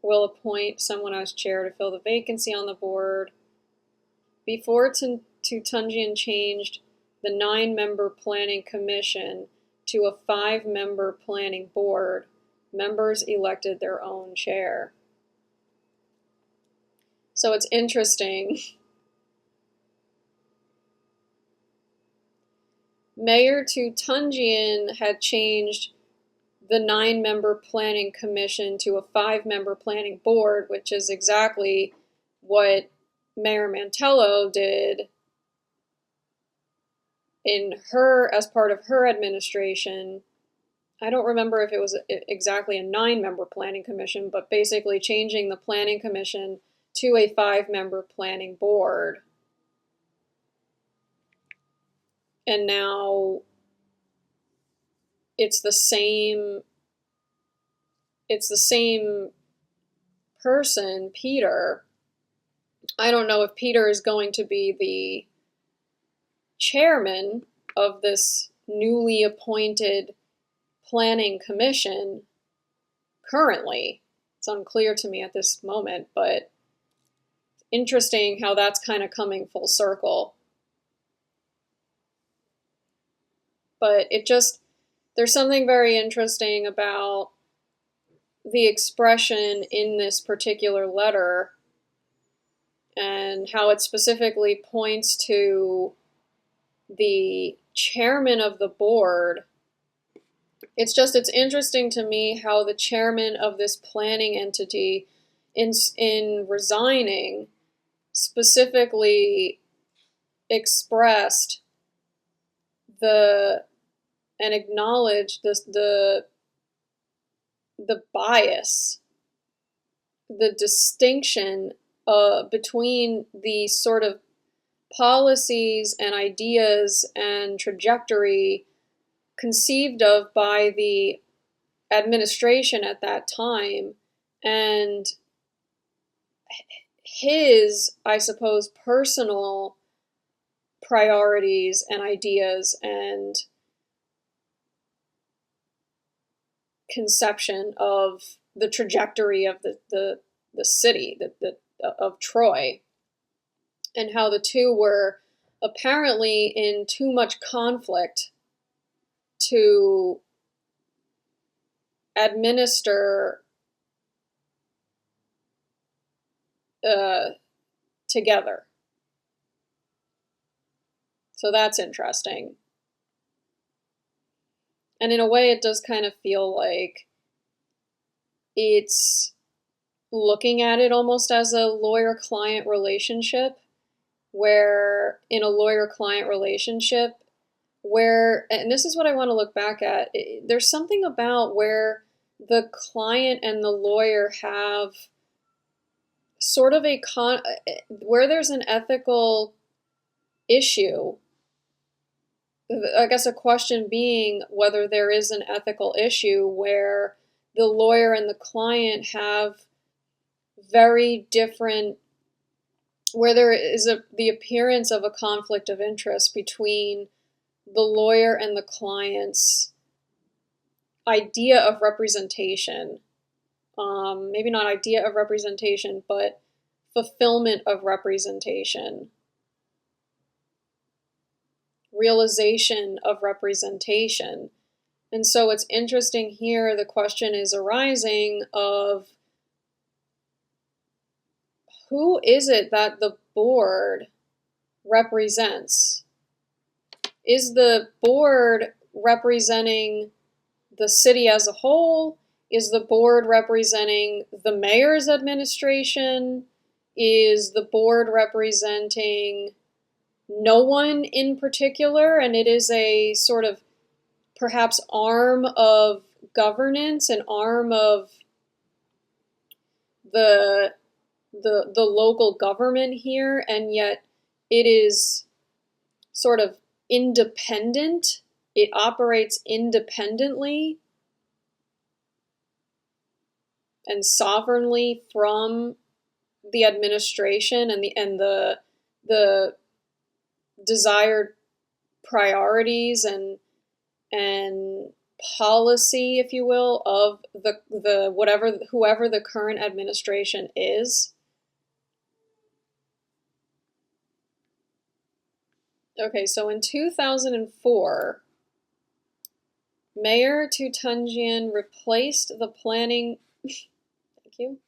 will appoint someone as chair to fill the vacancy on the board. Before Tunjian changed the 9-member planning commission to a 5-member planning board, members elected their own chair. So it's interesting. Mayor Tunjian had changed the 9-member planning commission to a 5-member planning board, which is exactly what Mayor Mantello did as part of her administration. I don't remember if it was exactly a 9-member planning commission, but basically changing the planning commission to a 5-member planning board. And now it's the same person, Peter. I don't know if Peter is going to be the chairman of this newly appointed planning commission currently. It's unclear to me at this moment, but interesting how that's kind of coming full circle. But there's something very interesting about the expression in this particular letter and how it specifically points to the chairman of the board. It's interesting to me how the chairman of this planning entity in resigning specifically expressed and acknowledged the bias, the distinction between the sort of policies and ideas and trajectory conceived of by the administration at that time and his, I suppose, personal priorities and ideas and conception of the trajectory of the city of Troy, and how the two were apparently in too much conflict to administer together. So that's interesting. And in a way, it does kind of feel like it's looking at it almost as a lawyer-client relationship, where in a lawyer-client relationship, and this is what I want to look back at, there's something about where the client and the lawyer have sort of where there's an ethical issue. I guess a question being whether there is an ethical issue where the lawyer and the client have very different, where there is the appearance of a conflict of interest between the lawyer and the client's idea of representation. Maybe not idea of representation, but fulfillment of representation. Realization of representation. And so it's interesting here, the question is arising of who is it that the board represents? Is the board representing the city as a whole? Is the board representing the mayor's administration? Is the board representing no one in particular, and it is a sort of perhaps arm of governance, an arm of the local government here, and yet it is sort of independent. It operates independently and sovereignly from the administration and the desired priorities and policy, if you will, of the whoever the current administration is. Okay, so in 2004, Mayor Tutungian replaced the planning. Thank you.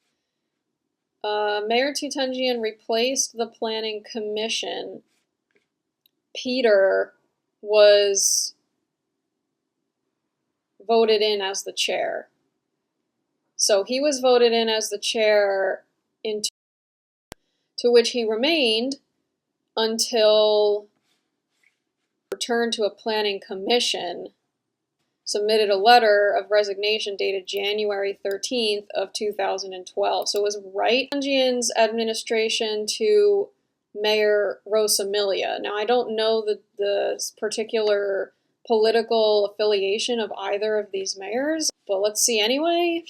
Mayor Tutungian replaced the planning commission. Peter was voted in as the chair. So he was voted in as the chair to which he remained until returned to a planning commission, submitted a letter of resignation dated January 13th of 2012. So it was right Tutungian's administration to Mayor Rosamilia. Now, I don't know the particular political affiliation of either of these mayors, but let's see anyway,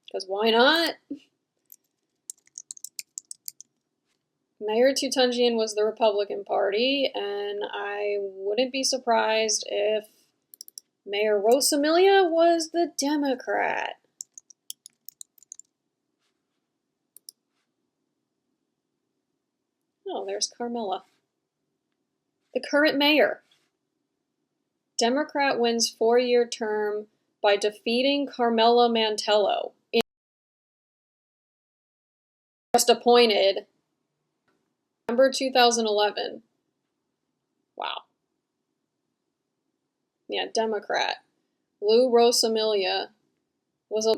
because why not? Mayor Tutungian was the Republican Party, and I wouldn't be surprised if Mayor Rosamilia was the Democrat. Oh, there's Carmela. The current mayor. Democrat wins 4-year term by defeating Carmela Mantello. Just appointed November 2011. Wow. Yeah, Democrat. Lou Rosamilia was a...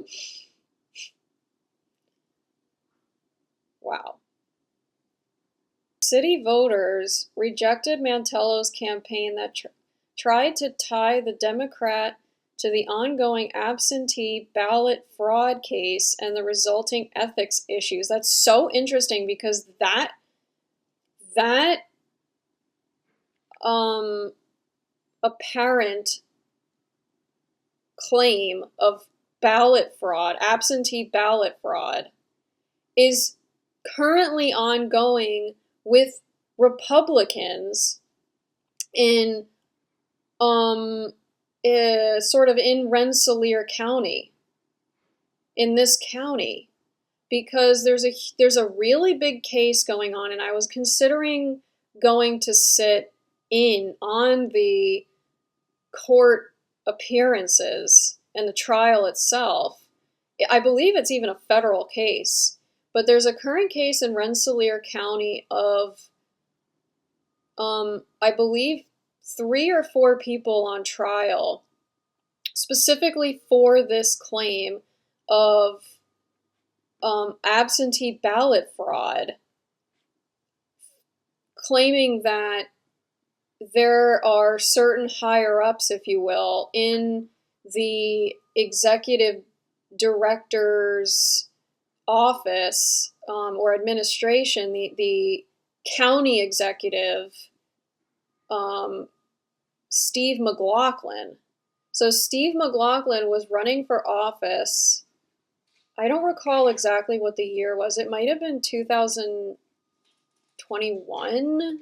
Wow. City voters rejected Mantello's campaign that tried to tie the Democrat to the ongoing absentee ballot fraud case and the resulting ethics issues. That's so interesting because that apparent claim of ballot fraud, absentee ballot fraud, is currently ongoing with Republicans in sort of in Rensselaer County, in this county, because there's a really big case going on, and I was considering going to sit in on the court appearances and the trial itself. I believe it's even a federal case, but there's a current case in Rensselaer County of, I believe, 3 or 4 people on trial, specifically for this claim of absentee ballot fraud, claiming that there are certain higher-ups, if you will, in the executive director's office or administration, the county executive, Steve McLaughlin. So Steve McLaughlin was running for office. I don't recall exactly what the year was. It might have been 2021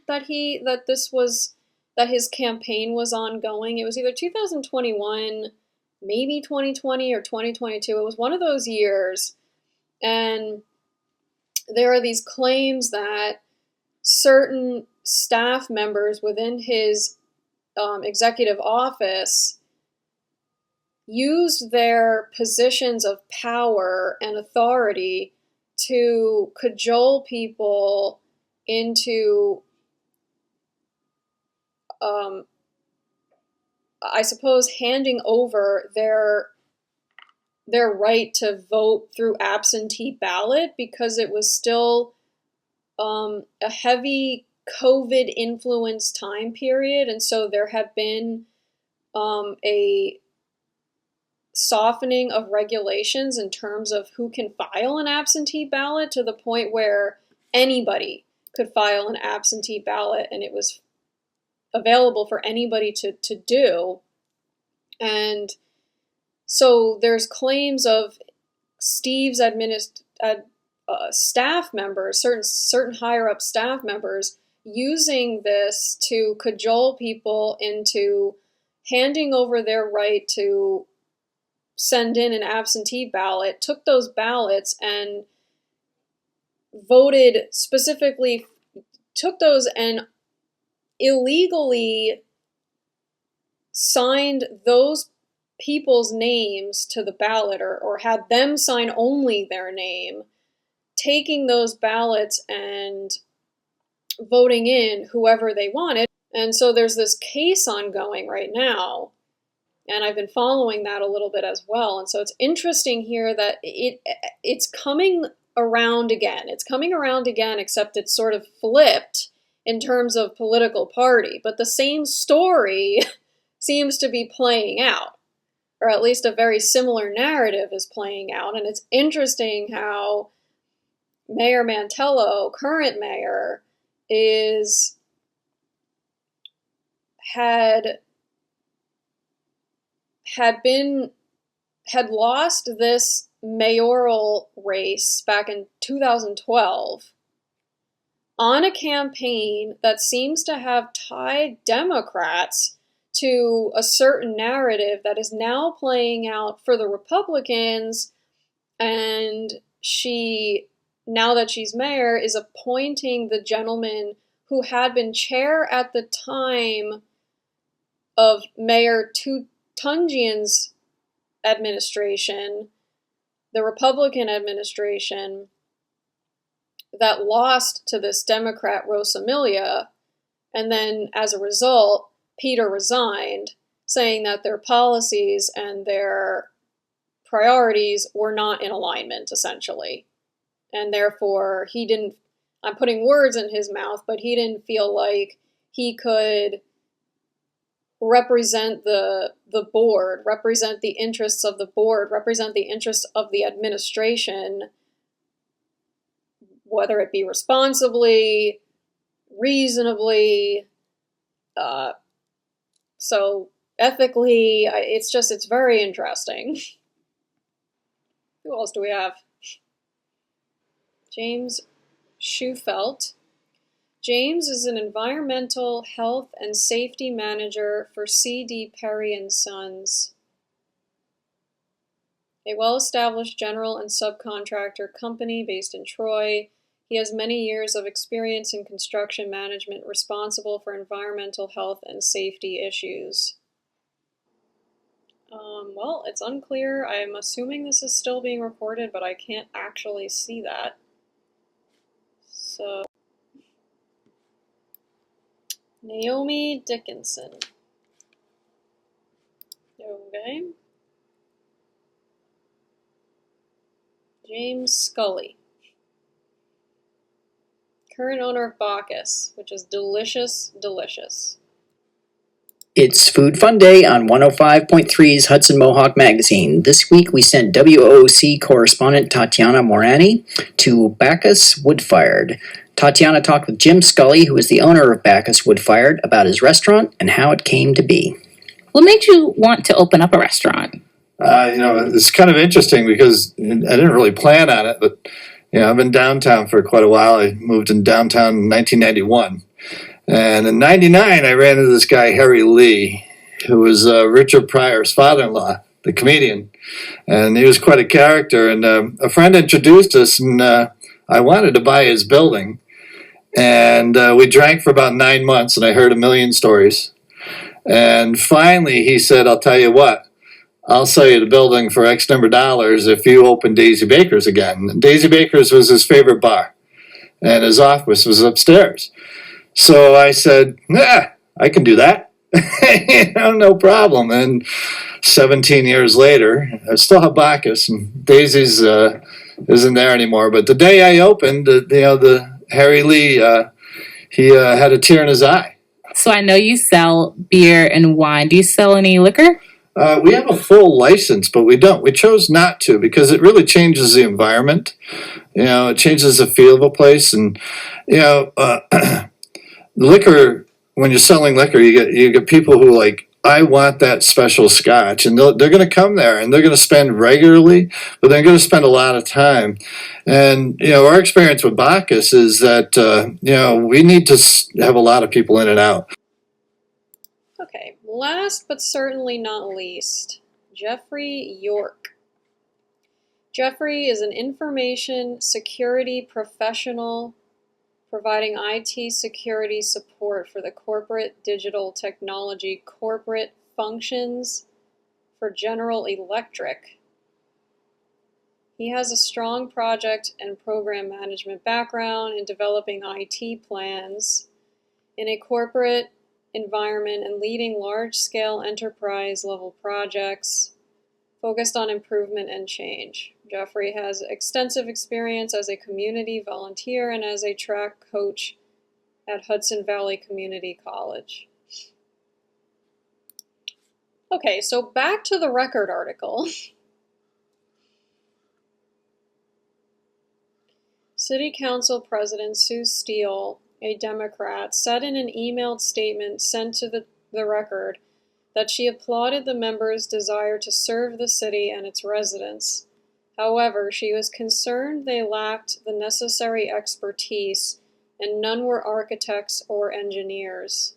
that his campaign was ongoing. It was either 2021, maybe 2020 or 2022. It was one of those years. And there are these claims that certain staff members within his executive office used their positions of power and authority to cajole people into, I suppose, handing over their their right to vote through absentee ballot because it was still a heavy COVID influenced time period, and so there had been a softening of regulations in terms of who can file an absentee ballot, to the point where anybody could file an absentee ballot and it was available for anybody to do. And so there's claims of Steve's staff members, certain higher up staff members, using this to cajole people into handing over their right to send in an absentee ballot, took those ballots and voted specifically, took those and illegally signed those people's names to the ballot, or had them sign only their name, taking those ballots and voting in whoever they wanted. And so there's this case ongoing right now, and I've been following that a little bit as well. And so it's interesting here that it's coming around again. It's coming around again, except it's sort of flipped in terms of political party. But the same story seems to be playing out, or at least a very similar narrative is playing out. And it's interesting how Mayor Mantello, current mayor, had lost this mayoral race back in 2012 on a campaign that seems to have tied Democrats to a certain narrative that is now playing out for the Republicans, and she, now that she's mayor, is appointing the gentleman who had been chair at the time of Mayor Tunjian's administration, the Republican administration, that lost to this Democrat Rosamilia, and then as a result, Peter resigned, saying that their policies and their priorities were not in alignment, essentially. And therefore, he didn't, I'm putting words in his mouth, but he didn't feel like he could represent the board, represent the interests of the board, represent the interests of the administration, whether it be responsibly, reasonably, so ethically. It's very interesting. Who else do we have? James Schufelt. James is an environmental health and safety manager for C.D. Perry & Sons, a well-established general and subcontractor company based in Troy. He has many years of experience in construction management responsible for environmental health and safety issues. Well, it's unclear. I'm assuming this is still being recorded, but I can't actually see that. So, Naomi Dickinson. Okay. James Scully. Current owner of Bacchus, which is delicious, delicious. It's Food Fun Day on 105.3's Hudson Mohawk magazine. This week we sent WOOC correspondent Tatiana Morani to Bacchus Wood-Fired. Tatiana talked with Jim Scully, who is the owner of Bacchus Wood-Fired, about his restaurant and how it came to be. What made you want to open up a restaurant? It's kind of interesting because I didn't really plan on it, but I've been downtown for quite a while. I moved in downtown in 1991. And in 99, I ran into this guy, Harry Lee, who was Richard Pryor's father-in-law, the comedian. And he was quite a character. And a friend introduced us, and I wanted to buy his building. And we drank for about 9 months, and I heard a million stories. And finally, he said, I'll tell you what, I'll sell you the building for X number of dollars if you open Daisy Baker's again. And Daisy Baker's was his favorite bar, and his office was upstairs. So I said, I can do that. No problem. And 17 years later. I still have Bacchus, and Daisy's isn't there anymore. But the day I opened, the Harry Lee, he had a tear in his eye. So I know you sell beer and wine. Do you sell any liquor? We have a full license, but we don't. We chose not to because it really changes the environment. It changes the feel of a place, and liquor. When you're selling liquor, you get people who like, I want that special scotch, and they're going to come there and they're going to spend regularly, but they're going to spend a lot of time. And our experience with Bacchus is that we need to have a lot of people in and out. Okay, last but certainly not least, Jeffrey York. Jeffrey is an information security professional providing IT security support for the corporate digital technology corporate functions for General Electric. He has a strong project and program management background in developing IT plans in a corporate environment and leading large-scale enterprise-level projects focused on improvement and change. Jeffrey has extensive experience as a community volunteer and as a track coach at Hudson Valley Community College. Okay, so back to the record article. City Council President Sue Steele, a Democrat, said in an emailed statement sent to the record that she applauded the members' desire to serve the city and its residents. However, she was concerned they lacked the necessary expertise and none were architects or engineers.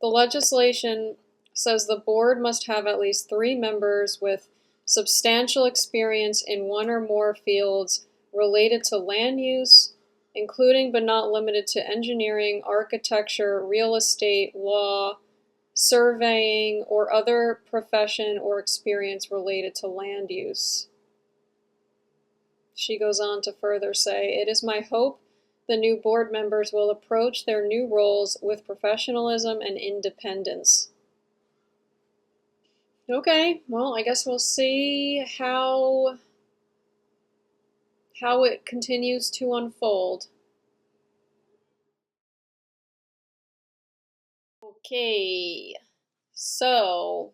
The legislation says the board must have at least 3 members with substantial experience in one or more fields related to land use, including but not limited to engineering, architecture, real estate, law, surveying, or other profession or experience related to land use. She goes on to further say, "It is my hope the new board members will approach their new roles with professionalism and independence." Okay, well, I guess we'll see how it continues to unfold. Okay, so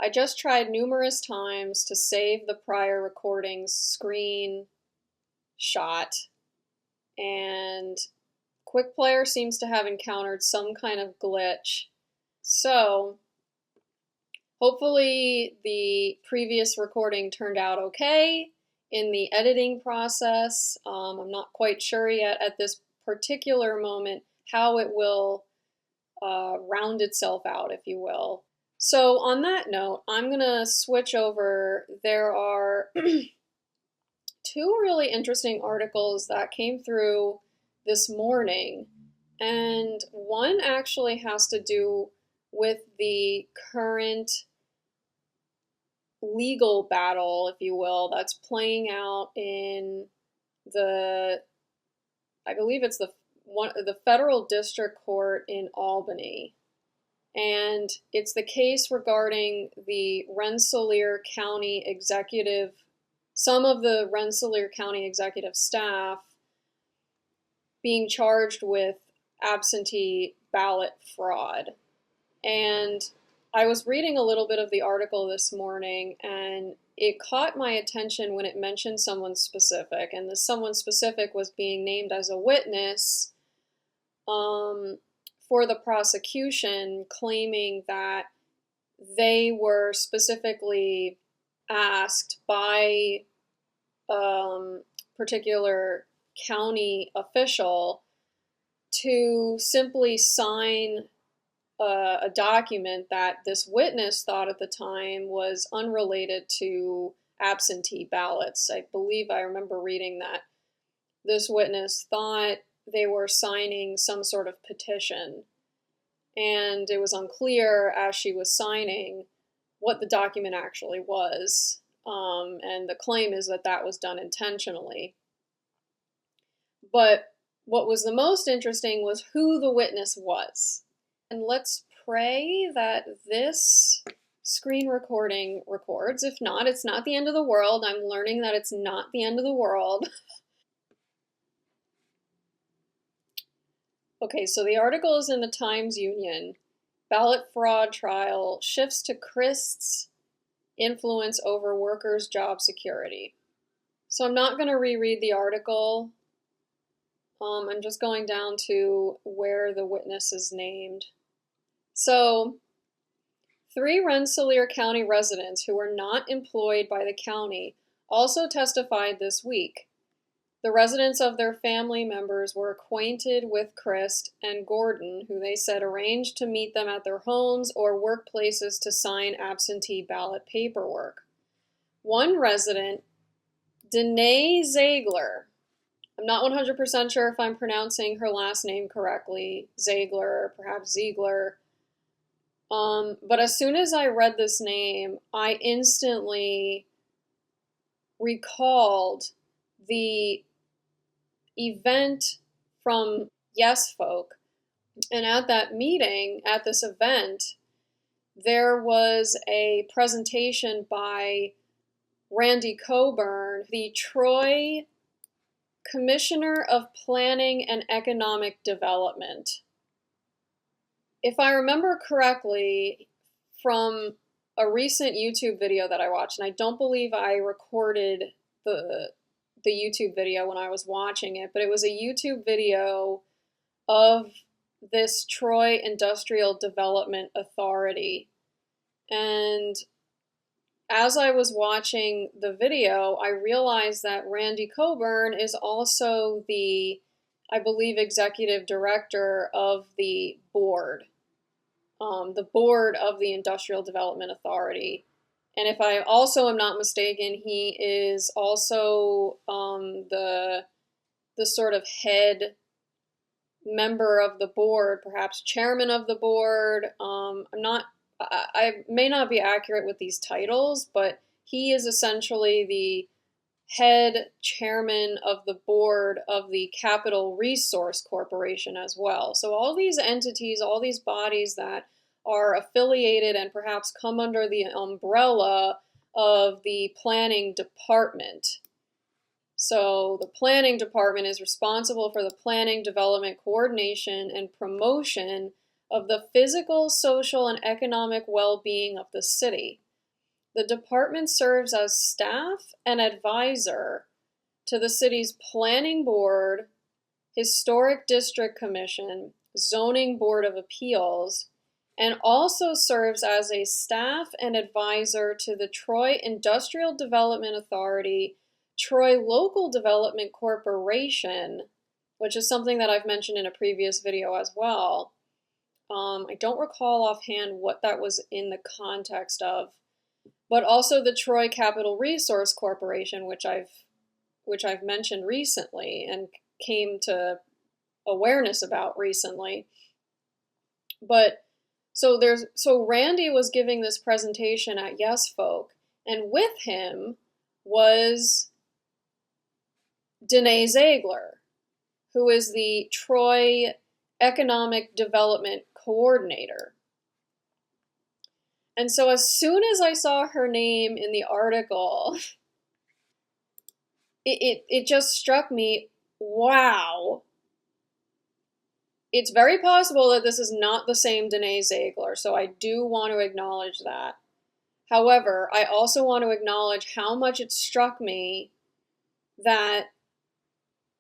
I just tried numerous times to save the prior recording's screen shot, and Quick Player seems to have encountered some kind of glitch. So hopefully the previous recording turned out okay in the editing process. I'm not quite sure yet at this particular moment how it will round itself out, if you will. So on that note, I'm gonna switch over. There are 2 really interesting articles that came through this morning, and one actually has to do with the current legal battle, if you will, that's playing out in I believe it's the federal district court in Albany. And it's the case regarding the Rensselaer County executive, some of the Rensselaer County executive staff being charged with absentee ballot fraud. And I was reading a little bit of the article this morning, and it caught my attention when it mentioned someone specific, and this someone specific was being named as a witness for the prosecution, claiming that they were specifically asked by particular county official to simply sign a document that this witness thought at the time was unrelated to absentee ballots. I believe I remember reading that this witness thought they were signing some sort of petition, and it was unclear as she was signing what the document actually was. And the claim is that that was done intentionally. But what was the most interesting was who the witness was. And let's pray that this screen recording records. If not, it's not the end of the world. I'm learning that it's not the end of the world. Okay, so the article is in the Times-Union. Ballot fraud trial shifts to Christ's influence over workers' job security. So I'm not going to reread the article. I'm just going down to where the witness is named. So, 3 Rensselaer County residents who were not employed by the county also testified this week. The residents of their family members were acquainted with Christ and Gordon, who they said arranged to meet them at their homes or workplaces to sign absentee ballot paperwork. One resident, Danae Ziegler, I'm not 100% sure if I'm pronouncing her last name correctly, Ziegler or perhaps Ziegler, but as soon as I read this name, I instantly recalled the event from Yes Folk. And at that meeting, at this event, there was a presentation by Randy Coburn, the Troy Commissioner of Planning and Economic Development. If I remember correctly from a recent YouTube video that I watched, and I don't believe I recorded the YouTube video when I was watching it, but it was a YouTube video of this Troy Industrial Development Authority. And as I was watching the video, I realized that Randy Coburn is also the, I believe, executive director of the board of the Industrial Development Authority. And if I also am not mistaken, he is also the sort of head member of the board, perhaps chairman of the board. I may not be accurate with these titles, but he is essentially the head chairman of the board of the Capital Resource Corporation as well. So all these entities, all these bodies that are affiliated and perhaps come under the umbrella of the planning department. So the planning department is responsible for the planning, development, coordination, and promotion of the physical, social, and economic well-being of the city. The department serves as staff and advisor to the city's planning board, historic district commission, zoning board of appeals, and also serves as a staff and advisor to the Troy Industrial Development Authority, Troy Local Development Corporation, which is something that I've mentioned in a previous video as well. I don't recall offhand what that was in the context of, but also the Troy Capital Resource Corporation, which I've mentioned recently and came to awareness about recently. But so Randy was giving this presentation at Yes Folk, and with him was Danae Ziegler, who is the Troy Economic Development Coordinator. And so as soon as I saw her name in the article, it just struck me, wow. It's very possible that this is not the same Danae Ziegler, so I do want to acknowledge that. However, I also want to acknowledge how much it struck me that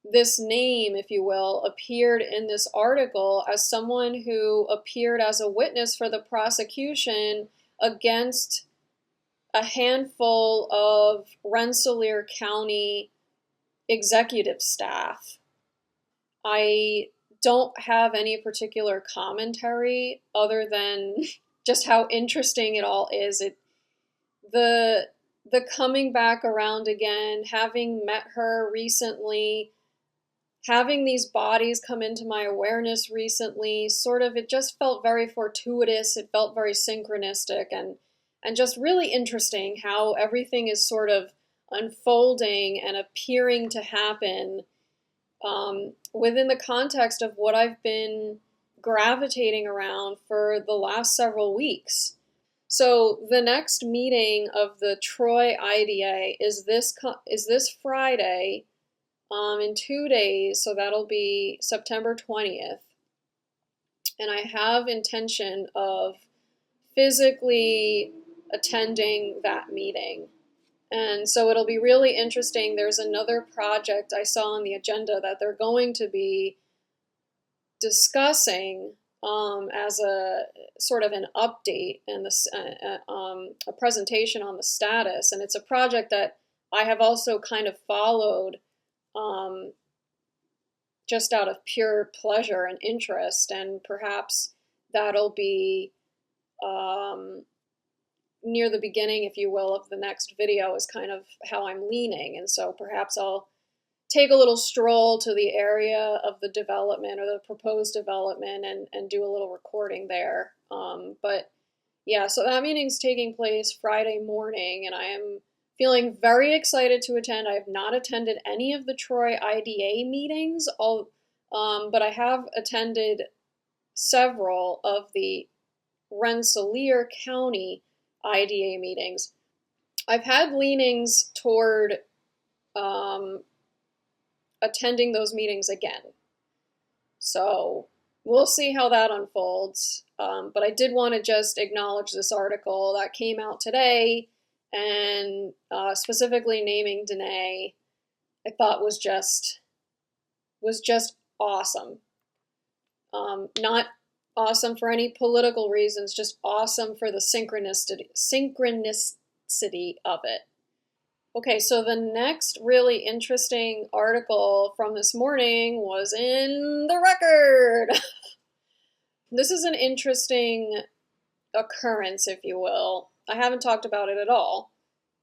this name, if you will, appeared in this article as someone who appeared as a witness for the prosecution against a handful of Rensselaer County executive staff. I don't have any particular commentary other than just how interesting it all is. The coming back around again, having met her recently, having these bodies come into my awareness recently, it just felt very fortuitous. It felt very synchronistic and just really interesting how everything is sort of unfolding and appearing to happen within the context of what I've been gravitating around for the last several weeks. So the next meeting of the Troy IDA is this Friday, in 2 days, so that'll be September 20th. And I have intention of physically attending that meeting. And so it'll be really interesting. There's another project I saw on the agenda that they're going to be discussing as a sort of an update and a presentation on the status. And it's a project that I have also kind of followed just out of pure pleasure and interest, and perhaps that'll be near the beginning, if you will, of the next video is kind of how I'm leaning. And so perhaps I'll take a little stroll to the area of the development or the proposed development and do a little recording there. But yeah, so that meeting's taking place Friday morning, and I am feeling very excited to attend. I have not attended any of the Troy IDA meetings, but I have attended several of the Rensselaer County IDA meetings. I've had leanings toward attending those meetings again. So we'll see how that unfolds. But I did want to just acknowledge this article that came out today, and specifically naming Danae, I thought was just awesome. Not awesome for any political reasons, just awesome for the synchronicity of it. Okay, so the next really interesting article from this morning was in the Record. This is an interesting occurrence, if you will. I haven't talked about it at all,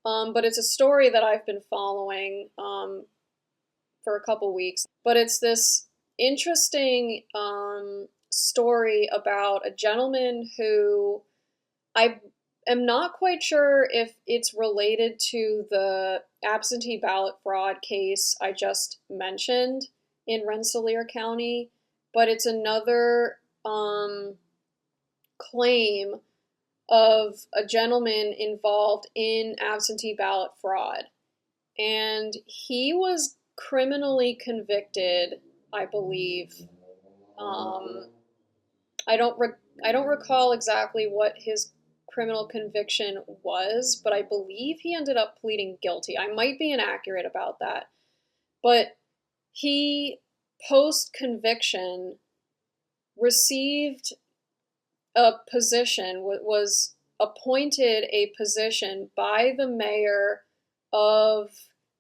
but it's a story that I've been following for a couple weeks. But it's this interesting story about a gentleman who I am not quite sure if it's related to the absentee ballot fraud case I just mentioned in Rensselaer County, but it's another claim of a gentleman involved in absentee ballot fraud. And he was criminally convicted, I believe. I don't recall exactly what his criminal conviction was, but I believe he ended up pleading guilty. I might be inaccurate about that. But he, post-conviction, received a position, was appointed a position by the mayor of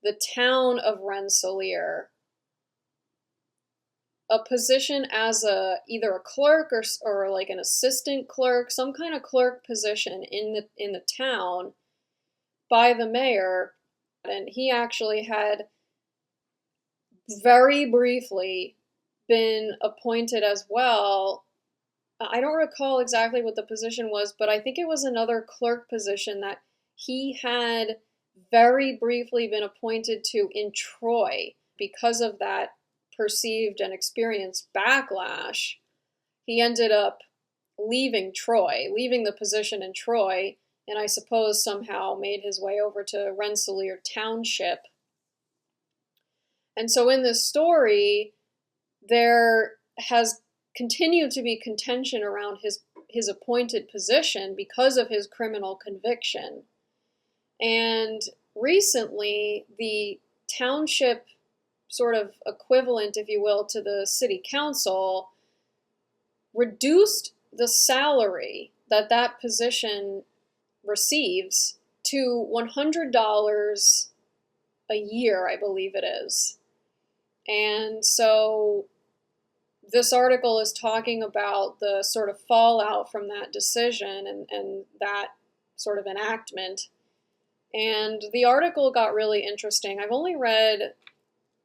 the town of Rensselaer, a position as either a clerk or like an assistant clerk, some kind of clerk position in the town by the mayor. And he actually had very briefly been appointed as well. I don't recall exactly what the position was, but I think it was another clerk position that he had very briefly been appointed to in Troy. Because of that perceived and experienced backlash, he ended up leaving the position in Troy, and I suppose somehow made his way over to Rensselaer Township. And so in this story, there has continued to be contention around his appointed position because of his criminal conviction. And recently, the township sort of equivalent, if you will, to the city council reduced the salary that position receives to $100 a year, I believe it is. And so this article is talking about the sort of fallout from that decision and that sort of enactment. And the article got really interesting. I've only read,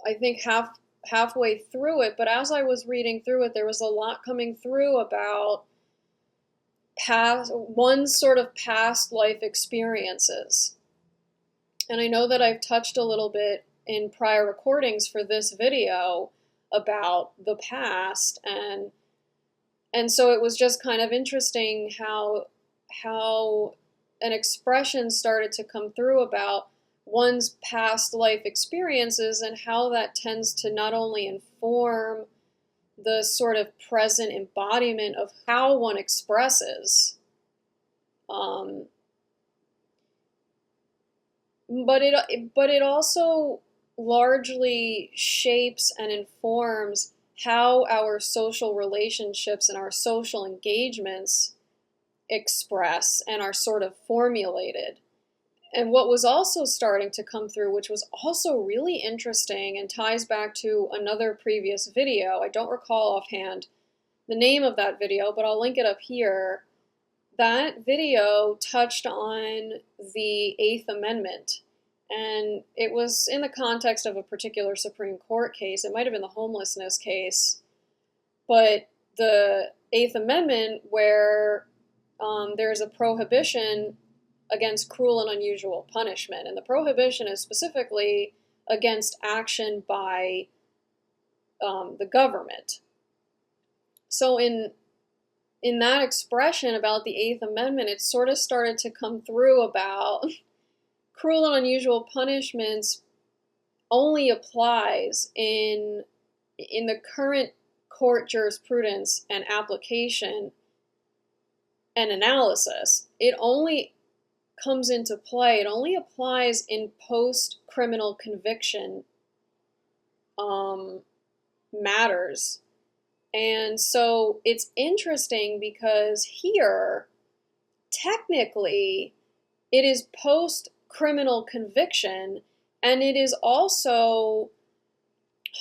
I think, halfway through it, but as I was reading through it, there was a lot coming through about one's sort of past life experiences. And I know that I've touched a little bit in prior recordings for this video about the past and And so it was just kind of interesting how an expression started to come through about one's past life experiences and how that tends to not only inform the sort of present embodiment of how one expresses, but it also largely shapes and informs how our social relationships and our social engagements express and are sort of formulated. And what was also starting to come through, which was also really interesting and ties back to another previous video, I don't recall offhand the name of that video, but I'll link it up here. That video touched on the Eighth Amendment, and it was in the context of a particular Supreme Court case. It might have been the homelessness case, but the Eighth Amendment, where there's a prohibition against cruel and unusual punishment, and the prohibition is specifically against action by the government. So in that expression about the Eighth Amendment, it sort of started to come through about cruel and unusual punishments only applies in the current court jurisprudence and application and analysis. It only comes into play, it only applies in post-criminal conviction matters. And so it's interesting because here, technically, it is post-criminal conviction, and it is also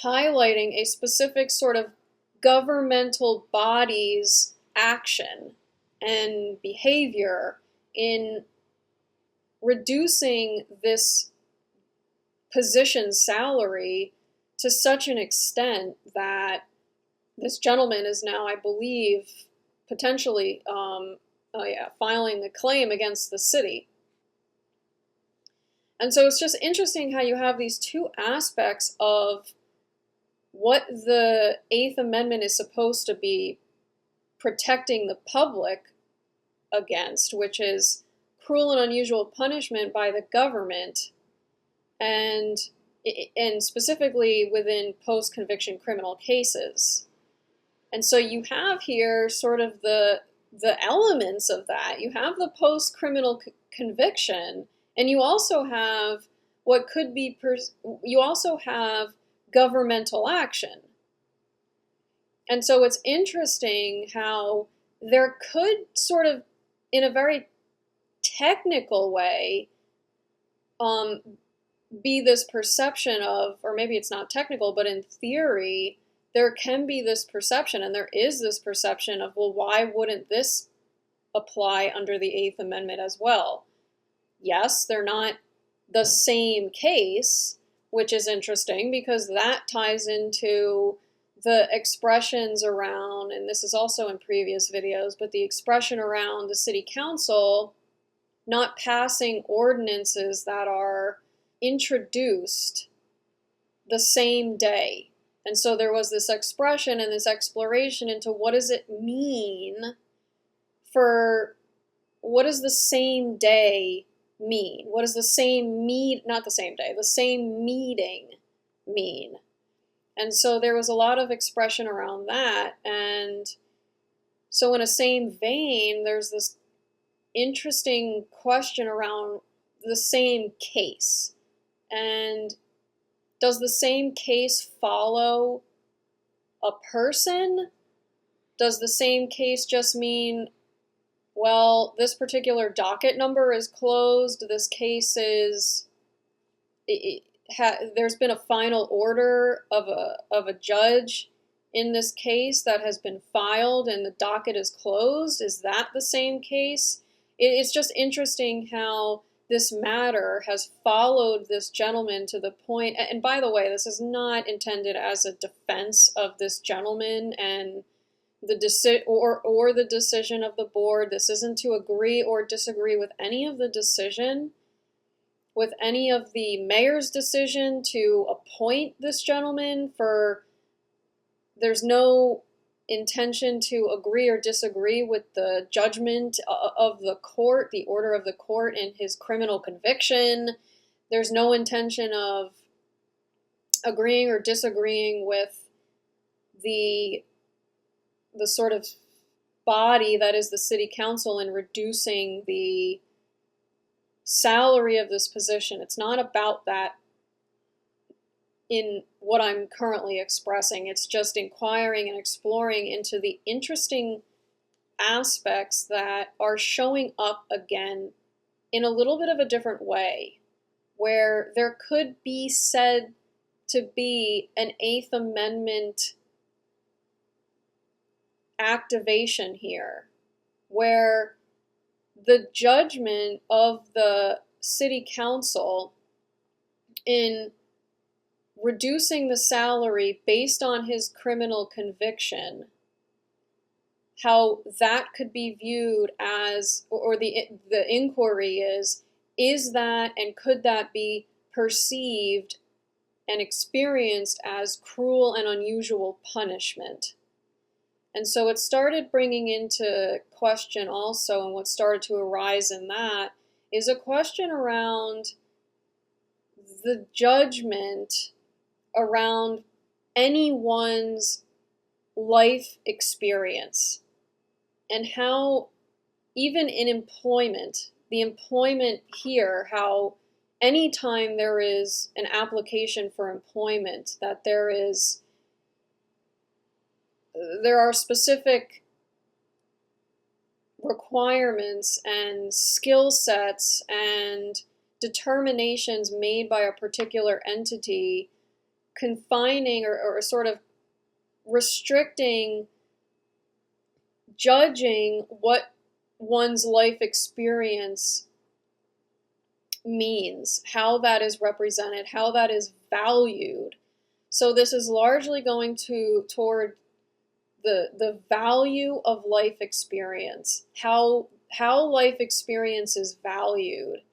highlighting a specific sort of governmental body's action and behavior in reducing this position's salary to such an extent that this gentleman is now, I believe, potentially filing a claim against the city. And so it's just interesting how you have these two aspects of what the Eighth Amendment is supposed to be protecting the public against, which is cruel and unusual punishment by the government, and specifically within post-conviction criminal cases. And so you have here sort of the elements of that. You have the post-criminal conviction, and you also have what could be, you also have governmental action. And so it's interesting how there could sort of, in a very technical way, be this perception of, or maybe it's not technical, but in theory, there can be this perception, and there is this perception of, well, why wouldn't this apply under the Eighth Amendment as well? Yes, they're not the same case, which is interesting because that ties into the expressions around, and this is also in previous videos, but the expression around the city council not passing ordinances that are introduced the same day. And so there was this expression and this exploration into what does it mean for, what does the same day mean? What does the same not the same day, the same meeting mean? And so there was a lot of expression around that. And so in a same vein, there's this interesting question around the same case. And does the same case follow a person? Does the same case just mean, well, this particular docket number is closed, this case is, there's been a final order of a judge in this case that has been filed and the docket is closed? Is that the same case? It's just interesting how this matter has followed this gentleman to the point, and by the way, this is not intended as a defense of this gentleman and the the decision of the board. This isn't to agree or disagree with any of the decision, with any of the mayor's decision to appoint this gentleman. There's no intention to agree or disagree with the judgment of the court, the order of the court in his criminal conviction. There's no intention of agreeing or disagreeing with the sort of body that is the city council in reducing the salary of this position. It's not about that in what I'm currently expressing. It's just inquiring and exploring into the interesting aspects that are showing up again in a little bit of a different way, where there could be said to be an Eighth Amendment activation here, where the judgment of the city council in reducing the salary based on his criminal conviction, how that could be viewed as, or the inquiry is that and could that be perceived and experienced as cruel and unusual punishment? And so it started bringing into question also, and what started to arise in that is a question around the judgment around anyone's life experience, and how even in employment, the employment here, how anytime there is an application for employment, that there are specific requirements and skill sets and determinations made by a particular entity confining or sort of restricting judging what one's life experience means, how that is represented, how that is valued. So this is largely going toward the value of life experience, how life experience is valued.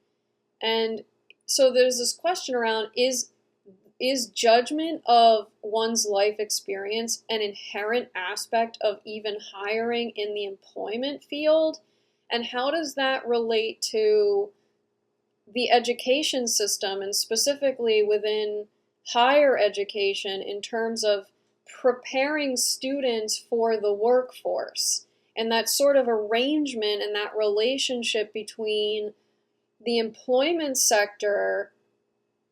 And so there's this question around, is judgment of one's life experience an inherent aspect of even hiring in the employment field? And how does that relate to the education system, and specifically within higher education, in terms of preparing students for the workforce, and that sort of arrangement and that relationship between the employment sector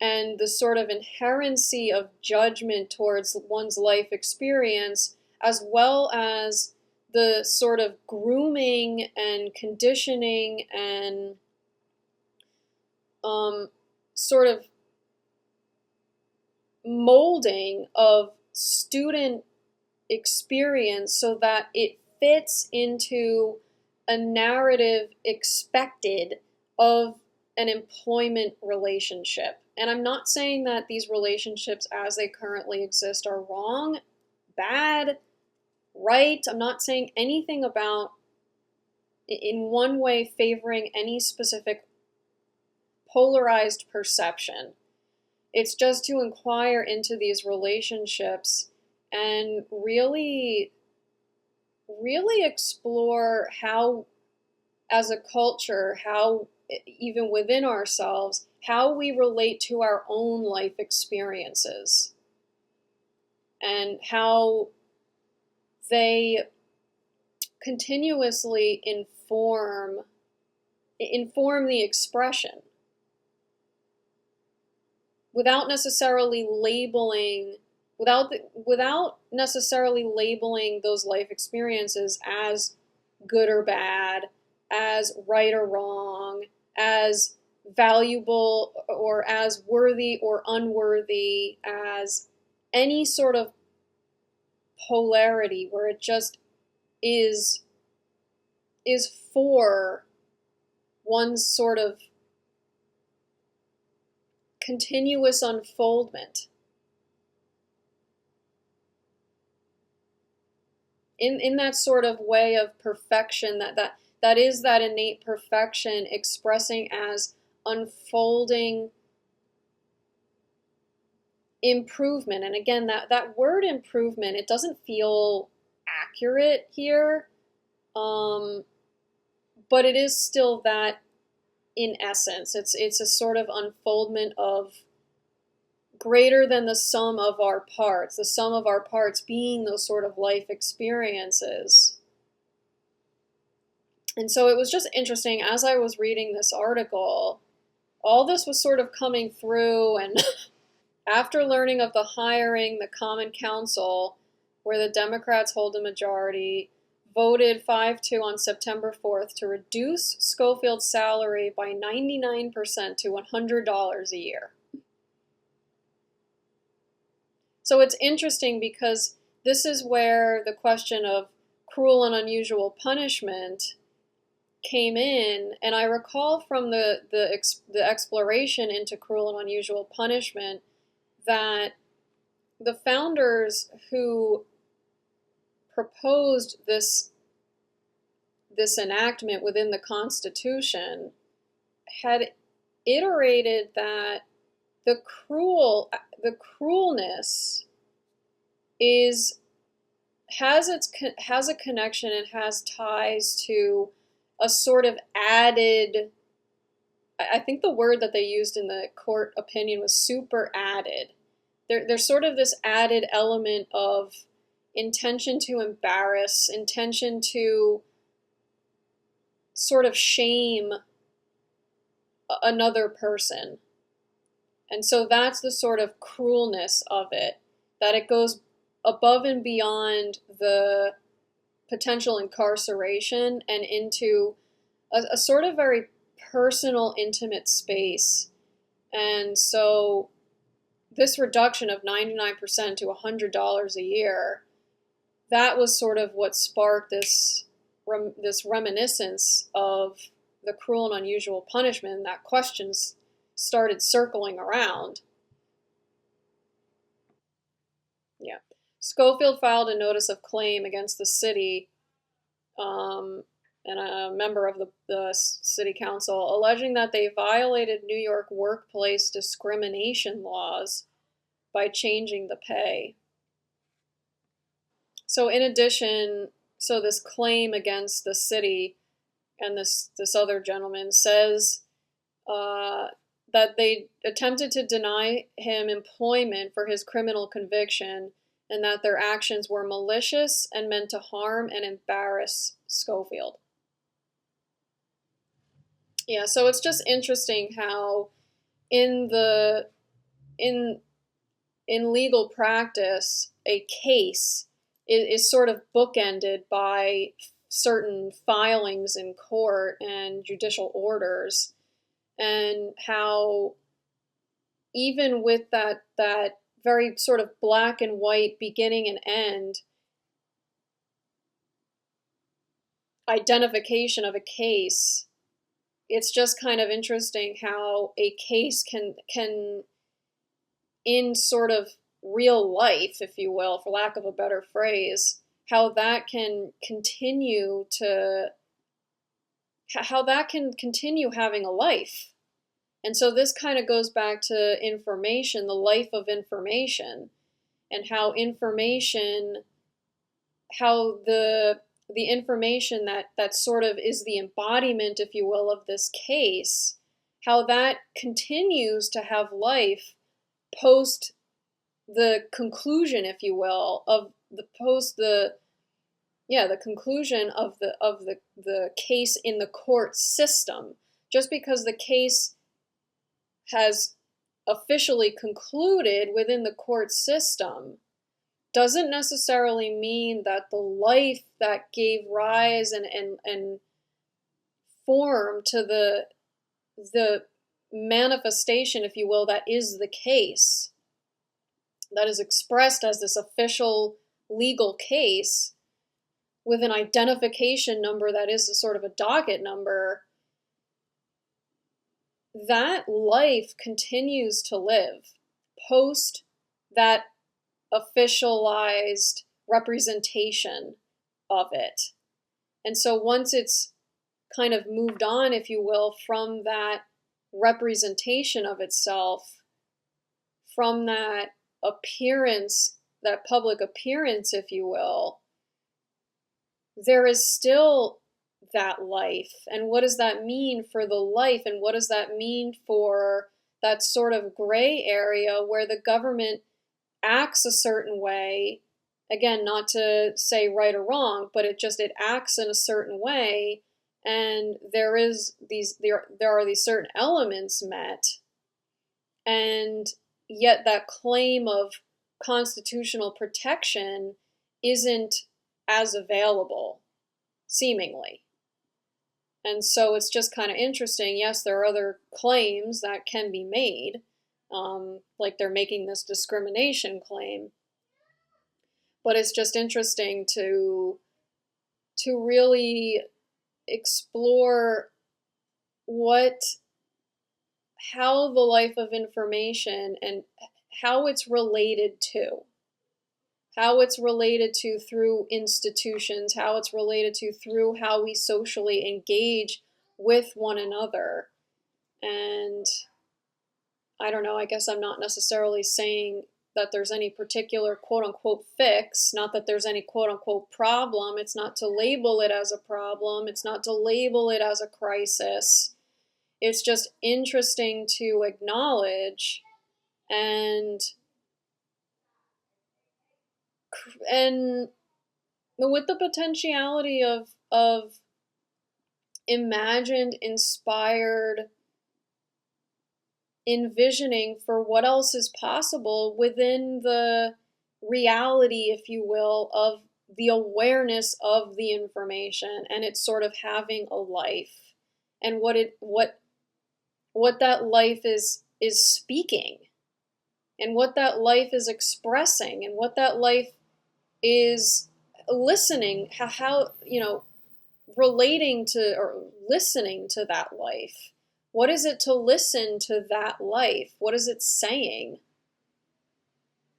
and the sort of inherency of judgment towards one's life experience, as well as the sort of grooming and conditioning and sort of molding of student experience so that it fits into a narrative expected of an employment relationship. And I'm not saying that these relationships as they currently exist are wrong, bad, right. I'm not saying anything about in one way favoring any specific polarized perception. It's just to inquire into these relationships and really explore how, as a culture, how even within ourselves, how we relate to our own life experiences and how they continuously inform the expression without necessarily labeling those life experiences as good or bad, as right or wrong, as valuable or as worthy or unworthy, as any sort of polarity where it just is for one's sort of continuous unfoldment. In that sort of way of perfection, that is that innate perfection expressing as unfolding improvement. And again, that word improvement, it doesn't feel accurate here, but it is still that in essence. It's a sort of unfoldment of greater than the sum of our parts, the sum of our parts being those sort of life experiences. And so it was just interesting as I was reading this article, all this was sort of coming through, and after learning of the hiring, the Common Council, where the Democrats hold a majority, voted 5-2 on September 4th to reduce Schofield's salary by 99% to $100 a year. So it's interesting because this is where the question of cruel and unusual punishment came in, and I recall from the exploration into cruel and unusual punishment that the founders who proposed this enactment within the Constitution had iterated that the cruelness has a connection and has ties to a sort of added, I think the word that they used in the court opinion was super added. There's sort of this added element of intention to embarrass, intention to sort of shame another person. And so that's the sort of cruelness of it, that it goes above and beyond the potential incarceration and into a sort of very personal, intimate space. And so this reduction of 99% to $100 a year, that was sort of what sparked this reminiscence of the cruel and unusual punishment, and that questions started circling around. Yeah. Schofield filed a notice of claim against the city and a member of the city council, alleging that they violated New York workplace discrimination laws by changing the pay. So in addition, this claim against the city and this other gentleman says that they attempted to deny him employment for his criminal conviction, and that their actions were malicious and meant to harm and embarrass Schofield. Yeah, so it's just interesting how in legal practice, a case is sort of bookended by certain filings in court and judicial orders, and how even with that very sort of black and white beginning and end identification of a case, it's just kind of interesting how a case can in sort of real life, if you will, for lack of a better phrase, how that can continue having a life. And so this kind of goes back to information, the life of information, and how the information that sort of is the embodiment, if you will, of this case, how that continues to have life post the conclusion, if you will, the conclusion of the case in the court system. Just because the case has officially concluded within the court system doesn't necessarily mean that the life that gave rise and form to the manifestation, if you will, that is the case, that is expressed as this official legal case with an identification number that is a sort of a docket number, that life continues to live post that officialized representation of it. And so once it's kind of moved on, if you will, from that representation of itself, from that appearance, that public appearance, if you will, there is still that life. And what does that mean for the life? And what does that mean for that sort of gray area where the government acts a certain way? Again, not to say right or wrong, but it acts in a certain way, and there are these certain elements met, and yet that claim of constitutional protection isn't as available, seemingly. And so it's just kind of interesting. Yes, there are other claims that can be made, like they're making this discrimination claim. But it's just interesting to really explore how the life of information and how it's related to through institutions, how it's related to through how we socially engage with one another. And I don't know, I guess I'm not necessarily saying that there's any particular quote-unquote fix, not that there's any quote-unquote problem. It's not to label it as a problem. It's not to label it as a crisis. It's just interesting to acknowledge and with the potentiality of imagined, inspired envisioning for what else is possible within the reality, if you will, of the awareness of the information and it's sort of having a life, and what that life is speaking, and what that life is expressing, and what that life is listening, how relating to or listening to that life. What is it to listen to that life? What is it saying?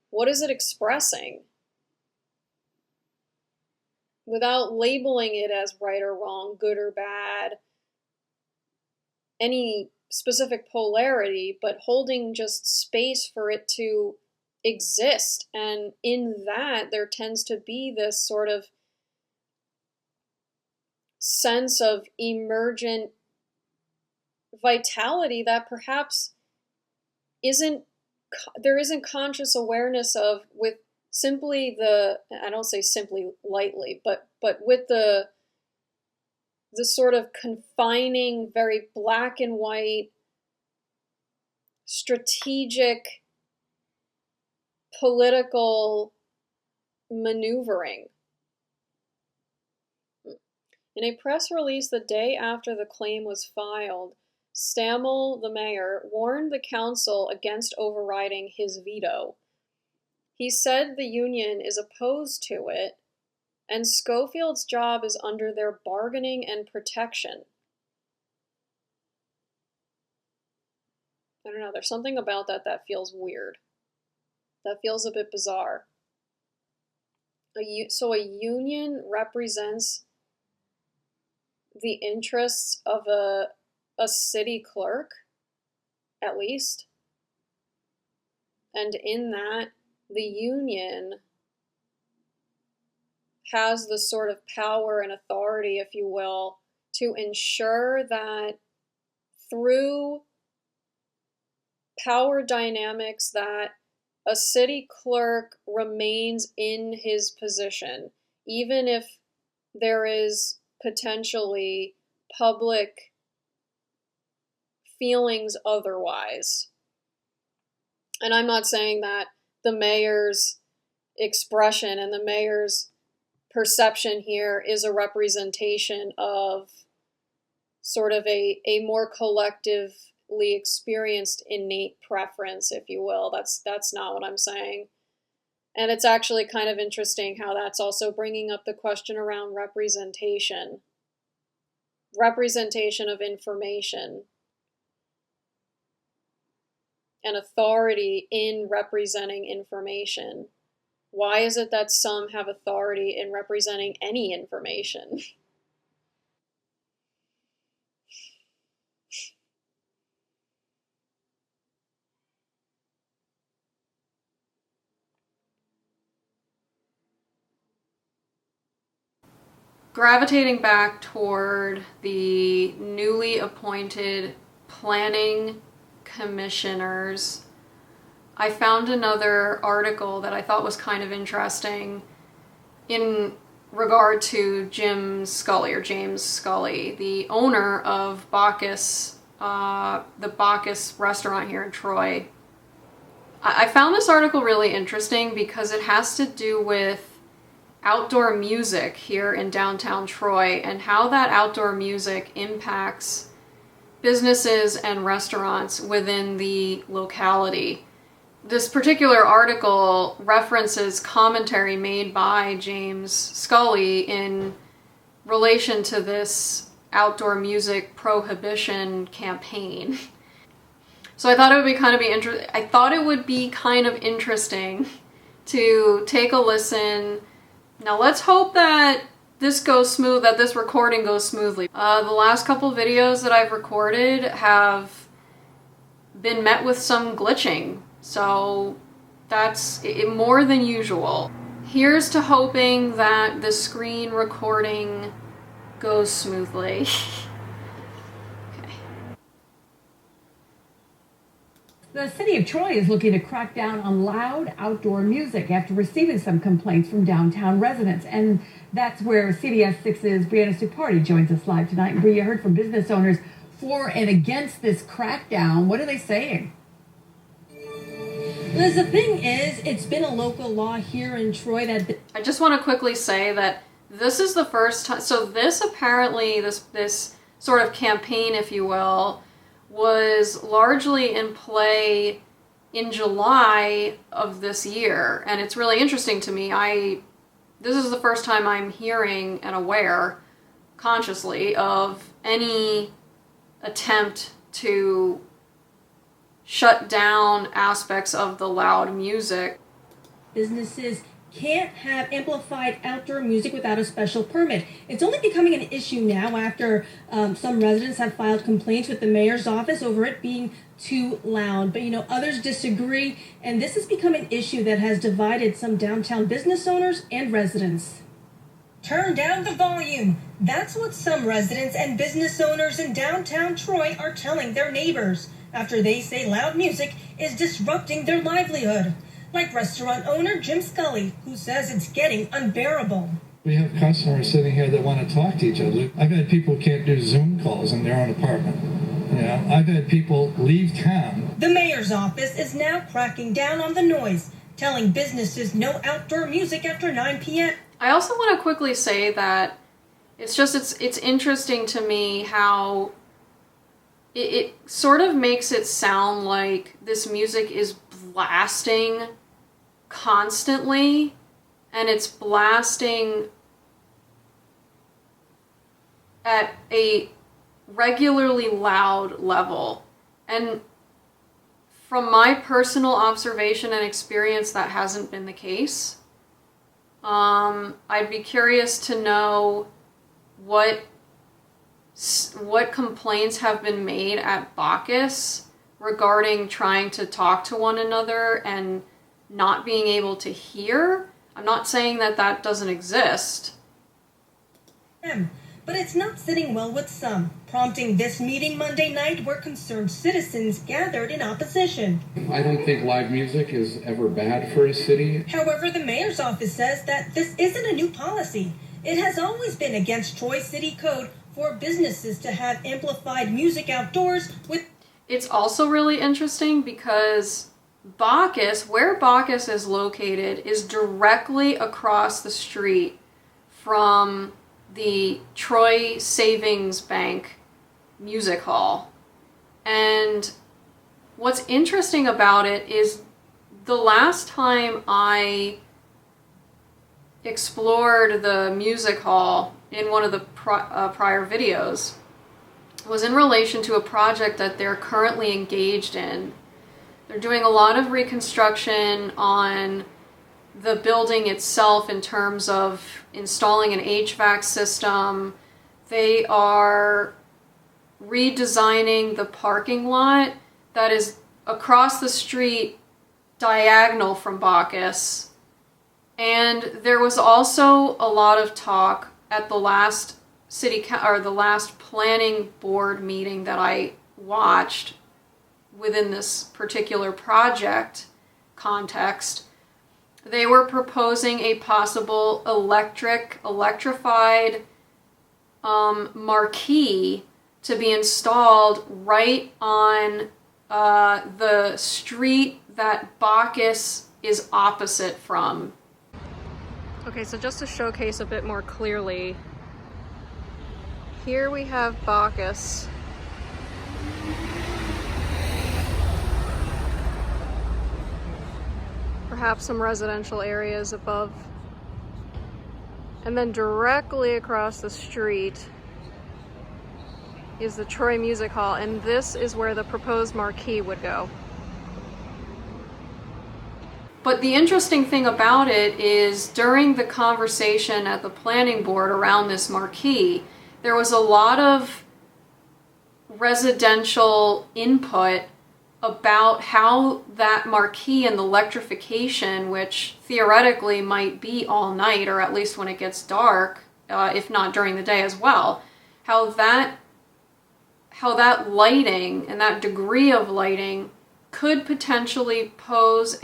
What is it expressing? Without labeling it as right or wrong, good or bad, any specific polarity, but holding just space for it to exist. And in that, there tends to be this sort of sense of emergent vitality that perhaps isn't conscious awareness of, with simply I don't say simply lightly, but with the sort of confining, very black and white, strategic, political maneuvering. In a press release the day after the claim was filed, Stammel, the mayor, warned the council against overriding his veto. He said the union is opposed to it, and Schofield's job is under their bargaining and protection. I don't know, there's something about that feels weird. That feels a bit bizarre. So a union represents the interests of a city clerk, at least. And in that, the union has the sort of power and authority, if you will, to ensure that through power dynamics that a city clerk remains in his position, even if there is potentially public feelings otherwise. And I'm not saying that the mayor's expression and the mayor's perception here is a representation of sort of a more collectively experienced innate preference, if you will. That's not what I'm saying. And it's actually kind of interesting how that's also bringing up the question around representation of information, and authority in representing information. Why is it that some have authority in representing any information? gravitating back toward the newly appointed planning commissioners, I found another article that I thought was kind of interesting in regard to James Scully, the owner of Bacchus, the Bacchus restaurant here in Troy. I found this article really interesting because it has to do with outdoor music here in downtown Troy and how that outdoor music impacts businesses and restaurants within the locality. This particular article references commentary made by James Scully in relation to this outdoor music prohibition campaign. So I thought it would be kind of interesting to take a listen. Now let's hope that this goes smooth, that this recording goes smoothly. The last couple videos that I've recorded have been met with some glitching, so that's more than usual. Here's to hoping that the screen recording goes smoothly. The city of Troy is looking to crack down on loud outdoor music after receiving some complaints from downtown residents. And that's where CBS 6's Briana Supardi joins us live tonight. And Bri, you heard from business owners for and against this crackdown. What are they saying? Liz, the thing is, it's been a local law here in Troy that... I just want to quickly say that this is the first time... So this apparently, this sort of campaign, if you will, was largely in play in July of this year. And it's really interesting to me. This is the first time I'm hearing and aware, consciously, of any attempt to shut down aspects of the loud music. Businesses can't have amplified outdoor music without a special permit. It's only becoming an issue now after some residents have filed complaints with the mayor's office over it being too loud. But, others disagree, and this has become an issue that has divided some downtown business owners and residents. Turn down the volume. That's what some residents and business owners in downtown Troy are telling their neighbors after they say loud music is disrupting their livelihood. Like restaurant owner Jim Scully, who says it's getting unbearable. We have customers sitting here that want to talk to each other. I've had people who can't do Zoom calls in their own apartment. I've had people leave town. The mayor's office is now cracking down on the noise, telling businesses no outdoor music after 9 p.m. I also want to quickly say that it's interesting to me how it sort of makes it sound like this music is blasting constantly, and it's blasting at a regularly loud level. And from my personal observation and experience, that hasn't been the case. I'd be curious to know what complaints have been made at Bacchus regarding trying to talk to one another and not being able to hear. I'm not saying that doesn't exist. But it's not sitting well with some, prompting this meeting Monday night where concerned citizens gathered in opposition. I don't think live music is ever bad for a city. However, the mayor's office says that this isn't a new policy. It has always been against Troy City Code for businesses to have amplified music outdoors with... It's also really interesting because Bacchus, where Bacchus is located, is directly across the street from the Troy Savings Bank Music Hall. And what's interesting about it is the last time I explored the music hall in one of the prior videos was in relation to a project that they're currently engaged in. They're doing a lot of reconstruction on the building itself in terms of installing an HVAC system. They are redesigning the parking lot that is across the street diagonal from Bacchus. And there was also a lot of talk at the last the last planning board meeting that I watched within this particular project context, they were proposing a possible electrified marquee to be installed right on the street that Bacchus is opposite from. Okay, so just to showcase a bit more clearly, here we have Bacchus. Perhaps some residential areas above. And then directly across the street is the Troy Music Hall, and this is where the proposed marquee would go. But the interesting thing about it is during the conversation at the planning board around this marquee, there was a lot of residential input about how that marquee and the electrification, which theoretically might be all night, or at least when it gets dark, if not during the day as well, how that lighting and that degree of lighting could potentially cause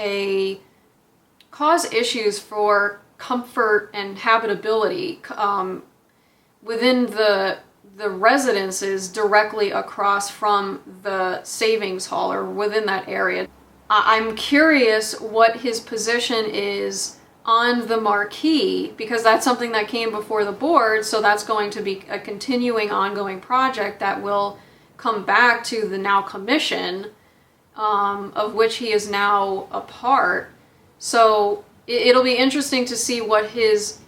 issues for comfort and habitability within the residences directly across from the savings hall or within that area. I'm curious what his position is on the marquee, because that's something that came before the board, so that's going to be a continuing, ongoing project that will come back to the now commission, of which he is now a part. So it'll be interesting to see what his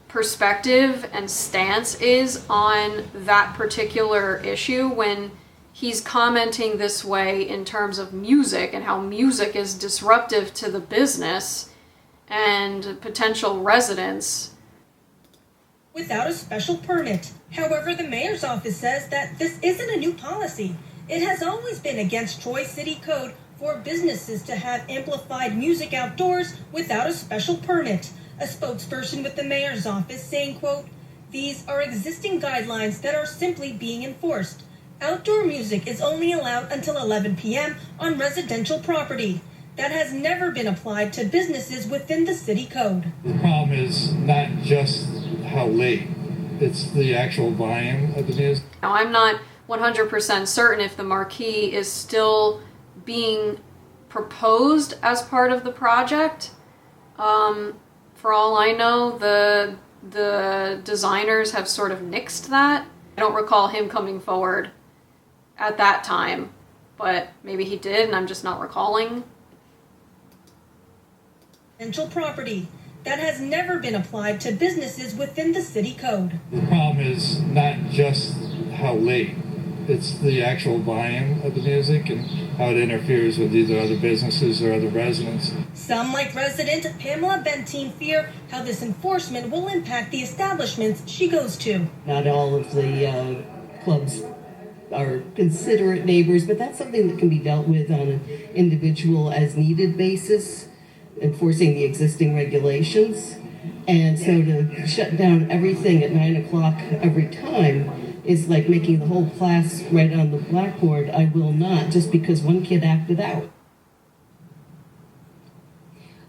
perspective and stance is on that particular issue when he's commenting this way in terms of music and how music is disruptive to the business and potential residents. Without a special permit. However, the mayor's office says that this isn't a new policy. It has always been against Troy City Code for businesses to have amplified music outdoors without a special permit. A spokesperson with the mayor's office saying, quote, "These are existing guidelines that are simply being enforced. Outdoor music is only allowed until 11 p.m. on residential property. That has never been applied to businesses within the city code." The problem is not just how late, it's the actual volume of the music. Now, I'm not 100% certain if the marquee is still being proposed as part of the project. For all I know, the designers have sort of nixed that. I don't recall him coming forward at that time, but maybe he did and I'm just not recalling. Residential property. That has never been applied to businesses within the city code. The problem is not just how late, it's the actual volume of the music and how it interferes with either other businesses or other residents. Some, like resident Pamela Bentine, fear how this enforcement will impact the establishments she goes to. Not all of the clubs are considerate neighbors, but that's something that can be dealt with on an individual as needed basis, enforcing the existing regulations. And so to shut down everything at 9 o'clock every time is like making the whole class write on the blackboard, "I will not," just because one kid acted out.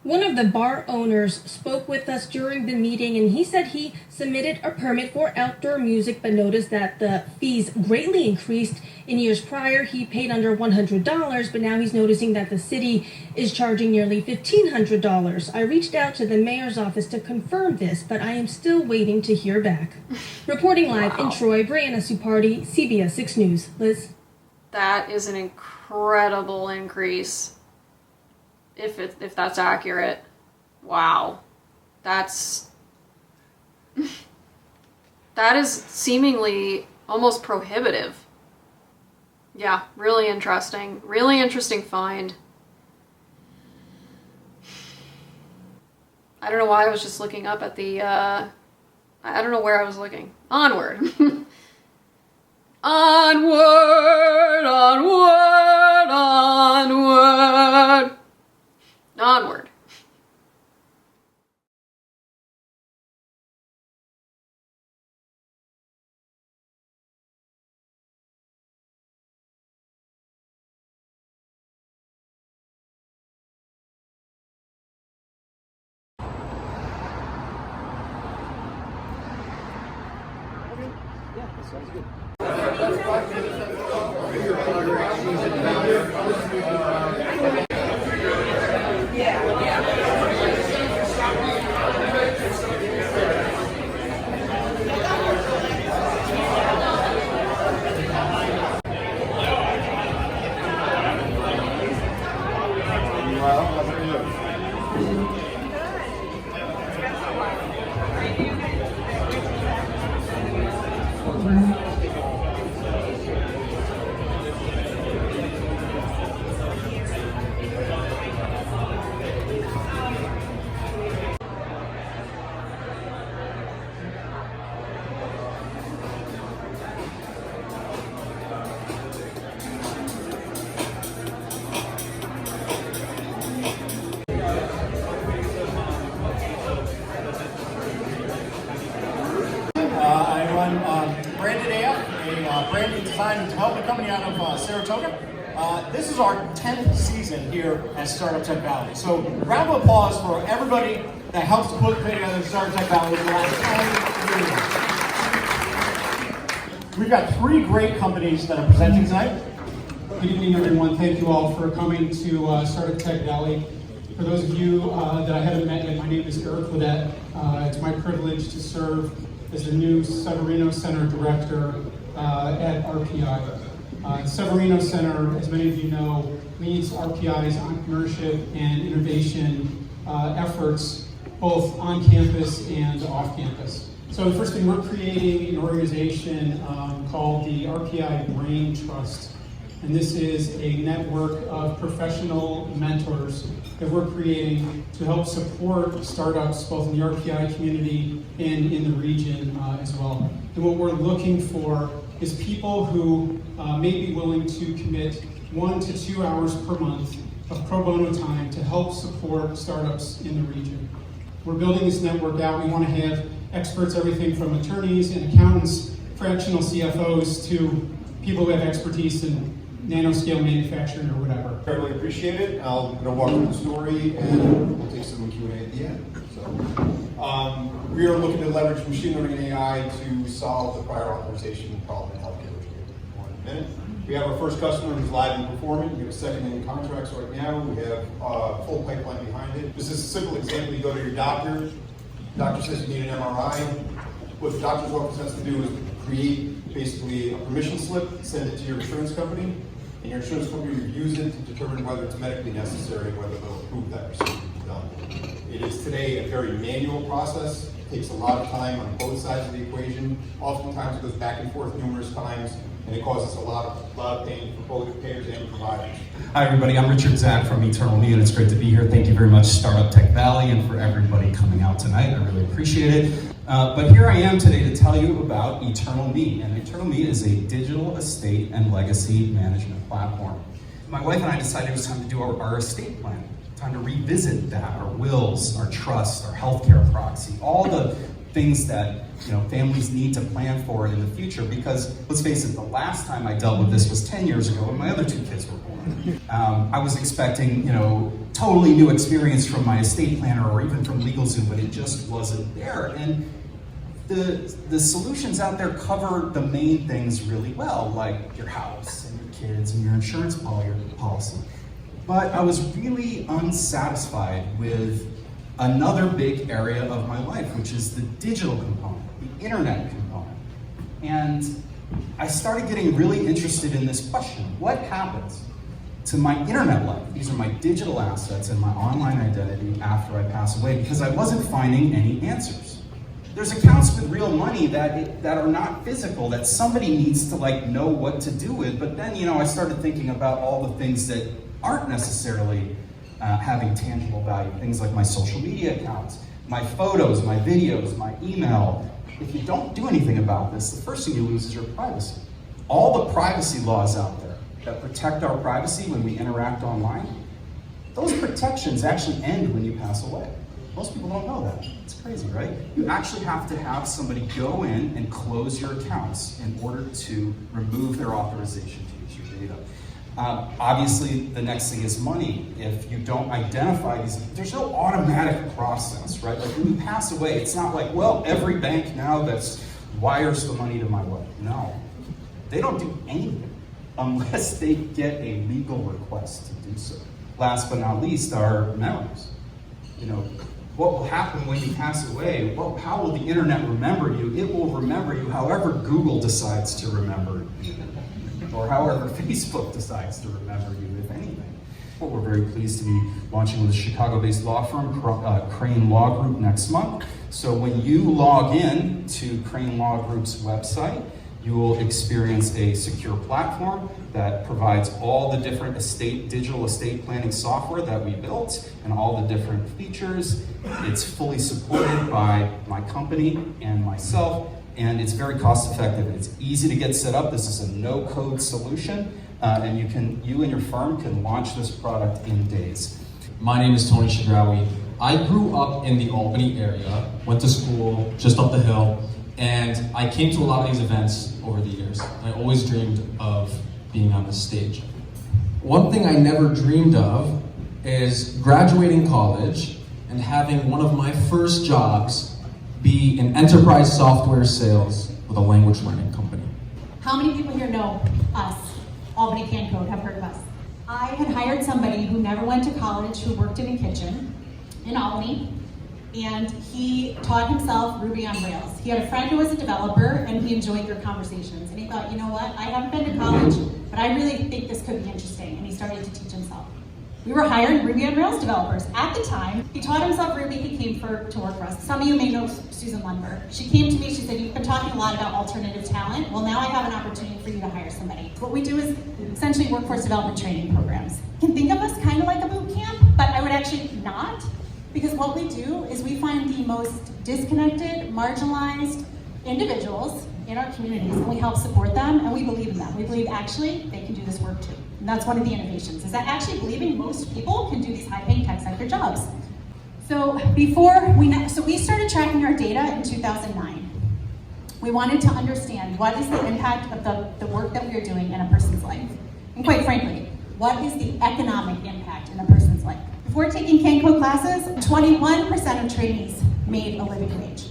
One of the bar owners spoke with us during the meeting, and he said he submitted a permit for outdoor music, but noticed that the fees greatly increased. In years prior, he paid under $100, but now he's noticing that the city is charging nearly $1,500. I reached out to the mayor's office to confirm this, but I am still waiting to hear back. Reporting live in Troy, Briana Supardi, CBS 6 News. Liz? That is an incredible increase. If that's accurate. Wow. That is seemingly almost prohibitive. Yeah, really interesting. Really interesting find. I don't know why I was just looking up at the, I don't know where I was looking. Onward. Onward, onward, onward. Onward. Yeah, that sounds good. branding design and development company out of Saratoga. This is our 10th season here at Startup Tech Valley. So round of applause for everybody that helps to put together Startup Tech Valley for the last 10 years. We've got 3 great companies that are presenting tonight. Good evening, everyone. Thank you all for coming to Startup Tech Valley. For those of you that I haven't met yet, my name is Eric Ledette. It's my privilege to serve as the new Severino Center Director at RPI. Severino Center, as many of you know, leads RPI's entrepreneurship and innovation efforts both on campus and off campus. So the first thing, we're creating an organization called the RPI Brain Trust. And this is a network of professional mentors that we're creating to help support startups both in the RPI community and in the region as well. And what we're looking for is people who may be willing to commit 1 to 2 hours per month of pro bono time to help support startups in the region. We're building this network out. We want to have experts, everything from attorneys and accountants, fractional CFOs, to people who have expertise in nanoscale manufacturing or whatever. I really appreciate it. I'm going to walk through the story and we'll take some Q&A at the end. So, we are looking to leverage machine learning and AI to solve the prior authorization problem in healthcare, which we'll get more in a minute. We have our first customer who's live and performing. We have a second in contracts right now. We have a full pipeline behind it. This is a simple example. You go to your doctor. The doctor says you need an MRI. What the doctor's office has to do is create basically a permission slip, send it to your insurance company, and your insurance company reviews it to determine whether it's medically necessary and whether they'll approve that procedure to be done. It is today a very manual process. It takes a lot of time on both sides of the equation. Oftentimes it goes back and forth numerous times, and it causes a lot of pain for both payers and providers. Hi everybody, I'm Richard Zack from Eternal Me, and it's great to be here. Thank you very much, Startup Tech Valley, and for everybody coming out tonight. I really appreciate it. But here I am today to tell you about Eternal Me, and Eternal Me is a digital estate and legacy management platform. My wife and I decided it was time to do our estate plan, time to revisit that, our wills, our trust, our healthcare proxy, all the things that families need to plan for in the future, because let's face it, the last time I dealt with this was 10 years ago when my other 2 kids were born. I was expecting totally new experience from my estate planner or even from LegalZoom, but it just wasn't there. And the solutions out there cover the main things really well, like your house and your kids and your insurance policy. But I was really unsatisfied with another big area of my life, which is the digital component, the internet component. And I started getting really interested in this question: what happens to my internet life? These are my digital assets and my online identity after I pass away, because I wasn't finding any answers. There's accounts with real money that are not physical, that somebody needs to know what to do with. But then, I started thinking about all the things that aren't necessarily having tangible value. Things like my social media accounts, my photos, my videos, my email. If you don't do anything about this, the first thing you lose is your privacy. All the privacy laws out there that protect our privacy when we interact online, those protections actually end when you pass away. Most people don't know that. It's crazy, right? You actually have to have somebody go in and close your accounts in order to remove their authorization to use your data. Obviously, the next thing is money. If you don't identify these, there's no automatic process, right? Like when you pass away, it's not like, well, every bank now that's wires the money to my wife. No, they don't do anything unless they get a legal request to do so. Last but not least are memories. You know, what will happen when you pass away? Well, how will the internet remember you? It will remember you however Google decides to remember you, or however Facebook decides to remember you, if anything. Well, we're very pleased to be launching with a Chicago-based law firm, Crane Law Group, next month. So when you log in to Crane Law Group's website, you will experience a secure platform that provides all the different digital estate planning software that we built and all the different features. It's fully supported by my company and myself, and it's very cost effective. It's easy to get set up. This is a no-code solution, and you and your firm can launch this product in days. My name is Tony Shadrawi. I grew up in the Albany area, went to school just up the hill, and I came to a lot of these events over the years. I always dreamed of being on the stage. One thing I never dreamed of is graduating college and having one of my first jobs be in enterprise software sales with a language learning company. How many people here know us, Albany Can Code, have heard of us? I had hired somebody who never went to college, who worked in a kitchen in Albany, and he taught himself Ruby on Rails. He had a friend who was a developer, and he enjoyed their conversations. And he thought, you know what, I haven't been to college, but I really think this could be interesting. And he started to teach himself. We were hiring Ruby on Rails developers. At the time, he taught himself Ruby, he came to work for us. Some of you may know Susan Lundberg. She came to me, she said, you've been talking a lot about alternative talent. Well, now I have an opportunity for you to hire somebody. What we do is essentially workforce development training programs. You can think of us kind of like a boot camp, but I would actually not. Because what we do is we find the most disconnected, marginalized individuals in our communities, and we help support them, and we believe in them. We believe actually they can do this work too. And that's one of the innovations, is that actually believing most people can do these high-paying tech sector jobs. So we started tracking our data in 2009. We wanted to understand what is the impact of the work that we are doing in a person's life. And quite frankly, what is the economic impact in a person's life? Before taking CanCo classes, 21% of trainees made a living wage.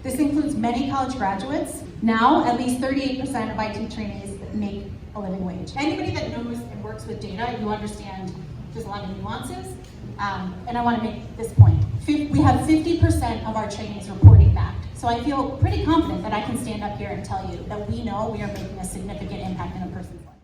This includes many college graduates. Now, at least 38% of IT trainees make a living wage. Anybody that knows and works with data, you understand there's a lot of nuances. And I want to make this point. We have 50% of our trainees reporting back. So I feel pretty confident that I can stand up here and tell you that we know we are making a significant impact in a person's life.